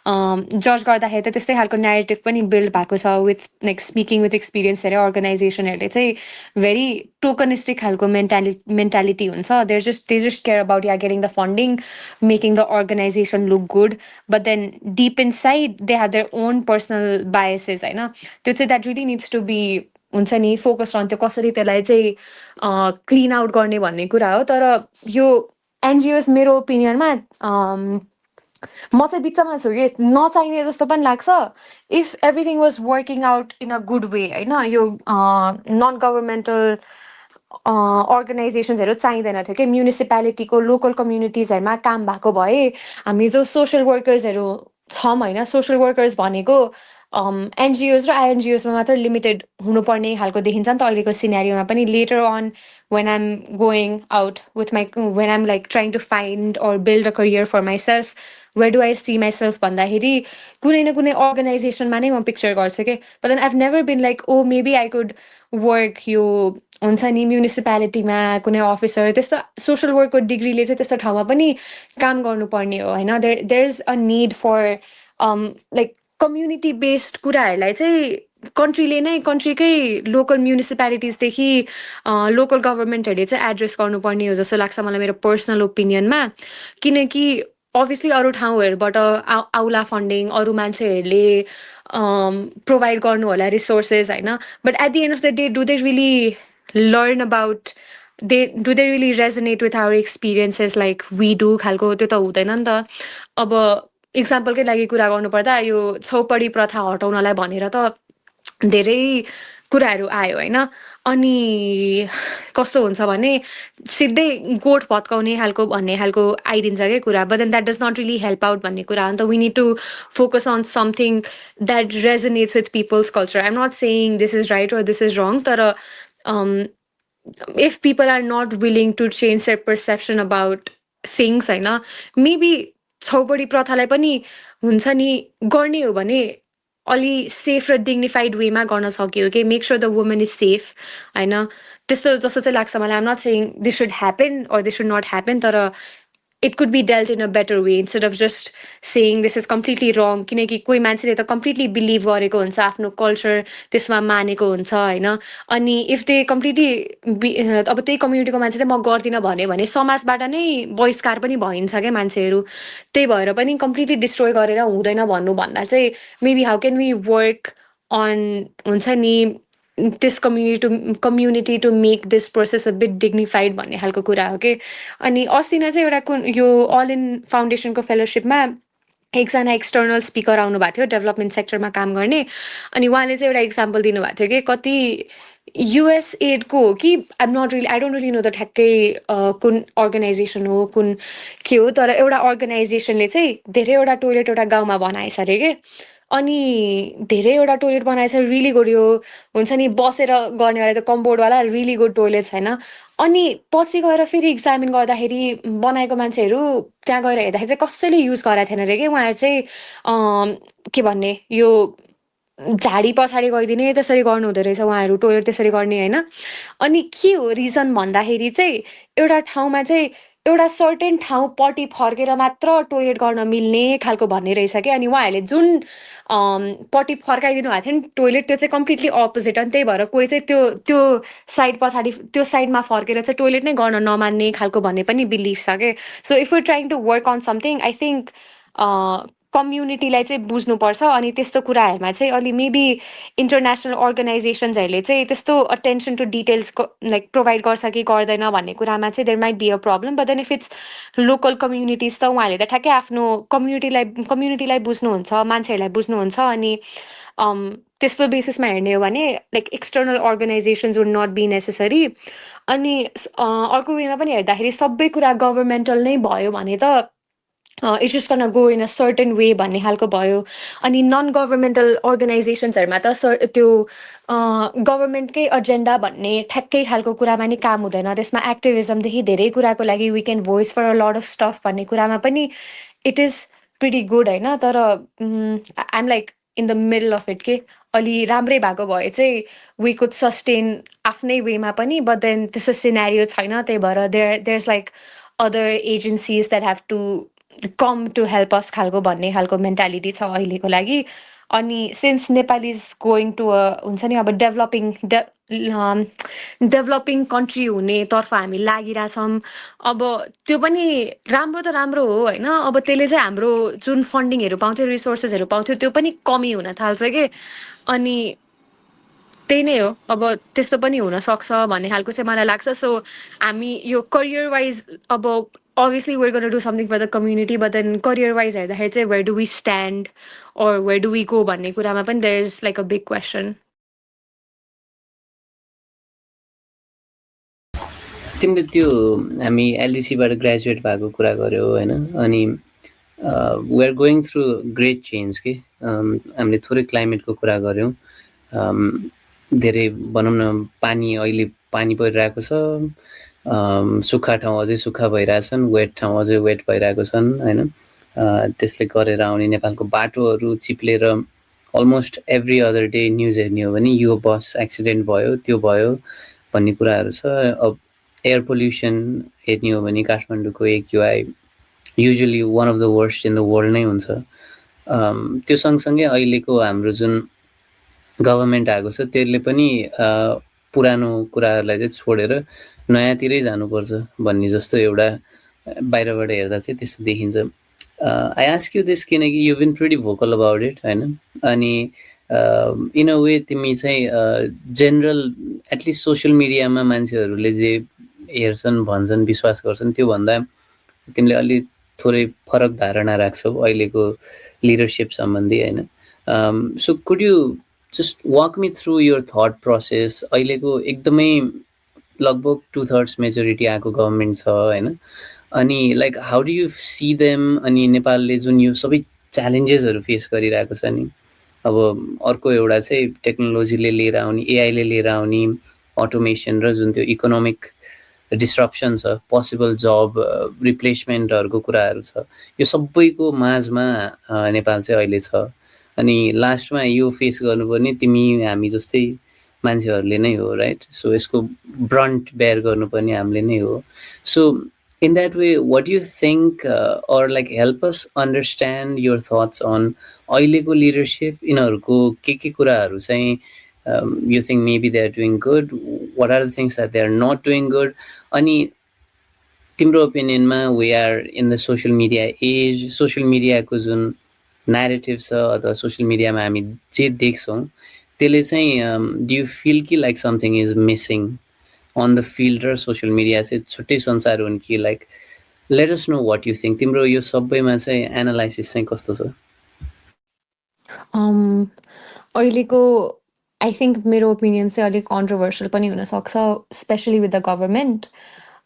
जज गर्दाखेरि त त्यस्तै खालको नेरेटिभ पनि बिल्ड भएको छ with like speaking with experience. धेरै अर्गनाइजेसनहरूले चाहिँ भेरी टोकनिस्टिक खालको मेन्टालिटी हुन्छ। They just care about yeah getting the funding, making the organisation look good, but then deep inside they have their own personal biases होइन। त्यो चाहिँ that really needs to be हुन्छ नि focus on त्यो कसरी त्यसलाई चाहिँ clean out गर्ने भन्ने कुरा हो। तर यो एनजिओस मेरो ओपिनियनमा म चाहिँ बिचमा छु कि नचाहिने जस्तो पनि लाग्छ। If everything was working out in a good way होइन, यो नन गभर्मेन्टल अर्गनाइजेसन्सहरू चाहिँदैन थियो कि म्युनिसिपालिटीको लोकल कम्युनिटिजहरूमा काम भएको भए हामी जो सोसियल वर्कर्सहरू छौँ होइन, सोसियल वर्कर्स भनेको एनजिओज र आइएनजिओसमा मात्र लिमिटेड हुनुपर्ने खालको देखिन्छ नि त अहिलेको सिनेरियोमा पनि। Later on when I'm going out with my when I'm like trying to find or build a career for myself, where do I see myself भन्दाखेरि कुनै न कुनै अर्गनाइजेसनमा नै म पिक्चर गर्छु कि। but then I've never been like oh maybe I could work यो हुन्छ नि म्युनिसिपालिटीमा कुनै अफिसर त्यस्तो सोसियल वर्कको डिग्रीले चाहिँ त्यस्तो ठाउँमा पनि काम गर्नुपर्ने हो होइन। There is a need for like community based कुराहरूलाई चाहिँ कन्ट्रीले नै कन्ट्रीकै लोकल म्युनिसिपालिटिजदेखि लोकल गभर्मेन्टहरूले चाहिँ एड्रेस गर्नुपर्ने हो जस्तो लाग्छ मलाई मेरो पर्सनल ओपिनियनमा। किनकि अभियसली अरू ठाउँहरूबाट आउला फन्डिङ, अरू मान्छेहरूले प्रोभाइड गर्नु होला रिसोर्सेस होइन, but at the end of the day do they really learn about do they really resonate with our experiences like we do खालको त्यो त हुँदैन नि त। अब इक्जाम्पलकै लागि कुरा गर्नुपर्दा यो छौपडी प्रथा हटाउनलाई भनेर त धेरै कुराहरू आयो होइन। अनि कस्तो हुन्छ भने सिधै गोठ भत्काउने खालको भन्ने खालको आइदिन्छ क्या कुरा, but then that does not really help out भन्ने कुरा हो नि त। We need to focus on something that resonates with people's culture. I am not saying this is right or this is wrong, तर if people are not willing to change their perception about things होइन, maybe छौपडी प्रथालाई पनि हुन्छ नि गर्ने हो भने अलि सेफ र डिग्निफाइड वेमा गर्न सक्यो कि make sure the woman is safe होइन। त्यस्तो जस्तो चाहिँ लाग्छ मलाई। I'm not saying this should happen or this should not happen, तर it could be dealt in a better way instead of just saying this is completely wrong, किनकि कोही मान्छेले त कम्प्लिटली बिलिभ गरेको हुन्छ, आफ्नो कल्चर त्यसमा मानेको हुन्छ होइन। अनि इफ दे कम्प्लिटली अब त्यही कम्युनिटीको मान्छे चाहिँ म गर्दिनँ भन्यो भने समाजबाट नै बहिष्कार पनि भइन्छ क्या मान्छेहरू। त्यही भएर पनि कम्प्लिटली डिस्ट्रोय गरेर हुँदैन भन्नुभन्दा चाहिँ maybe how can we work on हुन्छ नि this community to make this process a bit dignified भन्ने खालको कुरा हो कि। अनि अस्ति नै चाहिँ एउटा यो अल इन फाउन्डेसनको फेलोसिपमा एकजना एक्सटर्नल स्पिकर आउनु भएको थियो डेभलपमेन्ट सेक्टरमा काम गर्ने। अनि उहाँले चाहिँ एउटा इक्जाम्पल दिनुभएको थियो कि कति युएस एडको हो कि I don't really know the ठ्याक्कै कुन अर्गनाइजेसन हो कुन के हो, तर एउटा अर्गनाइजेसनले चाहिँ धेरैवटा टोइलेट एउटा गाउँमा बनाएछ अरे के। अनि धेरैवटा टोइलेट बनाएछ रियली गुड, यो हुन्छ नि बसेर गर्नेवाला त कम्पाउन्डवाला रियली गुड टोइलेट छैन। अनि पछि गएर फेरि इक्जामिन गर्दाखेरि बनाएको मान्छेहरू त्यहाँ गएर हेर्दाखेरि चाहिँ कसैले युज गराएको थिएन अरे कि। उहाँहरू चाहिँ के भन्ने यो झाडी पछाडि गइदिने त्यसरी गर्नु हुँदो रहेछ उहाँहरू टोइलेट त्यसरी गर्ने होइन। अनि के हो रिजन भन्दाखेरि चाहिँ एउटा ठाउँमा चाहिँ एउटा सर्टेन ठाउँपट्टि फर्केर मात्र टोइलेट गर्न मिल्ने खालको भन्ने रहेछ कि। अनि उहाँहरूले जुन पट्टि फर्काइदिनु भएको थियो नि टोइलेट त्यो चाहिँ कम्प्लिटली अपोजिट। अनि त्यही भएर कोही चाहिँ त्यो त्यो साइड पछाडि त्यो साइडमा फर्केर चाहिँ टोइलेट नै गर्न नमान्ने खालको भन्ने पनि बिलिभ छ कि। So if you trying to work on something I think कम्युनिटीलाई चाहिँ बुझ्नुपर्छ। अनि त्यस्तो कुराहरूमा चाहिँ अलि मेबी इन्टरनेसनल अर्गनाइजेसन्सहरूले चाहिँ त्यस्तो attention to details like provide गर्छ कि गर्दैन भन्ने कुरामा चाहिँ there might be a problem. But then if it's local communities त उहाँहरूले त ठ्याक्कै आफ्नो कम्युनिटीलाई बुझ्नुहुन्छ, मान्छेहरूलाई बुझ्नुहुन्छ। अनि त्यस्तो बेसिसमा हेर्ने हो भने like external organisations would not be necessary. अनि अर्को वेमा पनि हेर्दाखेरि सबै कुरा गभर्मेन्टल नै भयो भने त it's just gonna go in a certain way भन्ने खालको भयो। अनि नन गभर्मेन्टल अर्गनाइजेसन्सहरूमा त त्यो गभर्मेन्टकै एजेन्डा भन्ने ठ्याक्कै खालको कुरामा नि काम हुँदैन। त्यसमा एक्टिभिजमदेखि धेरै कुराको लागि we can voice for a lot of stuff भन्ने कुरामा पनि इट इज प्रिटी गुड होइन। तर I'm like in the middle of it के अलि राम्रै भएको भए चाहिँ वी कुड सस्टेन आफ्नै वेमा पनि बट देन त्यस्तो सिनेरियो छैन त्यही भएर there is like other agencies that have to come to help us खालको भन्ने खालको मेन्टालिटी छ अहिलेको लागि अनि since Nepal is going to हुन्छ नि अब डेभलपिङ कन्ट्री हुनेतर्फ हामी लागिरहेछौँ अब त्यो पनि राम्रो त राम्रो हो होइन अब त्यसले चाहिँ हाम्रो जुन फन्डिङहरू पाउँथ्यो रिसोर्सेसहरू पाउँथ्यो त्यो पनि कमी हुन थाल्छ कि अनि त्यही नै हो अब त्यस्तो पनि हुनसक्छ भन्ने खालको चाहिँ मलाई लाग्छ सो हामी यो करियर वाइज अब obviously we're going to do something for the community but then career wise हेर्दाखेरि चाहिँ where do we stand or where do we go भन्ने कुरामा पनि there is like a big question. तिमीले त्यो हामी एलडिसीबाट ग्रेजुएट भएको कुरा गर्यौ होइन अनि we are going through great change के हामीले थोरै क्लाइमेटको कुरा गऱ्यौँ धेरै भनौँ न पानी अहिले पानी परिरहेको छ सुक्खा ठाउँ अझै सुक्खा भइरहेछन् वेट ठाउँ अझै वेट भइरहेको छन् होइन त्यसले गरेर आउने नेपालको बाटोहरू चिप्लेर almost every other day news हेर्ने हो भने यो बस एक्सिडेन्ट भयो त्यो भयो भन्ने कुराहरू छ अब एयर पोल्युसन हेर्ने हो भने काठमाडौँको AQI usually one of the worst in the world नै हुन्छ त्यो सँगसँगै अहिलेको हाम्रो जुन गभर्मेन्ट आएको छ त्यसले पनि पुरानो कुराहरूलाई चाहिँ छोडेर नयाँतिरै जानुपर्छ भन्ने जस्तो एउटा बाहिरबाट हेर्दा चाहिँ त्यस्तो देखिन्छ आई आस्क यु दिस किनकि you been pretty vocal about it होइन अनि इन अ वे तिमी चाहिँ जेनरल एटलिस्ट सोसियल मिडियामा मान्छेहरूले जे हेर्छन् भन्छन् विश्वास गर्छन् त्योभन्दा तिमीले अलि थोरै फरक धारणा राख्छौ अहिलेको लिडरसिप सम्बन्धी होइन so could you just walk me through your thought process अहिलेको एकदमै लगभग 2/3 मेजोरिटी आएको गभर्मेन्ट छ होइन अनि like how do you see them अनि नेपालले जुन यो सबै च्यालेन्जेसहरू फेस गरिरहेको छ नि अब अर्को एउटा चाहिँ टेक्नोलोजीले लिएर आउने एआईले लिएर आउने अटोमेसन र जुन त्यो इकोनोमिक डिस्ट्रप्सन छ पोसिबल जब रिप्लेसमेन्टहरूको कुराहरू छ यो सबैको माझमा नेपाल चाहिँ अहिले छ अनि लास्टमा यो फेस गर्नुपर्ने तिमी हामी जस्तै मान्छेहरूले नै हो राइट सो यसको ब्रन्ट बेयर गर्नुपर्ने हामीले नै हो so in that way what do you think or like help us understand your thoughts on अहिलेको leadership यिनीहरूको के कुराहरू चाहिँ you think maybe they are doing good what are the things that they are not doing good अनि तिम्रो ओपिनियनमा we are in the social media age social media को जुन narrative छ अथवा social media मा हामी जे देख्छौँ त्यसले चाहिँ do you feel कि like something is missing on the field र social media चाहिँ छुट्टै संसार हुन् कि like let us know what you think तिम्रो यो सबैमा चाहिँ एनालाइसिस चाहिँ कस्तो छ अहिलेको आई थिङ्क मेरो ओपिनियन चाहिँ अलिक कन्ट्रोभर्सियल पनि हुनसक्छ स्पेसली विथ द गभर्मेन्ट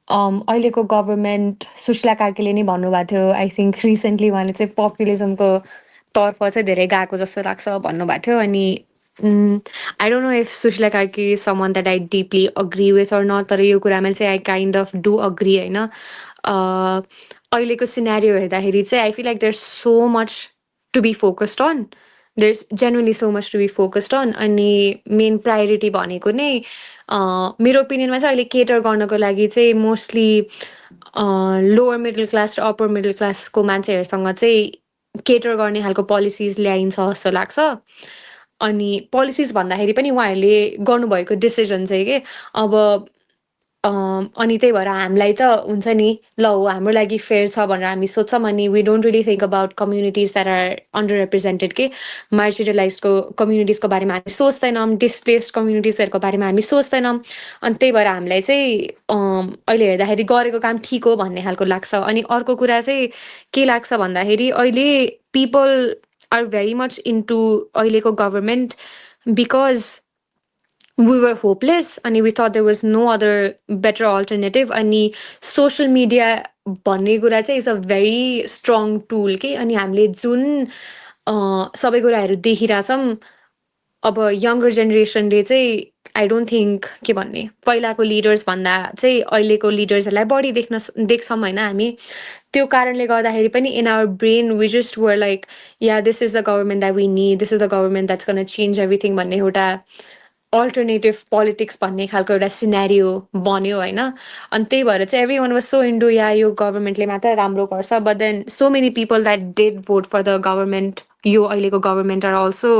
अहिलेको गभर्मेन्ट सुशीला कार्कीले नै भन्नुभएको थियो आई थिङ्क रिसेन्टली उहाँले चाहिँ पपुलिजमको तर्फ चाहिँ धेरै गएको जस्तो लाग्छ भन्नुभएको थियो अनि I don't know if Sushila Karki is someone that I deeply agree with or not तर यो कुरामा चाहिँ I kind of do agree होइन अहिलेको सिनेरियो हेर्दाखेरि चाहिँ I feel like there so much to be focused on there's genuinely so much to be focused on अनि main priority भनेको नै मेरो ओपिनियनमा चाहिँ अहिले केटर गर्नको लागि चाहिँ मोस्टली लोवर मिडल क्लास र अप्पर मिडल क्लासको मान्छेहरूसँग चाहिँ केटर गर्ने खालको पोलिसिज ल्याइन्छ जस्तो लाग्छ अनि पोलिसिज भन्दाखेरि पनि उहाँहरूले गर्नुभएको डिसिजन चाहिँ के अब अनि त्यही भएर हामीलाई त हुन्छ नि ल हो हाम्रो लागि फेयर छ भनेर हामी सोच्छौँ अनि we don't really think about communities that are underrepresented के मार्जिनलाइजको कम्युनिटिजको बारेमा हामी सोच्दैनौँ डिस्प्लेस्ड कम्युनिटिजहरूको बारेमा हामी सोच्दैनौँ अनि त्यही भएर हामीलाई चाहिँ अहिले हेर्दाखेरि गरेको काम ठिक हो भन्ने खालको लाग्छ अनि अर्को कुरा चाहिँ के लाग्छ भन्दाखेरि अहिले people are very much into अहिलेको government because we were hopeless and we thought there was no other better alternative अनि social media भन्ने कुरा चाहिँ is a very strong tool के अनि हामीले जुन सबै कुराहरू देखिरहेछौँ अब यङ्गर जेनेरेसनले चाहिँ आई डोन्ट थिङ्क के भन्ने पहिलाको लिडर्स भन्दा चाहिँ अहिलेको लिडर्सहरूलाई बढी देख्छौँ होइन हामी त्यो कारणले गर्दाखेरि पनि in our brain we just were like yeah this is the government that we need this is the government that's gonna change everything भन्ने एउटा अल्टरनेटिभ पोलिटिक्स भन्ने खालको एउटा सिनेरियो बन्यो होइन अनि त्यही भएर चाहिँ every one was so into yeah यो गभर्मेन्टले मात्र राम्रो गर्छ but then so many people that did vote for the government यो अहिलेको government are also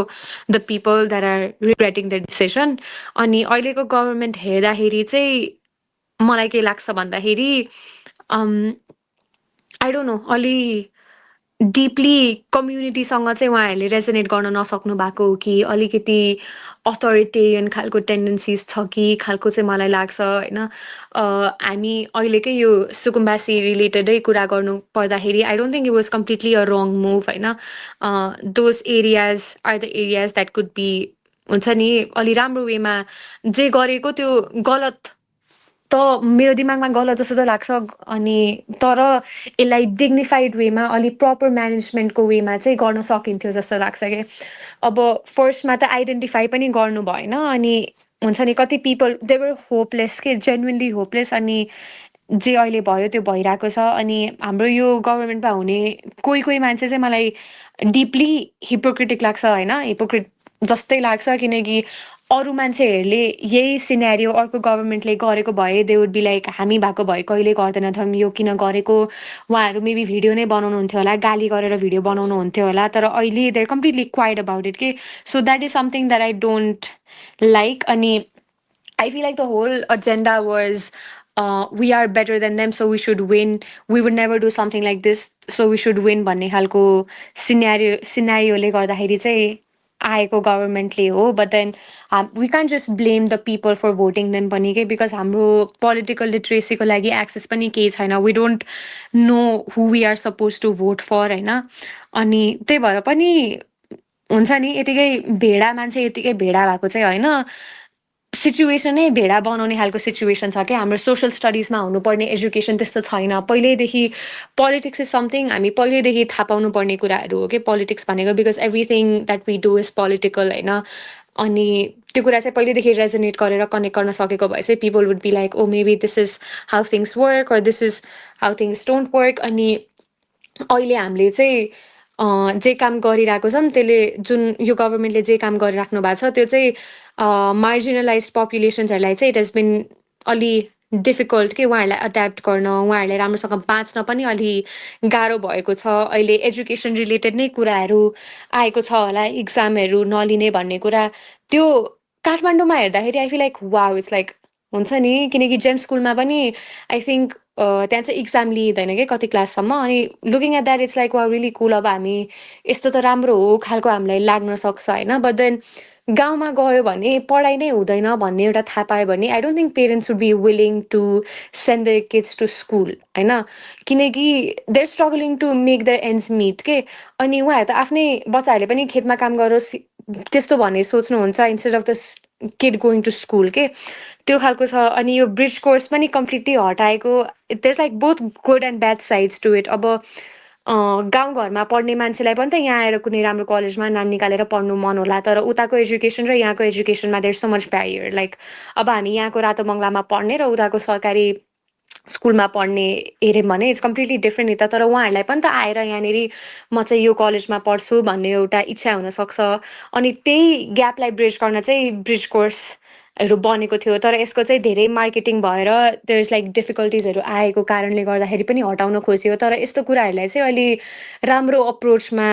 the people that are regretting the decision अनि अहिलेको गभर्मेन्ट हेर्दाखेरि चाहिँ मलाई के लाग्छ भन्दाखेरि आई डोन्ट नो अलि डिपली कम्युनिटीसँग चाहिँ उहाँहरूले रेजोनेट गर्न नसक्नु भएको हो कि अलिकति अथोरिटेरियन खालको टेन्डेन्सिज छ कि खालको चाहिँ मलाई लाग्छ होइन हामी अहिलेकै यो सुकुम्बासी रिलेटेडै कुरा गर्नु पर्दाखेरि I don't think it was completely a wrong move होइन those areas are the areas that could be हुन्छ नि अलि राम्रो वेमा जे गरेको त्यो गलत त मेरो दिमागमा गलत जस्तो त लाग्छ अनि तर यसलाई डिग्निफाइड वेमा अलिक प्रपर म्यानेजमेन्टको वेमा चाहिँ गर्न सकिन्थ्यो जस्तो लाग्छ कि अब फर्स्टमा त आइडेन्टिफाई पनि गर्नु भएन अनि हुन्छ नि कति पिपल दे वर होपलेस के जेन्युनली होपलेस अनि जे अहिले भयो त्यो भइरहेको छ अनि हाम्रो यो गभर्मेन्टमा हुने कोही कोही मान्छे चाहिँ मलाई डिपली हिपोक्रिटिक लाग्छ होइन हिपोक्रिट जस्तै लाग्छ किनकि अरू मान्छेहरूले यही सिनेरियो अर्को गभर्मेन्टले गरेको भए दे वुड बी लाइक हामी भएको भए कहिले गर्दैनथौँ यो किन गरेको उहाँहरू मेबी भिडियो नै बनाउनुहुन्थ्यो होला गाली गरेर भिडियो बनाउनुहुन्थ्यो होला तर अहिले they're completely quiet about it के so that is something that I don't like अनि I feel like the whole agenda was we are better than them, so we should win. We would never do something like this, so we should win भन्ने खालको सिनेरियोले गर्दाखेरि चाहिँ आएको गभर्मेन्टले हो but then we can't just blame the people for voting them पनि के because हाम्रो पोलिटिकल लिट्रेसीको लागि एक्सेस पनि केही छैन we don't know who we are suppose to vote for होइन अनि त्यही भएर पनि हुन्छ नि यतिकै भेडा मान्छे यतिकै भेडा भएको चाहिँ होइन सिचुएसनै भेडा बनाउने खालको सिचुएसन छ क्या हाम्रो सोसल स्टडिजमा हुनुपर्ने एजुकेसन त्यस्तो छैन पहिल्यैदेखि पोलिटिक्स इज समथिङ हामी पहिल्यैदेखि थाहा पाउनु पर्ने कुराहरू हो कि पोलिटिक्स भनेको because everything that we do is political होइन अनि त्यो कुरा चाहिँ पहिल्यैदेखि रेजोनेट गरेर कनेक्ट गर्न सकेको भए चाहिँ people would be like oh maybe this is how things work or this is how things don't work अनि अहिले हामीले चाहिँ जे काम गरिरहेको छौँ त्यसले जुन यो गभर्मेन्टले जे काम गरिराख्नु भएको छ त्यो चाहिँ मार्जिनलाइज पपुलेसन्सहरूलाई चाहिँ इट हेज बिन अलि डिफिकल्ट कि उहाँहरूलाई एड्याप्ट गर्न उहाँहरूलाई राम्रोसँग बाँच्न पनि अलि गाह्रो भएको छ अहिले एजुकेसन रिलेटेड नै कुराहरू आएको छ होला इक्जामहरू नलिने भन्ने कुरा त्यो काठमाडौँमा हेर्दाखेरि I feel like wow it's like हुन्छ नि किनकि जेम स्कुलमा पनि आई थिङ्क त्यहाँ चाहिँ इक्जाम लिइँदैन कि कति क्लाससम्म अनि looking at that it's like wow really cool अब हामी यस्तो त राम्रो हो खालको हामीलाई लाग्न सक्छ होइन बट देन गाउँमा गयो भने पढाइ नै हुँदैन भन्ने एउटा थाहा पायो भने I don't think parents would be willing to send their kids to school होइन किनकि they're struggling to make their ends meet के अनि उहाँहरू त आफ्नै बच्चाहरूले पनि खेतमा काम गरोस् त्यस्तो भन्ने सोच्नुहुन्छ instead of the kid going to school के त्यो खालको छ अनि यो ब्रिज कोर्स पनि कम्प्लिटली हटाएको there like both good and bad sides to it अब गाउँघरमा पढ्ने मान्छेलाई पनि त यहाँ आएर कुनै राम्रो कलेजमा नाम निकालेर पढ्नु मन होला तर उताको एजुकेसन र यहाँको एजुकेसनमा there so much barrier like अब हामी यहाँको रातो बङ्गलामा पढ्ने र उताको सरकारी स्कुलमा पढ्ने हेऱ्यौँ भने इट्स कम्प्लिटली डिफ्रेन्ट नि त तर उहाँहरूलाई पनि त आएर यहाँनिर म चाहिँ यो कलेजमा पढ्छु भन्ने एउटा इच्छा हुनसक्छ अनि त्यही ग्यापलाई ब्रिज गर्न चाहिँ ब्रिज कोर्सहरू बनेको थियो तर यसको चाहिँ धेरै मार्केटिङ भएर देयर इज लाइक डिफिकल्टिजहरू आएको कारणले गर्दाखेरि पनि हटाउन खोजियो तर यस्तो कुराहरूलाई चाहिँ अलि राम्रो अप्रोचमा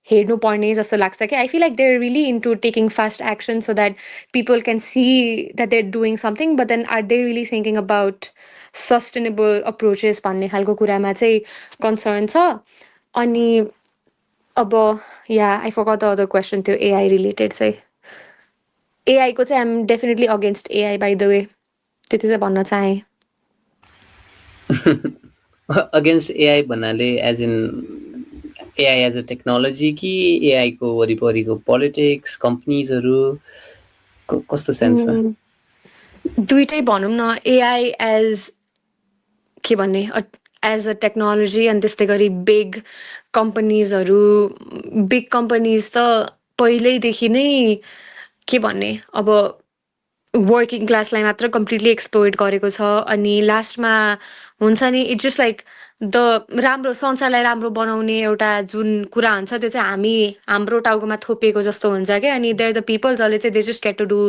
हेर्नुपर्ने जस्तो लाग्छ कि I feel like they're really into taking fast action so that people can see that they're doing something but then are they really thinking about sustainable approaches भन्ने खालको कुरामा चाहिँ कन्सर्न छ अनि अब yeah I forgot the other question थियो AI related चाहिँ एआईको चाहिँ I'm definitely against AI by the way त्यति चाहिँ भन्न चाहेँ अगेन्स्ट एआई भन्नाले as in AI as a technology कि एआईको वरिपरिको पोलिटिक्स कम्पनीजहरू कस्तो सेन्समा दुइटै भनौँ न एआई एज के भन्ने एज अ टेक्नोलोजी अनि त्यस्तै गरी बिग कम्पनीज त पहिल्यैदेखि नै के भन्ने अब वर्किङ क्लासलाई मात्र कम्प्लिटली एक्सप्लोइट गरेको छ अनि लास्टमा हुन्छ नि इट्स जस्ट लाइक द राम्रो संसारलाई राम्रो बनाउने एउटा जुन कुरा हुन्छ त्यो चाहिँ हाम्रो टाउकोमा थोपिएको जस्तो हुन्छ क्या अनि देयर द पिपल जसले चाहिँ they just get to do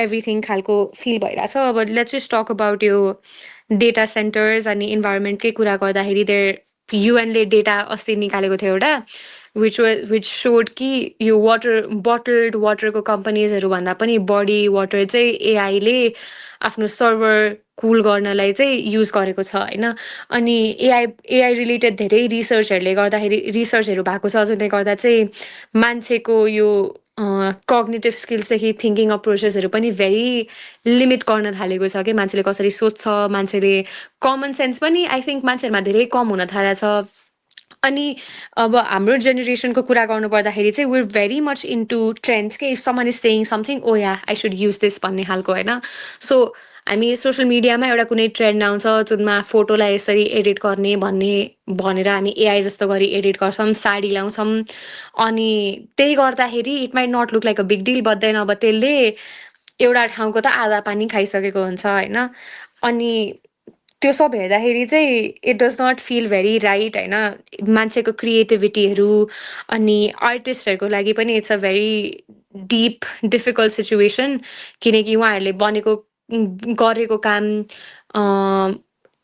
everything खालको फिल भइरहेछ अब लेट्स जस्ट टक अबाउट यो डेटा सेन्टर्स अनि इन्भाइरोमेन्टकै कुरा गर्दाखेरि देयर युएनले डेटा अस्ति निकालेको थियो एउटा विच सोड कि यो बोटल्ड वाटरको कम्पनीजहरू भन्दा पनि बढी वाटर चाहिँ एआईले आफ्नो सर्भर कुल गर्नलाई चाहिँ युज गरेको छ होइन अनि एआई रिलेटेड धेरै रिसर्चहरू भएको छ जसले गर्दा चाहिँ मान्छेको यो कग्निटिभ स्किल्सदेखि थिङ्किङ अप्रोचेसहरू पनि भेरी लिमिट गर्न थालेको छ कि मान्छेले कसरी सोध्छ मान्छेले कमन सेन्स पनि आई थिङ्क मान्छेहरूमा धेरै कम हुन थालेको छ अनि अब हाम्रो जेनेरेसनको कुरा गर्नु पर्दाखेरि चाहिँ we're very much into trends के if someone is saying something oh yeah I should use this भन्ने खालको होइन सो हामी सोसियल मिडियामा एउटा कुनै ट्रेन्ड आउँछ जुनमा फोटोलाई यसरी एडिट गर्ने भनेर हामी एआई जस्तो गरी एडिट गर्छौँ साडी लाउँछौँ अनि त्यही गर्दाखेरि it might not look like a big deal but then अब त्यसले एउटा ठाउँको त आधा पानी खाइसकेको हुन्छ होइन अनि त्यो सब हेर्दाखेरि चाहिँ it does not feel very right होइन मान्छेको क्रिएटिभिटीहरू अनि आर्टिस्टहरूको लागि पनि it's a very deep difficult situation किनकि उहाँहरूले गरेको काम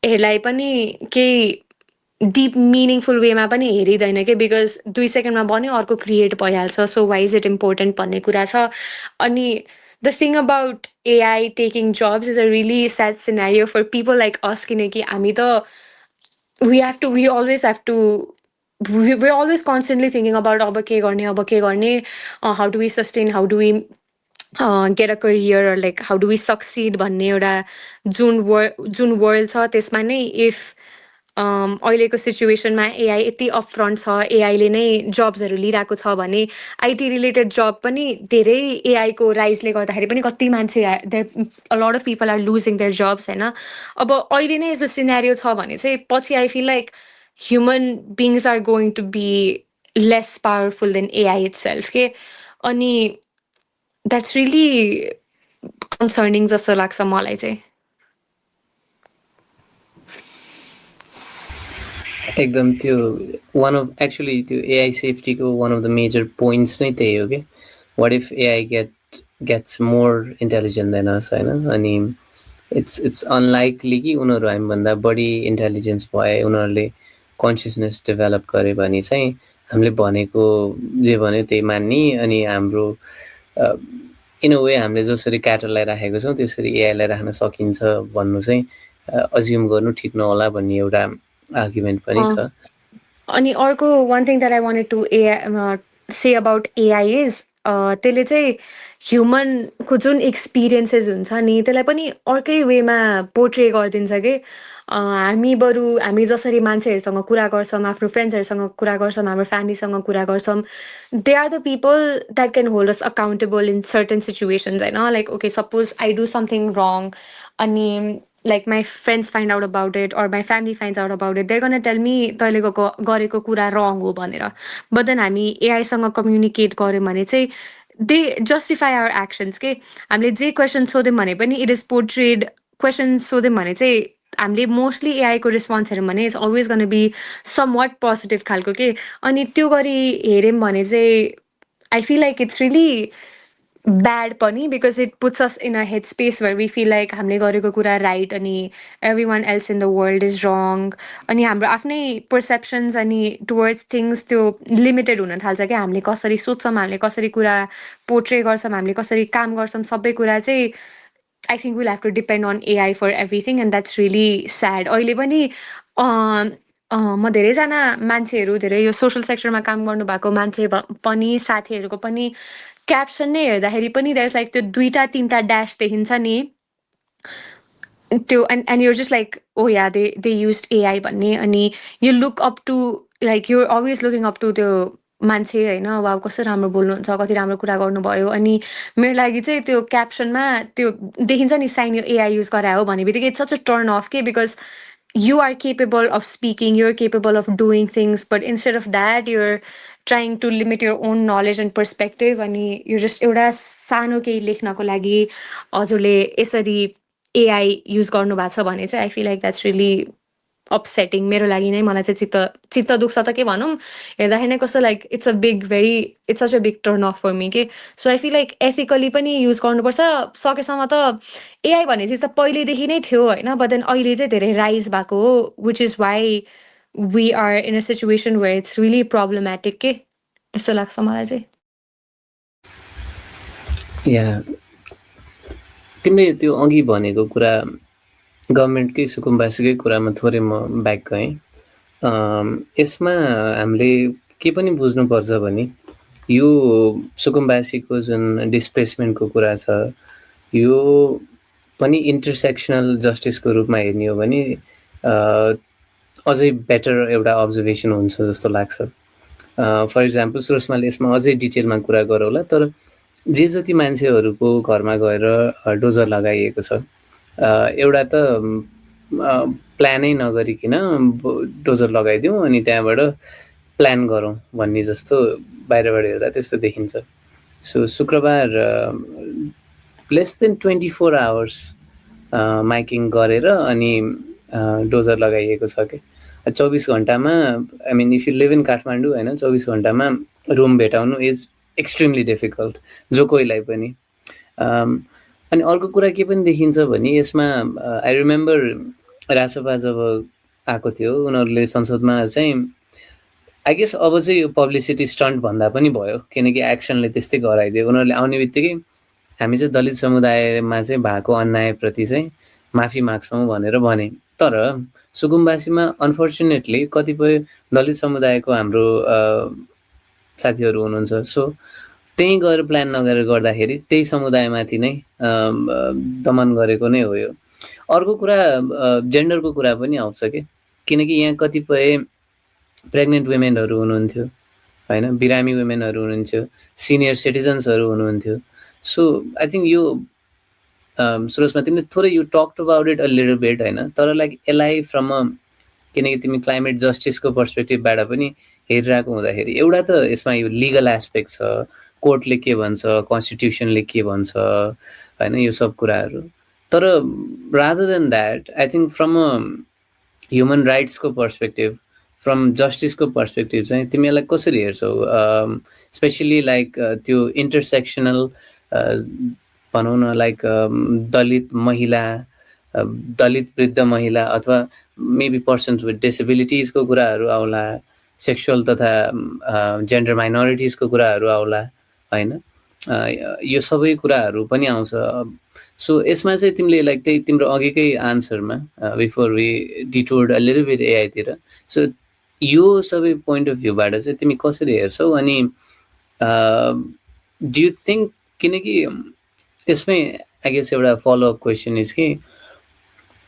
हरूलाई पनि केही डिप मिनिङफुल वेमा पनि हेरिँदैन कि बिकज 2 सेकेन्डमा बन्यो अर्को क्रिएट भइहाल्छ so why is it important भन्ने कुरा छ अनि the thing about AI taking jobs is a really sad scenario for people like us kineki हामी त we always have to we're always constantly thinking about अब के गर्ने how do we sustain how do we get a career or like how do we succeed भन्ने एउटा June world छ त्यसमा नै if अहिलेको सिचुएसनमा एआई यति अपफ्रन्ट छ एआईले नै जब्सहरू लिइरहेको छ भने आइटी रिलेटेड जब पनि धेरै एआईको राइजले गर्दाखेरि पनि कति मान्छे a lot of people are losing their jobs होइन अब अहिले नै यस्तो सिनेरियो छ भने चाहिँ पछि I feel like human beings are going to be less powerful than AI itself के अनि द्याट्स रियली कन्सर्निङ जस्तो लाग्छ मलाई चाहिँ एकदम त्यो वान अफ एक्चुअली त्यो एआई सेफ्टीको one of the major points नै त्यही हो कि what if AI gets more intelligent than us होइन अनि इट्स अनलाइकली कि उनीहरू हामीभन्दा बढी इन्टेलिजेन्स भए उनीहरूले कन्सियसनेस डेभलप गरे भने चाहिँ हामीले भनेको जे भन्यो त्यही मान्ने अनि हाम्रो इन अ वे हामीले जसरी क्याटरलाई राखेको छौँ त्यसरी एआईलाई राख्न सकिन्छ भन्नु चाहिँ अज्युम गर्नु ठिक नहोला भन्ने एउटा आर्ग्युमेन्ट पनि छ अनि अर्को one thing that I wanted to say about AI is त्यसले चाहिँ ह्युमनको जुन एक्सपिरियन्सेस हुन्छ नि त्यसलाई पनि अर्कै वेमा पोर्ट्रे गरिदिन्छ कि हामी जसरी मान्छेहरूसँग कुरा गर्छौँ आफ्नो फ्रेन्ड्सहरूसँग कुरा गर्छौँ हाम्रो फ्यामिलीसँग कुरा गर्छौँ they are the people that can hold us accountable in certain situations होइन like okay suppose I do something wrong अनि like my friends find out about it or my family finds out about it they're going to tell me तैले गरेको कुरा wrong हो भनेर but then हामी AI सँग communicate गर्यौँ भने चाहिँ they justify our actions के हामीले जे क्वेसन सोध्यौँ भने पनि it is portrayed क्वेसन सोध्यौँ भने चाहिँ हामीले मोस्टली एआई को रेस्पोन्स हेऱ्यौँ भने इट्स अलवेज गर्न बी समवाट पोजिटिभ खालको के अनि त्यो गरी हेऱ्यौँ भने चाहिँ I feel like it's really bad पनि because it puts us in a head space where we feel like हामीले गरेको कुरा राइट अनि every one else in the world is wrong अनि हाम्रो आफ्नै पर्सेप्सन्स अनि टुवर्ड्स थिङ्स त्यो लिमिटेड हुन थाल्छ क्या हामीले कसरी सोच्छौँ हामीले कसरी कुरा पोर्ट्रे गर्छौँ हामीले कसरी काम गर्छौँ सबै कुरा चाहिँ I think will have to depend on AI for everything and that's really sad अहिले पनि म धेरैजना मान्छेहरू धेरै यो सोसल सेक्टरमा काम गर्नुभएको मान्छे पनि साथीहरूको पनि क्याप्सन नै हेर्दाखेरि पनि देयर इज लाइक त्यो 2-3 ड्यास देखिन्छ नि त्यो and you're just like oh yeah they use AI भन्ने अनि you look up to like you're always looking up to त्यो मान्छे होइन वा कस्तो राम्रो बोल्नुहुन्छ कति राम्रो कुरा गर्नुभयो अनि मेरो लागि चाहिँ त्यो क्याप्सनमा त्यो देखिन्छ नि साइन यो एआई युज गरायो भन्ने बित्तिकै it's such a turn of के because you are capable of speaking, you're capable of doing things, but instead of that, you're trying to limit your own knowledge and perspective अनि यो just एउटा सानो केही लेख्नको लागि हजुरले यसरी एआई युज गर्नु भएको छ भने चाहिँ I feel like that's really upsetting मेरो लागि नै मलाई चाहिँ चित्त दुख्छ त के भनौँ हेर्दाखेरि नै कस्तो like it's such a big turn off for me के so I feel like ethically पनि युज गर्नुपर्छ सकेसम्म त एआई भन्ने चिज त पहिल्यैदेखि नै थियो होइन बट देन अहिले चाहिँ धेरै राइज भएको हो which is why we are in a situation where it's really problematic के त्यस्तो लाग्छ मलाई चाहिँ या तिमीले त्यो अघि भनेको कुरा गभर्मेन्टकै सुकुम्बासीकै कुरामा थोरै म ब्याक गएँ यसमा हामीले के पनि बुझ्नुपर्छ भने यो सुकुम्बासीको जुन डिस्प्लेसमेन्टको कुरा छ यो पनि इन्टरसेक्सनल जस्टिसको रूपमा हेर्ने हो भने अझै बेटर एउटा अब्जर्भेसन हुन्छ जस्तो लाग्छ फर इक्जाम्पल सुरसमाले यसमा अझै डिटेलमा कुरा गरौँला तर जे जति मान्छेहरूको घरमा गएर डोजर लगाइएको छ एउटा त प्लानै नगरिकन डोजर लगाइदिउँ अनि त्यहाँबाट प्लान गरौँ भन्ने जस्तो बाहिरबाट हेर्दा त्यस्तो देखिन्छ सो शुक्रबार लेस देन 24 आवर्स माइकिङ गरेर अनि डोजर लगाइएको छ कि 24 घन्टामा I mean if you live in Kathmandu होइन 24 घन्टामा रुम भेटाउनु इज एक्सट्रिमली डिफिकल्ट जो कोहीलाई पनि अनि अर्को कुरा के पनि देखिन्छ भने यसमा आई रिमेम्बर रासपा जब आएको थियो उनीहरूले संसदमा चाहिँ आई गेस अब चाहिँ यो पब्लिसिटी स्टन्ट भन्दा पनि भयो किनकि एक्सनले त्यस्तै गराइदियो उनीहरूले आउने बित्तिकै हामी चाहिँ दलित समुदायमा चाहिँ भएको अन्यायप्रति चाहिँ माफी माग्छौँ भनेर भने तर सुकुम्बासीमा अनफर्चुनेटली कतिपय दलित समुदायको हाम्रो साथीहरू हुनुहुन्छ सो त्यहीँ गएर प्लान नगरेर गर्दाखेरि त्यही समुदायमाथि नै दमन गरेको नै हो यो अर्को कुरा जेन्डरको कुरा पनि आउँछ कि किनकि यहाँ कतिपय प्रेग्नेन्ट वुमेनहरू हुनुहुन्थ्यो होइन बिरामी वुमेनहरू हुनुहुन्थ्यो सिनियर सिटिजन्सहरू हुनुहुन्थ्यो सो आई थिङ्क यो सुरजमा तिमीले थोरै you talked about it a little bit होइन तर लाइक यसलाई फ्रम अ किनकि तिमी क्लाइमेट जस्टिसको पर्सपेक्टिभबाट पनि हेरिरहेको हुँदाखेरि एउटा त यसमा यो लिगल एस्पेक्ट छ कोर्टले के भन्छ कन्स्टिट्युसनले के भन्छ होइन यो सब कुराहरू तर rather than that I think from a human राइट्सको पर्सपेक्टिभ फ्रम जस्टिसको पर्सपेक्टिभ चाहिँ तिमीलाई कसरी हेर्छौ स्पेसली लाइक त्यो इन्टरसेक्सनल भनौँ न लाइक दलित महिला दलित वृद्ध महिला अथवा मेबी पर्सन्स विथ डिसेबिलिटिजको कुराहरू आउला सेक्सुअल तथा जेन्डर माइनोरिटिजको कुराहरू आउला होइन यो सबै कुराहरू पनि आउँछ सो यसमा चाहिँ तिमीले लाइक त्यही तिम्रो अघिकै आन्सरमा before we detoured a little bit एआईतिर सो यो सबै पोइन्ट अफ भ्यूबाट चाहिँ तिमी कसरी हेर्छौ अनि डु यु थिङ्क किनकि यसमै आई गेस एउटा फलोअप क्वेसन इज कि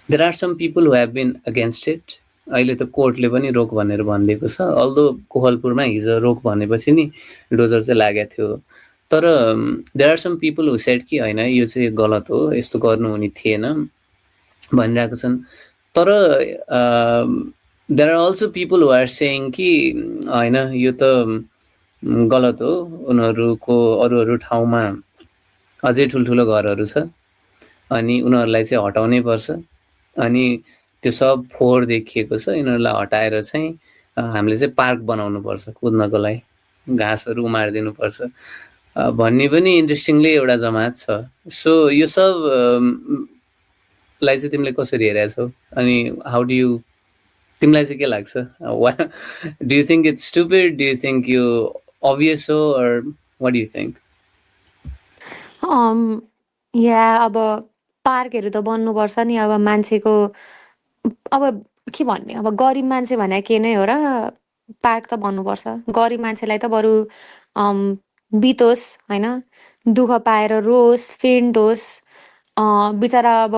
there are some people who have been against it अहिले त कोर्टले पनि रोक भनेर भनिदिएको छ अल्दो कोहलपुरमा हिजो रोक भनेपछि नि डोजर चाहिँ लागेको थियो तर there are some people who said कि होइन यो चाहिँ गलत हो यस्तो गर्नु हुने थिएन भनिरहेको छन् तर there are also people who are saying कि होइन यो त गलत हो उनीहरूको अरू ठाउँमा अझै ठुल्ठुलो घरहरू छ अनि उनीहरूलाई चाहिँ हटाउनै पर्छ अनि त्यो सब फोहोर देखिएको छ यिनीहरूलाई हटाएर चाहिँ हामीले चाहिँ पार्क बनाउनुपर्छ कुद्नको लागि घाँसहरू उमारिदिनुपर्छ भन्ने पनि इन्ट्रेस्टिङली एउटा जमात छ सो यो सब लाई चाहिँ तिमीले कसरी हेरेछौ अनि हाउ डु यु तिमीलाई चाहिँ के लाग्छ do you think it's stupid do you think यो अभियस हो or what do you think या अब पार्कहरू त बन्नुपर्छ नि अब मान्छेको अब के भन्ने अब गरिब मान्छे भने के नै हो र पार्क त भन्नुपर्छ गरिब मान्छेलाई त बरु बितोस् होइन दुःख पाएर रोस् फेन्ट होस् बिचरा अब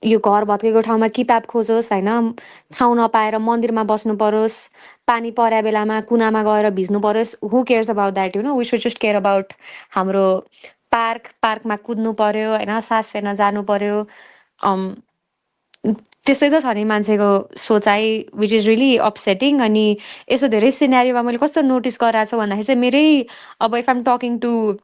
यो घर भत्केको ठाउँमा किताब खोजोस् होइन ठाउँ नपाएर मन्दिरमा बस्नु परोस् पानी पर्या बेलामा कुनामा गएर भिज्नु परोस् who cares about that you know we should just care about हाम्रो पार्कमा कुद्नु पर्यो होइन सास फेर्न जानु पर्यो त्यस्तै त छ नि मान्छेको सोचाइ विच इज रियली अपसेटिङ। अनि यसो धेरै सिनेरियोमा मैले कस्तो नोटिस गराएको छु भन्दाखेरि चाहिँ मेरै अब if I'm talking to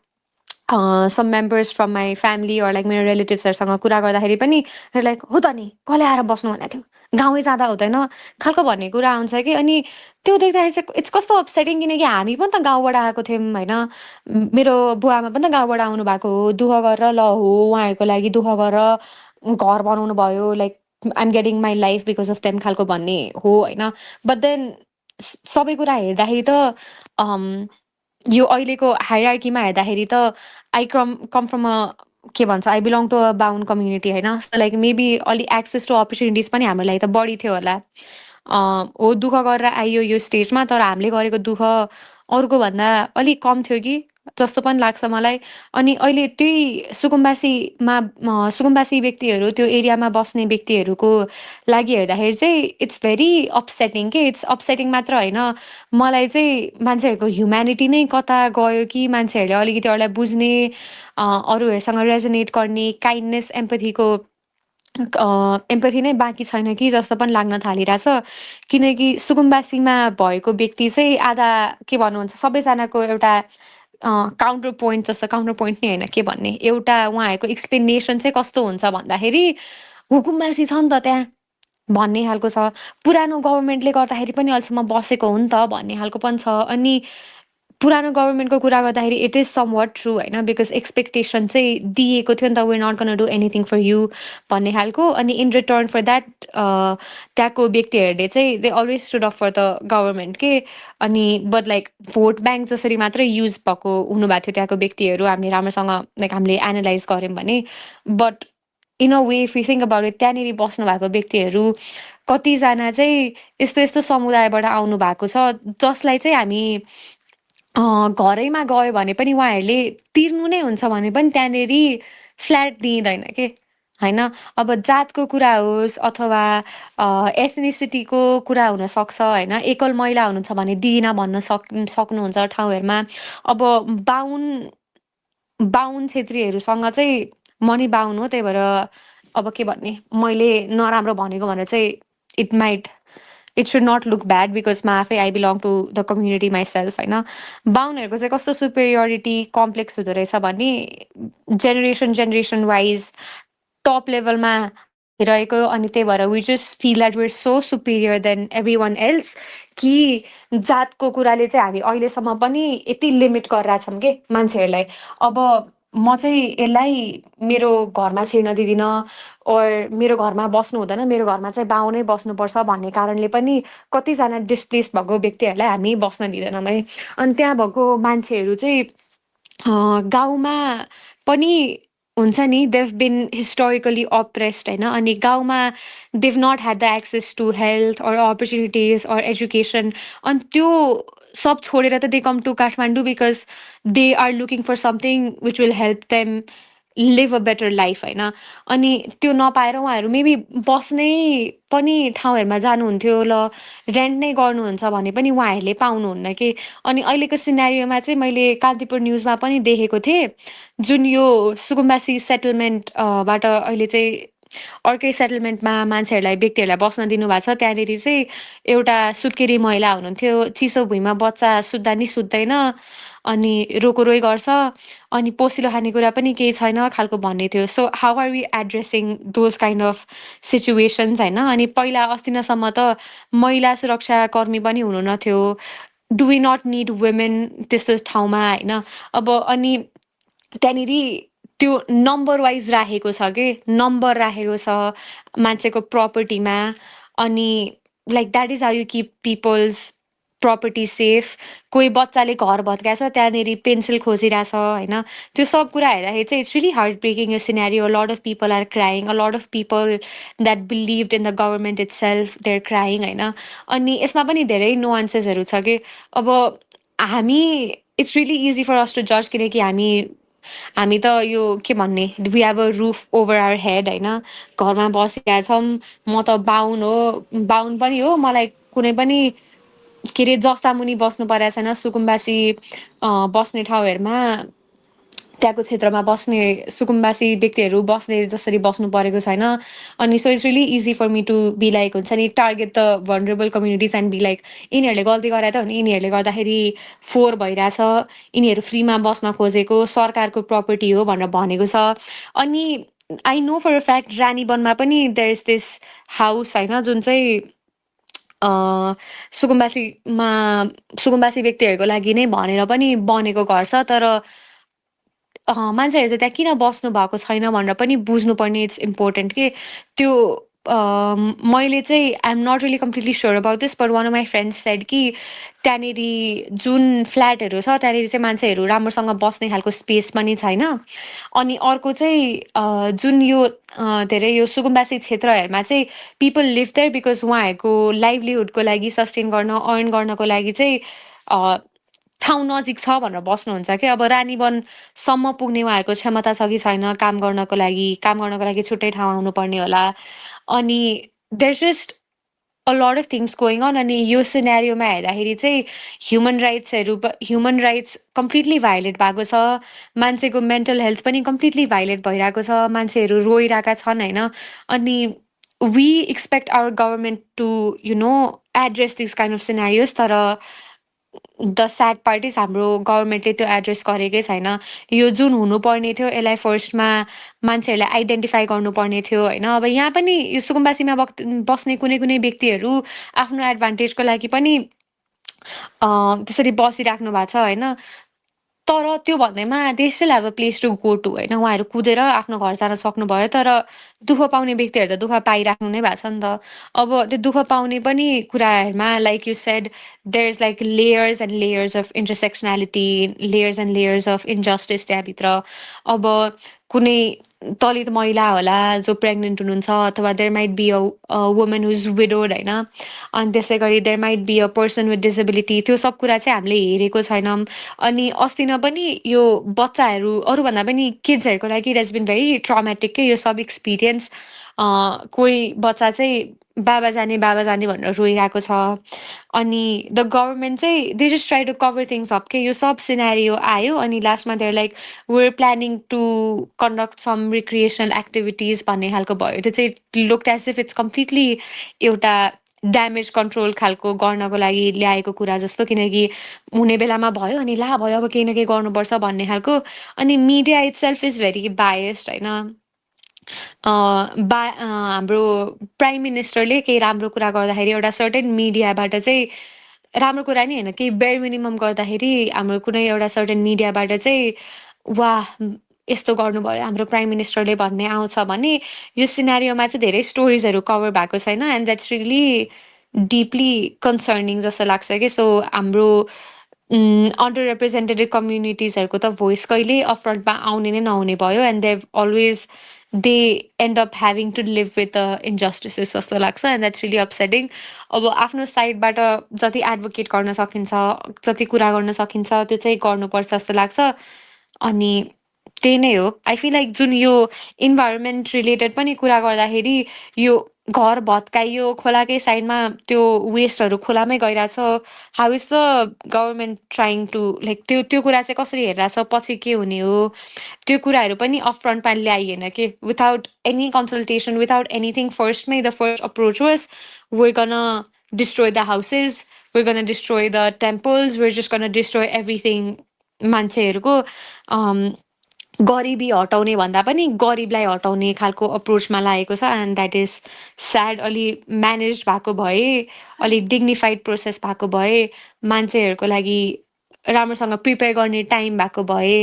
some members from my family or like मेरो रिलेटिभ्सहरूसँग कुरा गर्दाखेरि पनि लाइक हो त नि कसले आएर बस्नु भनेको थियो गाउँै जाँदा हुँदैन खालको भन्ने कुरा आउँछ कि। अनि त्यो देख्दाखेरि चाहिँ इट्स कस्तो अपसेटिङ किनकि हामी पनि त गाउँबाट आएको थियौँ होइन। मेरो बुवामा पनि त गाउँबाट आउनु भएको हो दुःख गरेर ल हो उहाँहरूको लागि दुःख गरेर घर बनाउनु भयो like I'm getting my life because of them खालको भन्ने हो होइन। बट देन सबै कुरा हेर्दाखेरि त यो अहिलेको हायरार्कीमा हेर्दाखेरि त आई कम फ्रम अ के भन्छ I belong to a Bahun community होइन। सो लाइक मेबी अलिक एक्सेस टु अपर्च्युनिटिज पनि हाम्रो लागि त बढी थियो होला। हो दुःख गरेर आइयो यो स्टेजमा तर हामीले गरेको दुःख अरूको भन्दा अलिक कम थियो कि जस्तो पनि लाग्छ मलाई। अनि अहिले त्यही सुकुम्बासी व्यक्तिहरू त्यो एरियामा बस्ने व्यक्तिहरूको लागि हेर्दाखेरि चाहिँ इट्स भेरी अपसेटिङ के। इट्स अपसेटिङ मात्र होइन मलाई चाहिँ मान्छेहरूको ह्युम्यानिटी नै कता गयो कि मान्छेहरूले अलिकति अरूलाई बुझ्ने अरूहरूसँग रेजोनेट गर्ने काइन्डनेस एम्पथी नै बाँकी छैन कि जस्तो पनि लाग्न थालिरहेछ। किनकि सुकुम्बासीमा भएको व्यक्ति चाहिँ आधा के भन्नुहुन्छ सबैजनाको एउटा काउन्टर पोइन्ट जस्तो काउन्टर पोइन्ट नै होइन के भन्ने एउटा उहाँहरूको एक्सप्लेनेसन चाहिँ कस्तो हुन्छ भन्दाखेरि हुकुमबासी छ नि त त्यहाँ भन्ने खालको छ। पुरानो गभर्मेन्टले गर्दाखेरि पनि अहिलेसम्म बसेको हो नि त भन्ने खालको पनि छ। अनि पुरानो गभर्मेन्टको कुरा गर्दाखेरि it is somewhat true होइन बिकज एक्सपेक्टेसन चाहिँ दिएको थियो नि त we not gonna do anything for you भन्ने खालको। अनि इन रिटर्न फर द्याट त्यहाँको व्यक्तिहरूले चाहिँ they always stood up for the government के। अनि बट लाइक भोट ब्याङ्क जसरी मात्रै युज भएको हुनुभएको थियो त्यहाँको व्यक्तिहरू हामीले राम्रोसँग लाइक हामीले एनालाइज गऱ्यौँ भने। But in a way if you think about it त्यहाँनिर बस्नु भएको व्यक्तिहरू कतिजना चाहिँ यस्तो यस्तो समुदायबाट आउनु भएको छ जसलाई चाहिँ हामी घरैमा गयो भने पनि उहाँहरूले तिर्नु नै हुन्छ भने पनि त्यहाँनिर फ्ल्याट दिइँदैन के होइन। अब जातको कुरा होस् अथवा एथनिसिटीको कुरा हुनसक्छ होइन। एकल महिला हुनुहुन्छ भने दिइनँ भन्न सक्नुहुन्छ ठाउँहरूमा। अब बाहुन बाहुन छेत्रीहरूसँग चाहिँ म नि बाहुन हो त्यही भएर अब के भन्ने मैले नराम्रो भनेको भनेर चाहिँ it might it should not look bad because म आफै I belong to the community myself होइन। बाहुनहरूको चाहिँ कस्तो सुपेरियोरिटी कम्प्लेक्स हुँदो रहेछ भने जेनेरेसन वाइज टप लेभलमा रहेको। अनि त्यही भएर we just feel that we're so superior than every one else कि जातको कुराले चाहिँ हामी अहिलेसम्म पनि यति लिमिट गरिरहेछौँ कि मान्छेहरूलाई। अब म चाहिँ यसलाई मेरो घरमा छिर्न दिँदिनँ ओर मेरो घरमा बस्नु हुँदैन मेरो घरमा चाहिँ बाहुनै बस्नुपर्छ भन्ने कारणले पनि कतिजना डिस्प्लेस भएको व्यक्तिहरूलाई हामी बस्न दिँदैनौँ है। अनि त्यहाँ भएको मान्छेहरू चाहिँ गाउँमा पनि हुन्छ नि देव बिन हिस्टोरिकली अप्रेस्ड होइन। अनि गाउँमा they've not had the access to health or opportunities or education. अनि त्यो सब छोडेर त they come to Kathmandu because they are looking for something which will help them live a better life होइन। अनि त्यो नपाएर उहाँहरू मेबी बस्नै पनि ठाउँहरूमा जानुहुन्थ्यो ल रेन्ट नै गर्नुहुन्छ भने पनि उहाँहरूले पाउनुहुन्न कि। अनि अहिलेको सिनेरियोमा चाहिँ मैले कान्तिपुर न्युजमा पनि देखेको थिएँ जुन यो सुकुम्बासी सेटलमेन्ट बाट अहिले चाहिँ अर्कै सेटलमेन्टमा मान्छेहरूलाई व्यक्तिहरूलाई बस्न दिनुभएको छ। त्यहाँनिर चाहिँ एउटा सुत्केरी महिला हुनुहुन्थ्यो चिसो भुइँमा बच्चा सुत्दा नि सुत्दैन अनि रोकोरोइ गर्छ अनि पोसिलो खानेकुरा पनि केही छैन खालको भन्ने थियो। So how are we addressing those kind of situations होइन। अनि पहिला अस्तिनासम्म त महिला सुरक्षा कर्मी पनि हुनु नथ्यो। Do we not need women त्यस्तो ठाउँमा होइन। अब अनि त्यहाँनिर त्यो नम्बर वाइज राखेको छ कि नम्बर राखेको छ मान्छेको प्रपर्टीमा। अनि like that is how you keep people's property safe. कोही बच्चाले घर भत्काएछ त्यहाँनिर पेन्सिल खोजिरहेछ होइन। त्यो सब कुरा हेर्दाखेरि चाहिँ इट्स रियली हार्ट ब्रेकिङ यो scenario. A lot of people are crying a lot of people that believed in the government itself they are crying होइन। अनि यसमा पनि धेरै नुआन्सेसहरू छ कि अब हामी it's really easy for us to जज किनकि हामी त यो के भन्ने we have a roof over our head होइन। घरमा बसिरहेका छौँ म त बाहुन हो बाहुन पनि हो मलाई कुनै पनि के अरे जस्ता मुनि बस्नु परेको छैन सुकुम्बासी बस्ने ठाउँहरूमा त्यहाँको क्षेत्रमा बस्ने सुकुम्बासी व्यक्तिहरू बस्ने जसरी बस्नु परेको छैन अनि so it's really easy for me to be like हुन्छ नि target the vulnerable communities and be like यिनीहरूले गल्ती गरे त हो नि यिनीहरूले गर्दाखेरि फोहोर भइरहेछ यिनीहरू फ्रीमा बस्न खोजेको सरकारको प्रपर्टी हो भनेर भनेको छ अनि I know for a fact रानीवनमा पनि देयर इज दिस हाउस होइन जुन चाहिँ सुकुम्बासीमा सुकुम्बासी व्यक्तिहरूको लागि नै भनेर पनि बनेको घर छ तर मान्छेहरू चाहिँ त्यहाँ किन बस्नु भएको छैन भनेर पनि बुझ्नुपर्ने इट्स इम्पोर्टेन्ट के त्यो मैले चाहिँ I'm not really completely sure about this but one of my friends said कि त्यहाँनिर जुन फ्ल्याटहरू छ त्यहाँनिर चाहिँ मान्छेहरू राम्रोसँग बस्ने खालको स्पेस पनि छैन अनि अर्को चाहिँ जुन यो धेरै यो सुकुम्बासी क्षेत्रहरूमा चाहिँ पिपल लिभ देयर बिकज उहाँहरूको लाइभलीहुडको लागि सस्टेन गर्न अर्न गर्नको लागि चाहिँ ठाउँ नजिक छ भनेर बस्नुहुन्छ कि अब रानीवनसम्म पुग्ने उहाँहरूको क्षमता छ कि छैन काम गर्नको लागि छुट्टै ठाउँ आउनुपर्ने होला अनि there just a lot of things going on अनि यो सिनेरियोमा हेर्दाखेरि चाहिँ ह्युमन राइट्स कम्प्लिटली भायोलेट भएको छ मान्छेको मेन्टल हेल्थ पनि कम्प्लिटली भायोलेट भइरहेको छ मान्छेहरू रोइरहेका छन् होइन अनि we expect our government to address this kind of scenarios तर द स्याड पार्ट इज हाम्रो गभर्मेन्टले त्यो एड्रेस गरेकै छैन यो जुन हुनुपर्ने थियो यसलाई फर्स्टमा मान्छेहरूलाई आइडेन्टिफाई गर्नुपर्ने थियो होइन अब यहाँ पनि यो सुकुम्बासीमा बस्ने कुनै कुनै व्यक्तिहरू आफ्नो एडभान्टेजको लागि पनि त्यसरी बसिराख्नु भएको छ होइन तर त्यो भन्दैमा they still have a place to go to होइन उहाँहरू कुदेर आफ्नो घर जान सक्नुभयो तर दुःख पाउने व्यक्तिहरू त दुःख पाइराख्नु नै भएको छ नि त अब त्यो दुःख पाउने पनि कुराहरूमा like you said there is like layers and layers of intersectionality layers and layers of injustice त्यहाँभित्र अब कुनै दलित महिला होला जो प्रेग्नेन्ट हुनुहुन्छ अथवा there might be a woman who's widowed होइन अनि त्यसै गरी there might be a person with disability त्यो सब कुरा चाहिँ हामीले हेरेको छैनौँ अनि अस्ति न पनि यो बच्चाहरू अरूभन्दा पनि किड्सहरूको लागि it has been very traumatic के यो सब एक्सपिरियन्स कोही बच्चा चाहिँ बाबा जाने भनेर रोइरहेको छ अनि द गभर्मेन्ट चाहिँ they just try to cover things up के यो सब सिनेरियो आयो अनि लास्टमा there like we're planning to conduct some recreational activities भन्ने खालको भयो त्यो चाहिँ looked as if it's completely एउटा ड्यामेज कन्ट्रोल खालको गर्नको लागि ल्याएको कुरा जस्तो किनकि हुने बेलामा भयो अनि ला भयो अब केही न केही गर्नुपर्छ भन्ने खालको अनि media it self is very biased होइन हाम्रो प्राइम मिनिस्टरले केही राम्रो कुरा गर्दाखेरि एउटा सर्टेन मिडियाबाट चाहिँ राम्रो कुरा नि होइन केही बेयर मिनिमम गर्दाखेरि हाम्रो कुनै एउटा सर्टेन मिडियाबाट चाहिँ वाह यस्तो गर्नुभयो हाम्रो प्राइम मिनिस्टरले भन्ने आउँछ भने यो सिनेरियोमा चाहिँ धेरै स्टोरिजहरू कभर भएको छैन and that's really deeply concerning जस्तो लाग्छ कि सो हाम्रो अन्डर रिप्रेजेन्टेटेड कम्युनिटिजहरूको त भोइस कहिले अफरन्टमा आउने नै नहुने भयो and they've always they end up having to live with the injustices जस्तो लाग्छ एन्ड द्याट्स रियली अपसेटिङ अब आफ्नो साइडबाट जति एडभोकेट गर्न सकिन्छ जति कुरा गर्न सकिन्छ त्यो चाहिँ गर्नुपर्छ जस्तो लाग्छ अनि त्यही नै हो आई फिल लाइक जुन यो इन्भाइरोमेन्ट रिलेटेड पनि कुरा गर्दाखेरि यो घर भत्काइयो खोलाकै साइडमा त्यो वेस्टहरू खोलामै गइरहेछ how is the government trying to like त्यो कुरा चाहिँ कसरी हेरिरहेछ पछि के हुने हो त्यो कुराहरू पनि अपफ्रन्टमा ल्याइएन कि without any consultation without anything फर्स्टमै the first approach was we're gonna destroy the houses, we're gonna destroy the temples, we're just gonna destroy everything मान्छेहरूको गरिबी हटाउने भन्दा पनि गरिबलाई हटाउने खालको अप्रोचमा लागेको छ एन्ड द्याट इज स्याड अलि म्यानेज भएको भए अलि डिग्निफाइड प्रोसेस भएको भए मान्छेहरूको लागि राम्रोसँग प्रिपेयर गर्ने टाइम भएको भए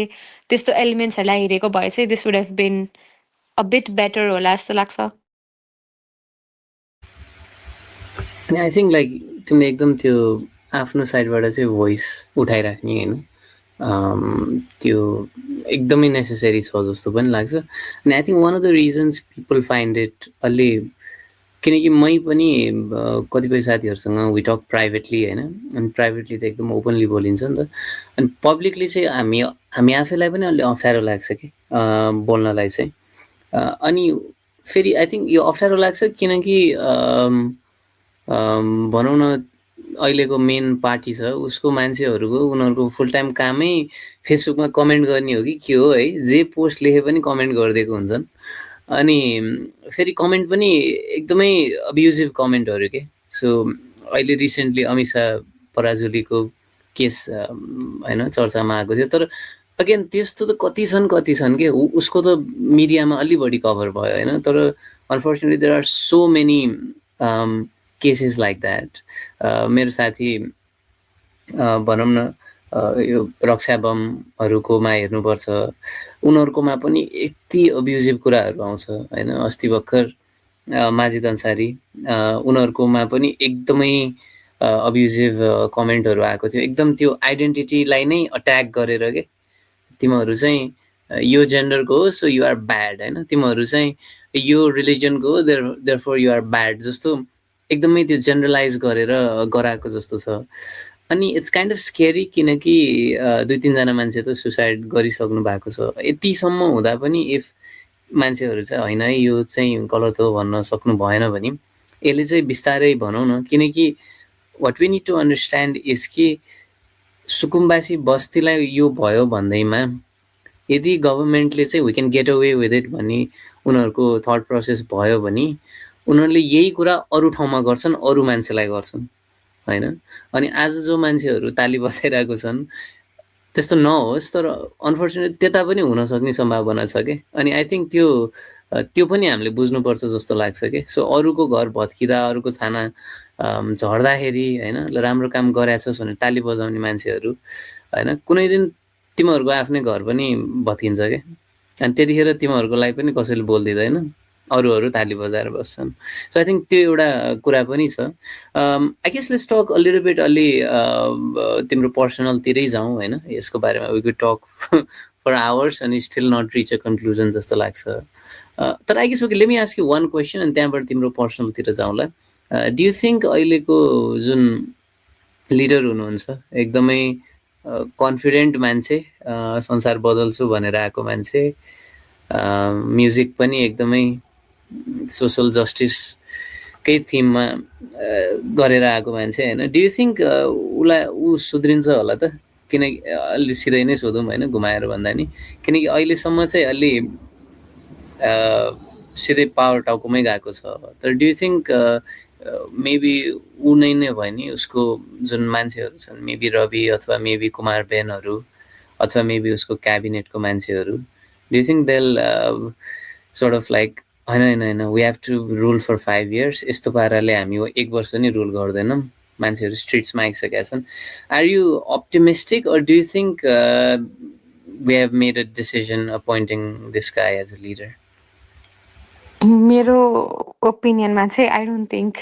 त्यस्तो एलिमेन्ट्सहरूलाई हेरेको भए चाहिँ this would have been a bit better होला जस्तो लाग्छ अनि आई थिङ्क लाइक तिमीले एकदम त्यो आफ्नो साइडबाट चाहिँ भोइस उठाइराख्ने होइन त्यो एकदमै नेसेसरी छ जस्तो पनि लाग्छ अनि I think one of the reasons people find it अलि किनकि मै पनि कतिपय साथीहरूसँग वी टक प्राइभेटली होइन अनि प्राइभेटली त एकदम ओपनली बोलिन्छ नि त अनि पब्लिकली चाहिँ हामी आफैलाई पनि अलि अप्ठ्यारो लाग्छ कि बोल्नलाई चाहिँ अनि फेरि आई थिङ्क यो अप्ठ्यारो लाग्छ किनकि भनौँ न अहिलेको मेन पार्टी छ उसको मान्छेहरूको उनीहरूको फुल टाइम कामै फेसबुकमा कमेन्ट गर्ने हो कि के हो है, जे पोस्ट लेखे पनि कमेन्ट गरिदिएको हुन्छन्। अनि फेरि कमेन्ट पनि एकदमै अब्युजिभ कमेन्टहरू के। सो अहिले रिसेन्टली अमित शाह पराजुलीको केस होइन चर्चामा आएको थियो, तर अगेन त्यस्तो त कति छन् के, उसको त मिडियामा अलि बढी कभर भयो होइन, तर unfortunately there are so many cases like that. मेरो साथी भनौँ न यो रक्षा बमहरूकोमा हेर्नुपर्छ, उनीहरूकोमा पनि यति अब्युजिभ कुराहरू आउँछ होइन। अस्ति भर्खर माजिद अन्सारी उनीहरूकोमा पनि एकदमै अब्युजिभ कमेन्टहरू आएको थियो, एकदम त्यो आइडेन्टिटीलाई नै अट्याक गरेर के, तिमीहरू चाहिँ यो जेन्डरको हो सो यु आर ब्याड होइन, तिमीहरू चाहिँ यो रिलिजनको हो therefore you are bad जस्तो एकदमै त्यो जेनरलाइज गरेर गराएको जस्तो छ। अनि इट्स काइन्ड अफ स्केरी, किनकि 2-3 जना मान्छे त सुसाइड गरिसक्नु भएको छ। यतिसम्म हुँदा पनि इफ मान्छेहरू चाहिँ होइन है यो चाहिँ गलत हो भन्न सक्नु भएन भने यसले चाहिँ बिस्तारै भनौँ न, किनकि what we need to understand is कि सुकुम्बासी बस्तीलाई यो भयो भन्दैमा यदि गभर्मेन्टले चाहिँ we can get away with it भन्ने उनीहरूको थट प्रोसेस भयो भने उनीहरूले यही कुरा अरू ठाउँमा गर्छन्, अरू मान्छेलाई गर्छन् होइन। अनि आज जो मान्छेहरू ताली बसाइरहेको छन् त्यस्तो नहोस्, तर अनफर्चुनेट त्यता पनि हुनसक्ने सम्भावना छ कि। अनि आई थिङ्क त्यो पनि हामीले बुझ्नुपर्छ जस्तो लाग्छ कि। सो अरूको घर भत्किँदा अरूको छाना झर्दाखेरि होइन, ल राम्रो काम गरेछस् भनेर ताली बजाउने मान्छेहरू होइन, कुनै दिन तिमीहरूको आफ्नै घर पनि भत्किन्छ क्या। अनि त्यतिखेर तिमीहरूको लागि पनि कसैले बोलिदिँदैन, अरूहरू ताली बजाएर बस्छन्। सो आई थिङ्क त्यो एउटा कुरा पनि छ। I guess let's talk a little bit अलि तिम्रो पर्सनलतिरै जाउँ होइन, यसको बारेमा we could talk for hours अनि still not reach a conclusion जस्तो लाग्छ। तर I guess okay, let me ask you one question अनि त्यहाँबाट तिम्रो पर्सनलतिर जाउँला। डु यु थिङ्क अहिलेको जुन लिडर हुनुहुन्छ एकदमै कन्फिडेन्ट मान्छे, संसार बदल्छु भनेर आएको मान्छे, म्युजिक पनि एकदमै सोसल जस्टिसकै थिममा गरेर आएको मान्छे होइन, डु यु थिङ्क ऊ सुध्रिन्छ होला त? किनकि अलि सिधै नै सोधौँ होइन, घुमाएर भन्दा नि, किनकि अहिलेसम्म चाहिँ अलि सिधै पावर टाउकोमै गएको छ। तर डु यु थिङ्क मेबी ऊ नै भयो नि उसको जुन मान्छेहरू छन्, मेबी रवि अथवा मेबी कुमार बेनहरू अथवा मेबी उसको क्याबिनेटको मान्छेहरू, do you think they'll sort of like होइन we have to rule for 5 years, यस्तो पाराले हामी 1 वर्ष नि रुल गर्दैनौँ, मान्छेहरू स्ट्रिट्समा आइसकेका छन्। Are you optimistic or do you think we have made a decision appointing this guy as a leader? मेरो ओपिनियनमा चाहिँ I don't think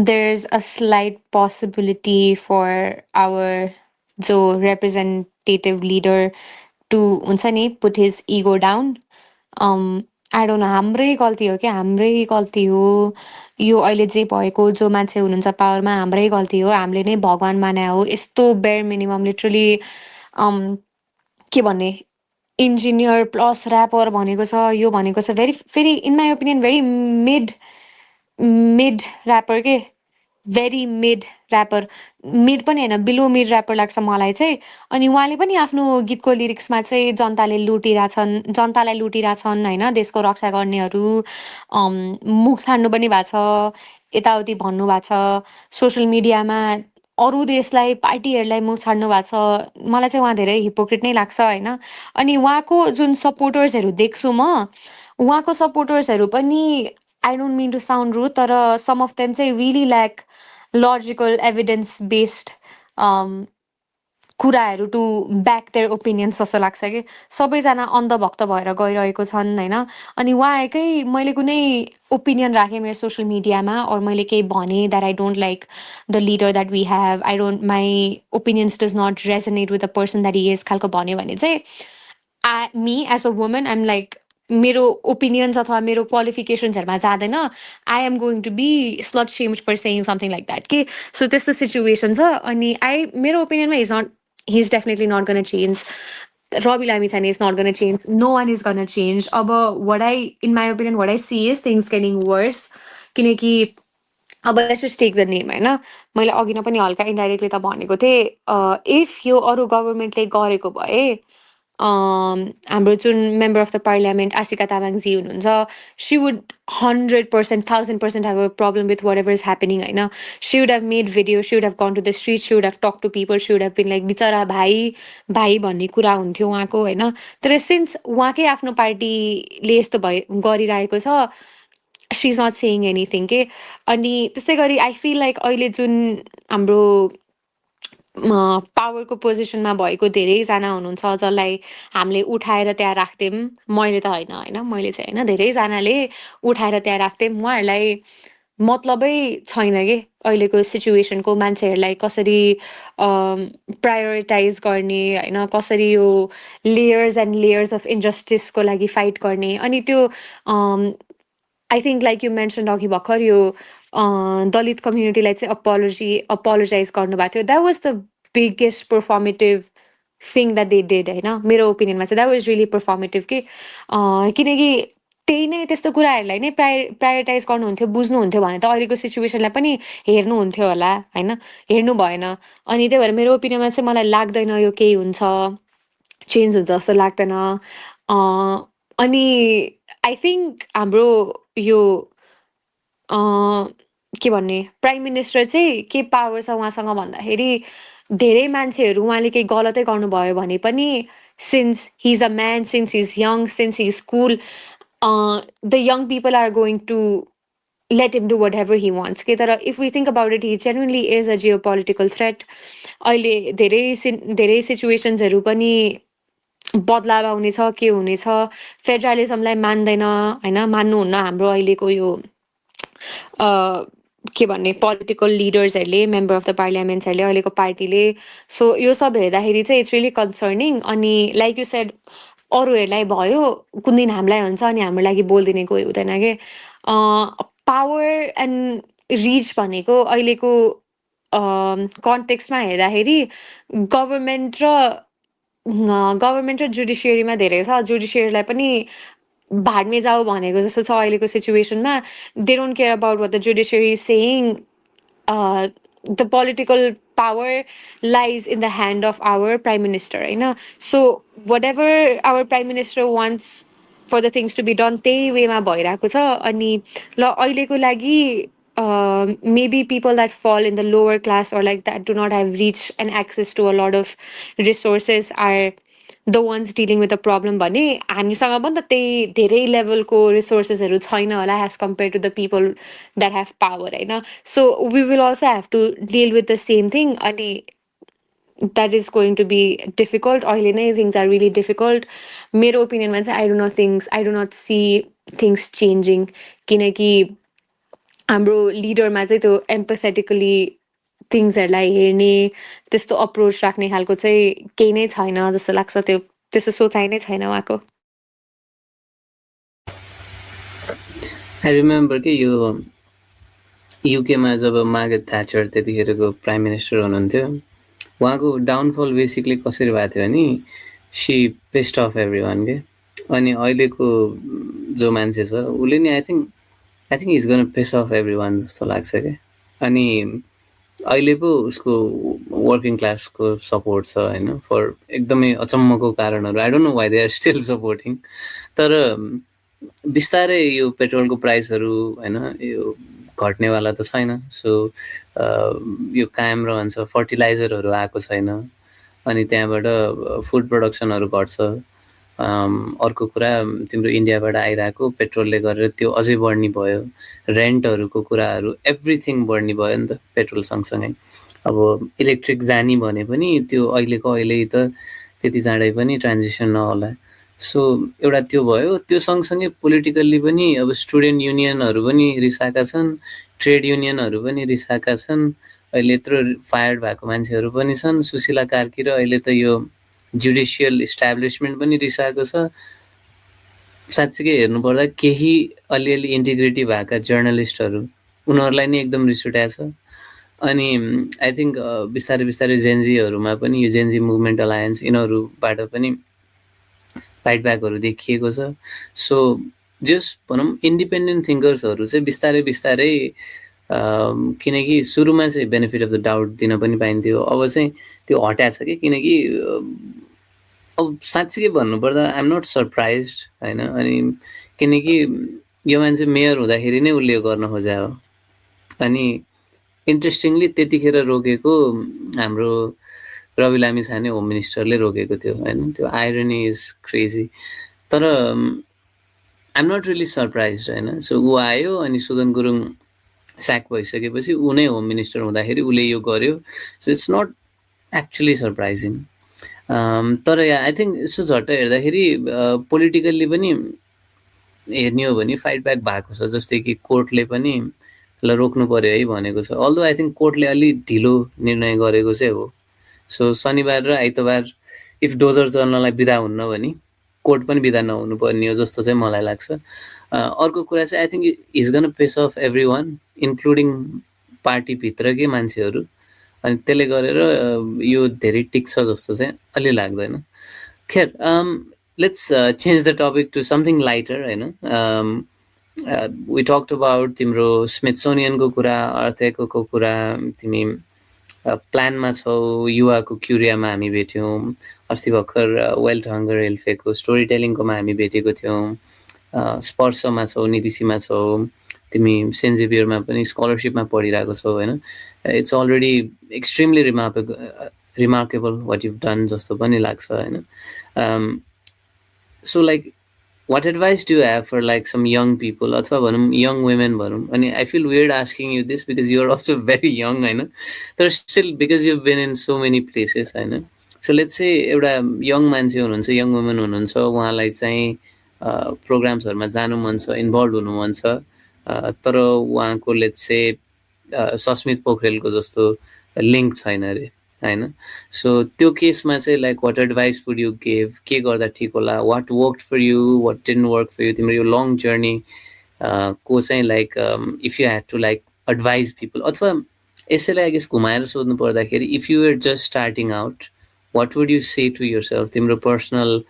there's a slight possibility for our जो representative leader to हुन्छ नि put his ego down. I don't no, हाम्रै गल्ती हो क्या, हाम्रै गल्ती हो यो अहिले जे भएको, जो मान्छे हुनुहुन्छ पावरमा हाम्रै गल्ती हो, हामीले नै भगवान माने हो, यस्तो बेयर मिनिमम लिटरली के भन्ने इन्जिनियर प्लस ऱ्यापर भनेको छ, यो भनेको छ भेरी, फेरि in my opinion very mid rapper के, भेरी मिड ऱ्यापर, मिड पनि होइन बिलो मिड ऱ्यापर लाग्छ मलाई चाहिँ। अनि उहाँले पनि आफ्नो गीतको लिरिक्समा चाहिँ जनतालाई लुटिरहेछन् होइन, देशको रक्षा गर्नेहरू मुख छाड्नु पनि भएको छ, यताउति भन्नुभएको छ, सोसियल मिडियामा अरू देशलाई पार्टीहरूलाई मुख छाड्नु भएको छ। मलाई चाहिँ उहाँ धेरै हिपोक्रेट नै लाग्छ होइन। अनि उहाँको जुन सपोर्टर्सहरू देख्छु म, उहाँको सपोर्टर्सहरू पनि I don't mean to sound rude, तर सम अफ देम चाहिँ really lack logical evidence based कुराहरू टु ब्याक देयर ओपिनियन्स जस्तो लाग्छ कि। सबैजना अन्धभक्त भएर गइरहेको छन् होइन। अनि उहाँकै मैले कुनै ओपिनियन राखेँ मेरो सोसियल मिडियामा अर मैले केही भनेँ that I don't like the leader that we have, I don't, my opinions does not resonate with the person that he is खालको भन्यो भने चाहिँ me as a woman I'm like मेरो ओपिनियन्स अथवा मेरो क्वालिफिकेसन्सहरूमा जाँदैन, I am going to be slut shamed for saying something like that के। सो त्यस्तो सिचुएसन छ। अनि मेरो ओपिनियनमा he's definitely not going to change. Robbie Lamichhane is not going to change. No one is going to change. In my opinion, what I see is things getting worse. किनकि अब let's जस्ट take the name होइन, मैले अघि नै पनि हल्का indirectly त भनेको थिएँ, इफ यो अरू गभर्मेन्टले गरेको भए हाम्रो जुन member of the parliament Ashika तामाङजी हुनुहुन्छ, she would 100%, 1000% have a problem with whatever is happening होइन. She would have made videos, she would have gone to the streets, she would have talked to people, she would have been like बिचरा भाइ भाइ भन्ने कुरा हुन्थ्यो उहाँको होइन. तर सिन्स उहाँकै आफ्नो पार्टीले यस्तो गरिरहेको छ, she is not saying anything के. अनि त्यस्तै गरी आई फिल लाइक अहिले जुन हाम्रो पावरको पोजिसनमा भएको धेरैजना हुनुहुन्छ जसलाई हामीले उठाएर त्यहाँ राख्थ्यौँ, मैले त होइन होइन, मैले चाहिँ होइन, धेरैजनाले उठाएर त्यहाँ राख्थ्यौँ, उहाँहरूलाई मतलबै छैन कि अहिलेको सिचुएसनको, मान्छेहरूलाई कसरी प्रायोरिटाइज गर्ने होइन, कसरी यो लेयर्स एन्ड लेयर्स अफ इन्जस्टिसको लागि फाइट गर्ने. अनि त्यो I think like you mention अघि भर्खर यो दलित कम्युनिटीलाई चाहिँ अपोलोजाइज गर्नुभएको थियो. That was the biggest performative thing that they did होइन, मेरो ओपिनियनमा चाहिँ द्याट वाज रियली पर्फर्मेटिभ कि किनकि त्यही नै त्यस्तो कुराहरूलाई नै प्रायोरिटाइज गर्नुहुन्थ्यो, बुझ्नुहुन्थ्यो भने त अहिलेको सिचुएसनलाई पनि हेर्नुहुन्थ्यो होला होइन, हेर्नु भएन. अनि त्यही भएर मेरो ओपिनियनमा चाहिँ मलाई लाग्दैन यो केही हुन्छ, चेन्ज हुन्छ जस्तो लाग्दैन. अनि आई थिङ्क हाम्रो यो के भन्ने प्राइम मिनिस्टर चाहिँ के पावर छ उहाँसँग भन्दाखेरि, धेरै मान्छेहरू उहाँले केही गलतै गर्नुभयो भने पनि, since he is a man, since he is young, since he is cool, the young people are going to let him do whatever he wants के. तर if we think about it, he genuinely is a geopolitical threat. अहिले धेरै सिचुएसन्सहरू पनि बदलाव आउनेछ, के हुनेछ, फेडरलिजमलाई मान्दैन होइन, मान्नुहुन्न हाम्रो अहिलेको यो के भन्ने पोलिटिकल लिडर्सहरूले, मेम्बर अफ द पार्लियामेन्ट्सहरूले, अहिलेको पार्टीले. सो यो सब हेर्दाखेरि चाहिँ इट्स रियली कन्सर्निङ. अनि लाइक यु सेड, अरूहरूलाई भयो, कुन दिन हामीलाई हुन्छ अनि हाम्रो लागि बोलिदिने कोही हुँदैन कि. पावर एन्ड रिच भनेको अहिलेको कन्टेक्स्टमा हेर्दाखेरि गभर्मेन्ट र जुडिसियरीमा धेरै छ. जुडिसियरीलाई पनि भाड्मे जाऊ भनेको जस्तो छ अहिलेको सिचुएसनमा. They don't care about what the judiciary is saying. The political power lies in the hand of our prime minister होइन. So whatever our prime minister wants for the things to be done त्यही वेमा भइरहेको छ. अनि ल अहिलेको लागि maybe people that fall in the lower class or like that do not have reach and access to a lot of resources are the ones dealing with the problem भने हामीसँग पनि त त्यही धेरै लेभलको रिसोर्सेसहरू छैन होला as compare to the people that have power होइन. So we will also have to deal with the same thing. अनि that is going to be difficult. अहिले नै things are really difficult. मेरो ओपिनियनमा चाहिँ I do not see things changing किनकि हाम्रो लिडरमा चाहिँ त्यो एम्पथेटिकली थिङ्सहरूलाई हेर्ने, त्यस्तो अप्रोच राख्ने खालको चाहिँ केही नै छैन जस्तो लाग्छ. त्यस्तो सोचाइ नै छैन उहाँको. आई रिमेम्बर कि यो युकेमा जब मार्गरेट थ्याचर त्यतिखेरको प्राइम मिनिस्टर हुनुहुन्थ्यो, उहाँको डाउनफल बेसिकली कसरी भएको थियो भने she pissed off everyone के. अनि अहिलेको जो मान्छे छ उसले नि I think is gonna piss off everyone जस्तो लाग्छ क्या. अनि अहिले पो उसको वर्किङ क्लासको सपोर्ट छ होइन, फर एकदमै अचम्मको कारणहरू. I don't know why they are still supporting. तर बिस्तारै यो पेट्रोलको प्राइसहरू होइन यो घट्नेवाला त छैन. सो यो कायम रहन्छ. फर्टिलाइजरहरू आएको छैन, अनि त्यहाँबाट फुड प्रोडक्सनहरू घट्छ. अर्को कुरा तिम्रो इन्डियाबाट आइरहेको पेट्रोलले गरेर त्यो अझै बढ्ने भयो. रेन्टहरूको कुराहरू एभ्रिथिङ बढ्ने भयो नि त पेट्रोल सँगसँगै. अब इलेक्ट्रिक जाने भने पनि त्यो अहिले त त्यति चाँडै पनि ट्रान्जिसन नहोला. सो एउटा त्यो भयो. त्यो सँगसँगै पोलिटिकल्ली पनि अब स्टुडेन्ट युनियनहरू पनि रिसाएका छन्, ट्रेड युनियनहरू पनि रिसाएका छन्. अहिले यत्रो फायर्ड भएको मान्छेहरू पनि छन्. सुशीला कार्की र अहिले त यो जुडिसियल इस्टाब्लिसमेन्ट पनि रिसाएको छ. साँच्चीकै हेर्नुपर्दा केही अलिअलि इन्टिग्रिटी भएका जर्नलिस्टहरू उनीहरूलाई नै एकदम रिस उठाएको छ. अनि आई थिङ्क बिस्तारै बिस्तारै जेन्जीहरूमा पनि यो जेन्जी मुभमेन्ट अलायन्स यिनीहरूबाट पनि फाइट ब्याकहरू देखिएको छ. सो जस भनौँ इन्डिपेन्डेन्ट थिङ्कर्सहरू चाहिँ बिस्तारै बिस्तारै किनकि सुरुमा चाहिँ बेनिफिट अफ द डाउट दिन पनि पाइन्थ्यो, अब चाहिँ त्यो हटाएको छ कि, किनकि अब साँच्चीकै भन्नुपर्दा आइएम नट सरप्राइज होइन। अनि किनकि यो मान्छे मेयर हुँदाखेरि नै उसले यो गर्न खोजे हो। अनि इन्ट्रेस्टिङली त्यतिखेर रोकेको हाम्रो रवि लामिछाने होम मिनिस्टरले रोकेको थियो होइन। त्यो आइरोनी इज क्रेजी। तर आइएम नट रियली सरप्राइज होइन। सो ऊ आयो अनि सुदन गुरुङ स्याक भइसकेपछि ऊ नै होम मिनिस्टर हुँदाखेरि उसले यो गर्यो। So it's not actually surprising. तर या आई थिङ्क यसो झट्ट हेर्दाखेरि पोलिटिकल्ली पनि हेर्ने हो भने फाइट ब्याक भएको छ। जस्तै कि कोर्टले पनि ल रोक्नु पर्यो है भनेको छ। अल्दो आई थिङ्क कोर्टले अलि ढिलो निर्णय गरेको चाहिँ हो। सो शनिबार र आइतबार इफ डोजर चल्नलाई बिदा हुन्न भने कोर्ट पनि बिदा नहुनुपर्ने हो जस्तो चाहिँ मलाई लाग्छ। अर्को कुरा चाहिँ I think is gonna piss off every one including पार्टीभित्रकै मान्छेहरू। अनि त्यसले गरेर यो धेरै टिक्छ जस्तो चाहिँ अलि लाग्दैन। खेर let's change the topic to something lighter होइन। वी टक्ड अबाउट तिम्रो स्मिथसोनियनको कुरा, अर्थएकोको कुरा, तिमी प्लानमा छौ, युवाको क्युरियामा हामी भेट्यौँ, अस्ति भर्खर वेल्थ हङ्गर हेल्फेको स्टोरी टेलिङकोमा हामी भेटेको थियौँ, स्पर्शमा छौ, निटिसीमा छौ, तिमी सेन्ट जेभियरमा पनि स्कलरसिपमा पढिरहेको छौ होइन। It's already extremely remarkable what you've done जस्तो पनि लाग्छ होइन। So like what advice do you have for like some young people, अथवा भनौँ young women भनौँ? अनि I feel weird asking you this because you're also very young होइन, तर still because you've been in so many places होइन. So let's say एउटा young मान्छे हुनुहुन्छ, young women हुनुहुन्छ, उहाँलाई चाहिँ प्रोग्राम्सहरूमा जानु मन छ, इन्भल्भ हुनु मन छ, तर उहाँको let's say सस्मित पोखरेलको जस्तो लिङ्क छैन अरे होइन. सो त्यो केसमा चाहिँ like what advice would you give? के गर्दा ठिक होला? What work for you, what didn't work for you? तिम्रो यो लङ जर्नी को चाहिँ like if you had to like advise people, अथवा यसैलाई आई गेस घुमाएर सोध्नु पर्दाखेरि if you are just starting out, what would you say to yourself? तिम्रो पर्सनल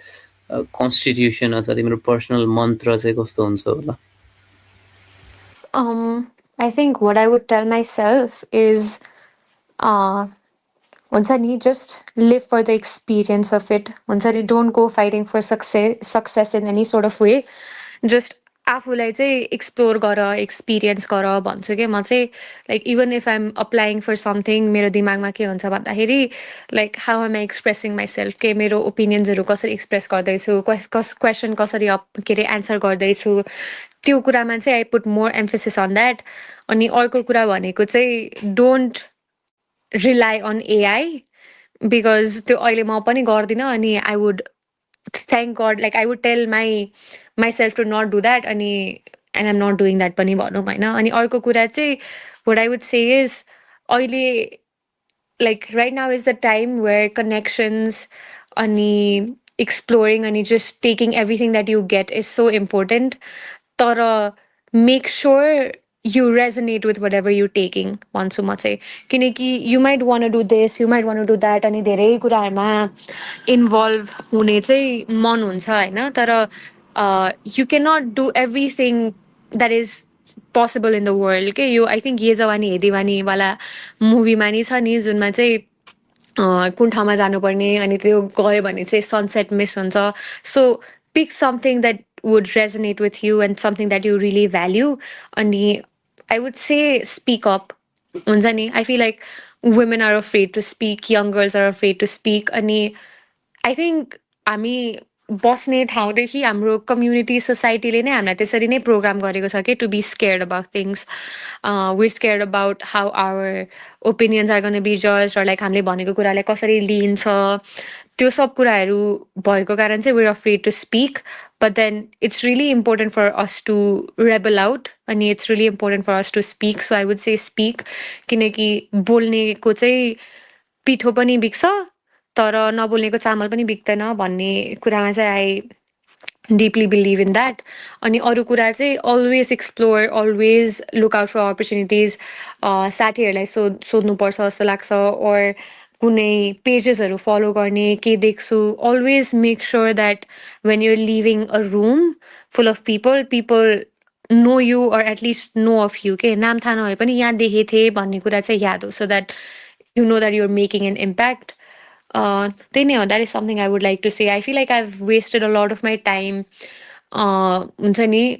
कन्स्टिट्युसन अथवा तिम्रो पर्सनल मन्त्र चाहिँ कस्तो हुन्छ होला? I think what I would tell myself is हुन्छ नि, just live for the experience of it. हुन्छ नि, don't go fighting for success in any sort of way. Just आफूलाई चाहिँ एक्सप्लोर गर, एक्सपिरियन्स गर भन्छु कि म चाहिँ. Like even if I'm applying for something, मेरो दिमागमा के हुन्छ भन्दाखेरि like how am I expressing myself, के मेरो ओपिनियन्सहरू कसरी एक्सप्रेस गर्दैछु, क्वेसन कसरी के अरे एन्सर गर्दैछु, त्यो कुरामा चाहिँ I put more emphasis on that. अनि अर्को कुरा भनेको चाहिँ don't rely on AI, because त्यो अहिले म पनि गर्दिनँ. अनि I would thank God, like I would tell myself to not do that. अनि and I'm not doing that पनि भनौँ होइन. अनि अर्को कुरा चाहिँ what I would say is अहिले like right now is the time where connections अनि एक्सप्लोरिङ अनि just taking everything that you get is so important. तर make sure you resonate with whatever you're taking भन्छु म चाहिँ. किनकि you might want to do this, you might want to do that, अनि धेरै कुराहरूमा इन्भल्भ हुने चाहिँ मन हुन्छ होइन. तर you cannot do everything that is possible in the world के. यो आई थिङ्क ये जवानी हे दिवानी वाला मुभीमा नि छ नि, जुनमा चाहिँ कुन ठाउँमा जानुपर्ने अनि त्यो गयो भने चाहिँ सनसेट मिस हुन्छ. So pick something that would resonate with you and something that you really value. And I would say speak up. हुन्छ नि, I feel like women are afraid to speak, young girls are afraid to speak. अनि I think हामी बस्ने ठाउँदेखि हाम्रो community सोसाइटीले नै हामीलाई त्यसरी नै प्रोग्राम गरेको छ कि to be scared about things. We scared about how our opinions are gonna be जज, र लाइक हामीले भनेको कुरालाई कसरी लिन्छ, त्यो सब कुराहरू भएको कारण चाहिँ we're afraid to speak. But then it's really important for us to rebel out, and it's really important for us to speak. So I would say speak, किनकि बोल्नेको चाहिँ पिठो पनि बिग्छ तर नबोल्नेको चामल पनि बिग्दैन भन्ने कुरामा चाहिँ I deeply believe in that. अनि अरू कुरा चाहिँ always explore, always look out for opportunities. साथीहरूलाई सोध्नुपर्छ जस्तो लाग्छ, or कुनै पेजेसहरू फलो गर्ने, के देख्छु. Always make sure that when you're leaving a room full of people know you or at least know of you के नाम थाहा नभए पनि यहाँ देखेको थिएँ भन्ने कुरा चाहिँ याद हो so that you know that you're making an impact. त्यही नै हो, that is something I would like to say. I feel like I've wasted a lot of my time हुन्छ नि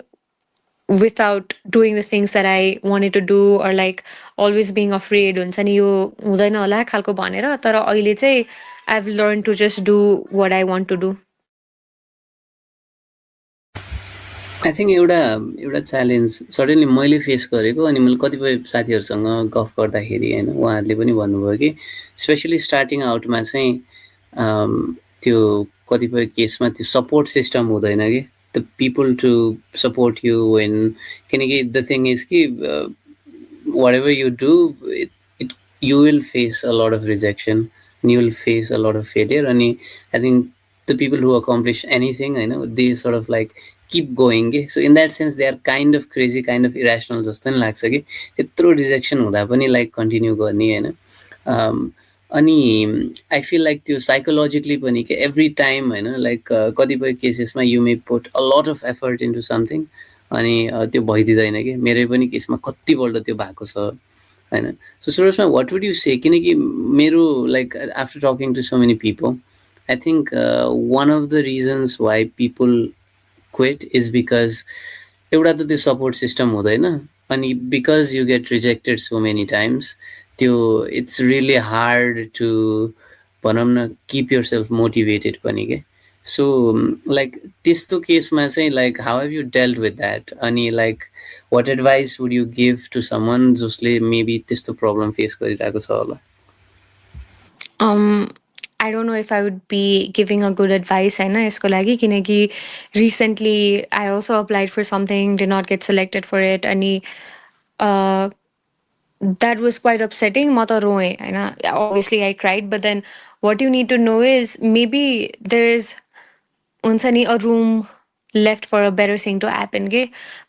without doing the things that I wanted to do or like always being afraid हुन्छ नि यो हुँदैन होला खालको भनेर तर अहिले चाहिँ I've learned to just do what I want to do. I think एउटा एउटा च्यालेन्ज सडनली मैले फेस गरेको अनि मैले कतिपय साथीहरूसँग गफ गर्दाखेरि होइन उहाँहरूले पनि भन्नुभयो कि स्पेसली स्टार्टिङ आउटमा चाहिँ त्यो कतिपय केसमा त्यो सपोर्ट सिस्टम हुँदैन कि the people to support you when किनकि द थिङ इज कि whatever you do, you will face a lot of rejection and you will face a lot of failure. And I think the people who accomplish anything, I know, they sort of like keep going. So in that sense, they are kind of crazy, kind of irrational. जस्तो नि लाग्छ कि त्यत्रो rejection हुँदा पनि like continue गर्ने होइन. अनि आई फिल लाइक त्यो साइकोलोजिकली पनि कि एभ्री टाइम होइन लाइक कतिपय केसेसमा you may put a lot of effort into something अनि त्यो भइदिँदैन कि मेरै पनि केसमा कतिपल्ट त्यो भएको छ होइन. सो सुरजमा वाट वुड यु से किनकि मेरो like after talking to so many people I think one of the reasons why people quit is because एउटा त त्यो सपोर्ट सिस्टम हुँदैन अनि because you get rejected so many times त्यो it's really hard to भनौँ न keep your self motivated पनि के. सो लाइक त्यस्तो केसमा चाहिँ like how have you dealt with that अनि like what advice would you give to someone जसले मेबी त्यस्तो प्रब्लम फेस गरिरहेको छ होला. I don't know if I would be giving a good advice होइन यसको लागि किनकि recently I also applied for something, did not get selected for it अनि that was quite upsetting. म त रोएँ होइन, obviously I cried, but then what you need to know is maybe there is हुन्छ नि a room left for a better thing to happen के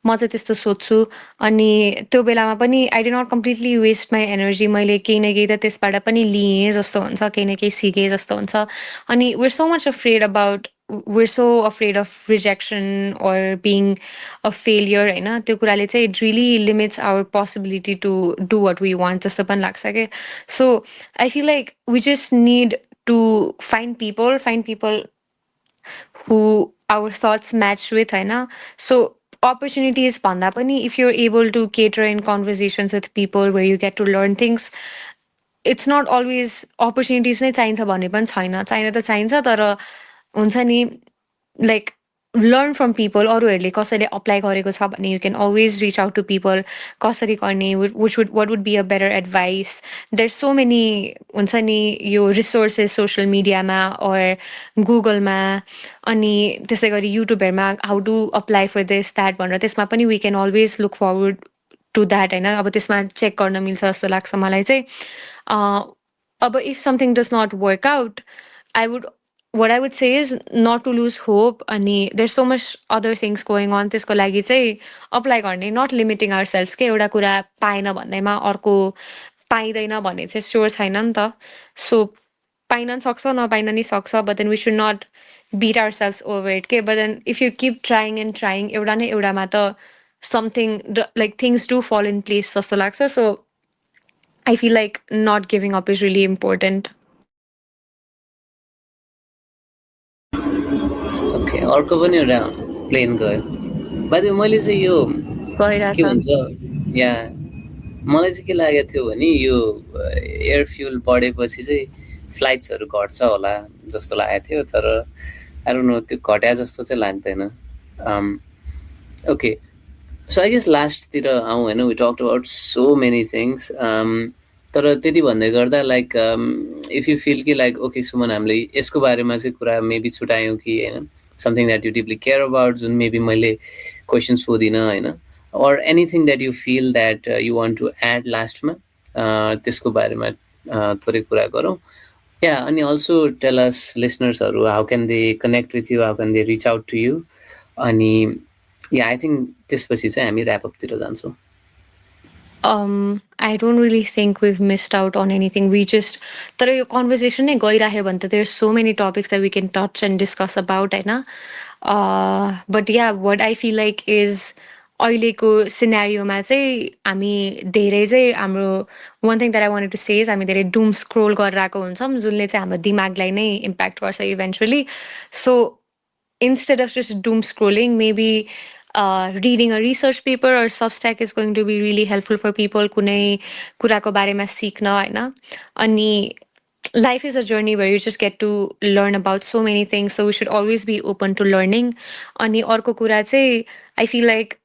म चाहिँ त्यस्तो सोच्छु. अनि त्यो बेलामा पनि I did not completely waste my energy. मैले केही न केही त त्यसबाट पनि लिएँ जस्तो हुन्छ, केही न केही सिकेँ जस्तो हुन्छ. अनि we're so much afraid about we're so afraid of rejection or being a failure होइन त्यो कुराले चाहिँ it really limits our possibility to do what we want जस्तो पनि लाग्छ के. So I feel like we just need to find people who our thoughts match with होइन. So opportunities भन्दा पनि if you're able to cater in conversations with people where you get to learn things, it's not always opportunities नै चाहिन्छ भन्ने पनि छैन, चाहिन त चाहिन्छ तर हुन्छ नि like learn from people. अरूहरूले कसैले अप्लाई गरेको छ भने you can always reach out to people कसरी गर्ने what would be a better advice. There's so many हुन्छ नि यो resources social mediaमा or Googleमा अनि त्यसै गरी युट्युबहरूमा how to apply for this that भनेर त्यसमा पनि we can always look forward to that होइन. अब त्यसमा चेक गर्न मिल्छ जस्तो लाग्छ मलाई चाहिँ. अब if something does not work out, what I would say is not to lose hope अनि there's so much other things going on. त्यसको लागि चाहिँ अप्लाई गर्ने, not limiting ourselves के एउटा कुरा पाएन भन्दैमा अर्को पाइँदैन भन्ने चाहिँ स्योर छैन नि त. सो पाइन नि सक्छ नपाइन नि सक्छ but then we should not beat ourselves over it के. But then if you keep trying and trying एउटा न एउटामा त something like things do fall in place जस्तो लाग्छ. So I feel like not giving up is really important. Okay अर्को पनि एउटा प्लेन गयो बाजे. मैले चाहिँ यो के भन्छ या मलाई चाहिँ के लागेको थियो भने यो एयर फ्युल बढेपछि चाहिँ फ्लाइट्सहरू घट्छ होला जस्तो लागेको थियो तर आई डोन्ट नो त्यो घट्या जस्तो चाहिँ लाग्दैन. ओके सो आई गेस लास्टतिर आउँ होइन. We talked about so many things तर त्यति भन्दै गर्दा लाइक इफ यु फिल कि लाइक ओके सुमन हामीले यसको बारेमा चाहिँ कुरा मेबी छुट्यायौँ कि होइन something that you deeply care about जुन मेबी मैले क्वेसन सोधिनँ होइन or anything that you feel that you want to add लास्टमा त्यसको बारेमा थोरै कुरा गरौँ. या अनि अल्सो टेल अस लिसनर्सहरू how can they connect with you, how can they reach out to you. अनि या आई थिङ्क त्यसपछि चाहिँ हामी ऱ्यापअपतिर जान्छौँ. I don't really think we've missed out on anything. We just तर यो conversation नै गइराख्यो भने त there's so many topics that we can touch and discuss about होइन. But yeah, what I feel like is अहिलेको सिनेरियोमा चाहिँ हामी धेरै चाहिँ हाम्रो one thing that I wanted to say is हामी धेरै डुम स्क्रोल गरेर आएको हुन्छौँ जुनले चाहिँ हाम्रो दिमागलाई नै इम्प्याक्ट गर्छ eventually so instead of just doom scrolling, maybe reading a research paper or Substack is going to be really helpful for people. कुनै कुराको बारेमा सिक्न होइन अनि life is a journey where you just get to learn about so many things. So we should always be open to learning. अनि अर्को कुरा चाहिँ I feel like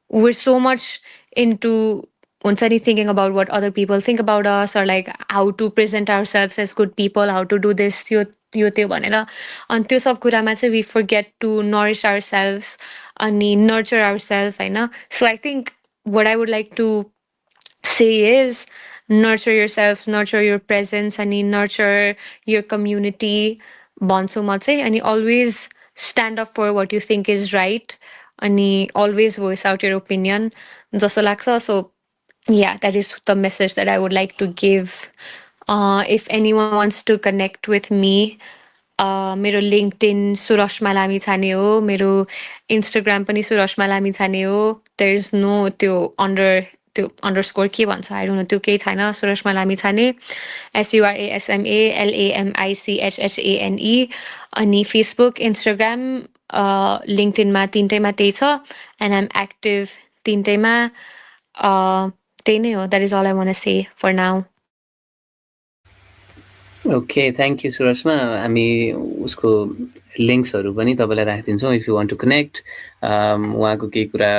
we're so much into हुन्छ नि thinking about what other people think about us or like how to present ourselves as good people, how to do this यो त्यो भनेर अनि त्यो सब कुरामा चाहिँ we forget to nourish ourselves अनि nurture ourselves होइन so I think what I would like to say is nurture yourself, nurture your presence and nurture your community भन्छु म चाहिँ अनि always stand up for what you think is right अनि always voice out your opinion जस्तो लाग्छ so yeah that is the message that I would like to give if anyone wants to connect with me मेरो लिङ्क्डइन सुरश्मा लामिछाने हो मेरो Instagram पनि सुरश्मा लामिछाने हो there is no त्यो underscore के भन्छ आई डोन्ट नो त्यो केही छैन सुरश्मा लामिछाने SURASMALAMICHHANE अनि फेसबुक इन्स्टाग्राम लिङ्क्डइनमा तिनटैमा त्यही छ एन्ड आइ एम एक्टिभ तिनटैमा त्यही नै हो that is all I want say for now okay thank you Surashma हामी उसको लिङ्क्सहरू पनि तपाईँलाई राखिदिन्छौँ if you want to connect उहाँको केही कुरा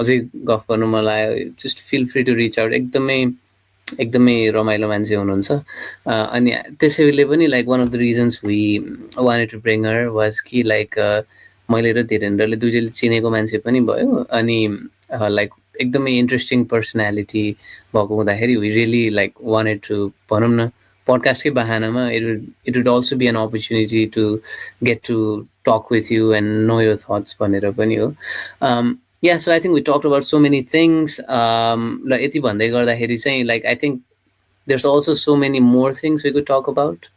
अझै गफ गर्नु मलाई just feel free to reach out एकदमै रमाइलो मान्छे हुनुहुन्छ अनि त्यसैले पनि like one of the reasons we wanted to bring her was कि लाइक मैले र धीरेन्द्रले दुईजैले चिनेको मान्छे पनि भयो अनि लाइक एकदमै इन्ट्रेस्टिङ पर्सनालिटी भएको हुँदाखेरि we really like wanted to भनौँ न podcastकै bahanama it would also be an opportunity to get to talk with you and know your thoughts bhanera pani ho yeah so I think we talked about so many things like yati bhandai gardakeri chai like I think there's also so many more things we could talk about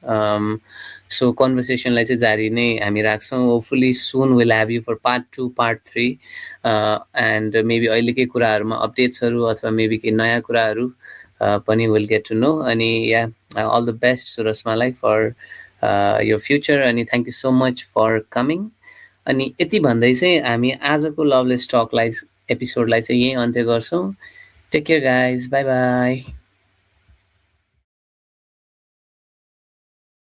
so conversation lai chai jari नै हामी राख्छौं hopefully soon we'll have you for part 2 part 3 and maybe अहिलेकै कुराहरुमा अपडेट्सहरु अथवा maybe के नयाँ कुराहरु पनि we'll get to know अनि yeah all the best Surasmalai for your future अनि thank you so much for coming अनि यति भन्दै चाहिँ हामी आजको लभलेस टकलाई एपिसोडलाई चाहिँ यही अन्त्य गर्छौं take care guys bye by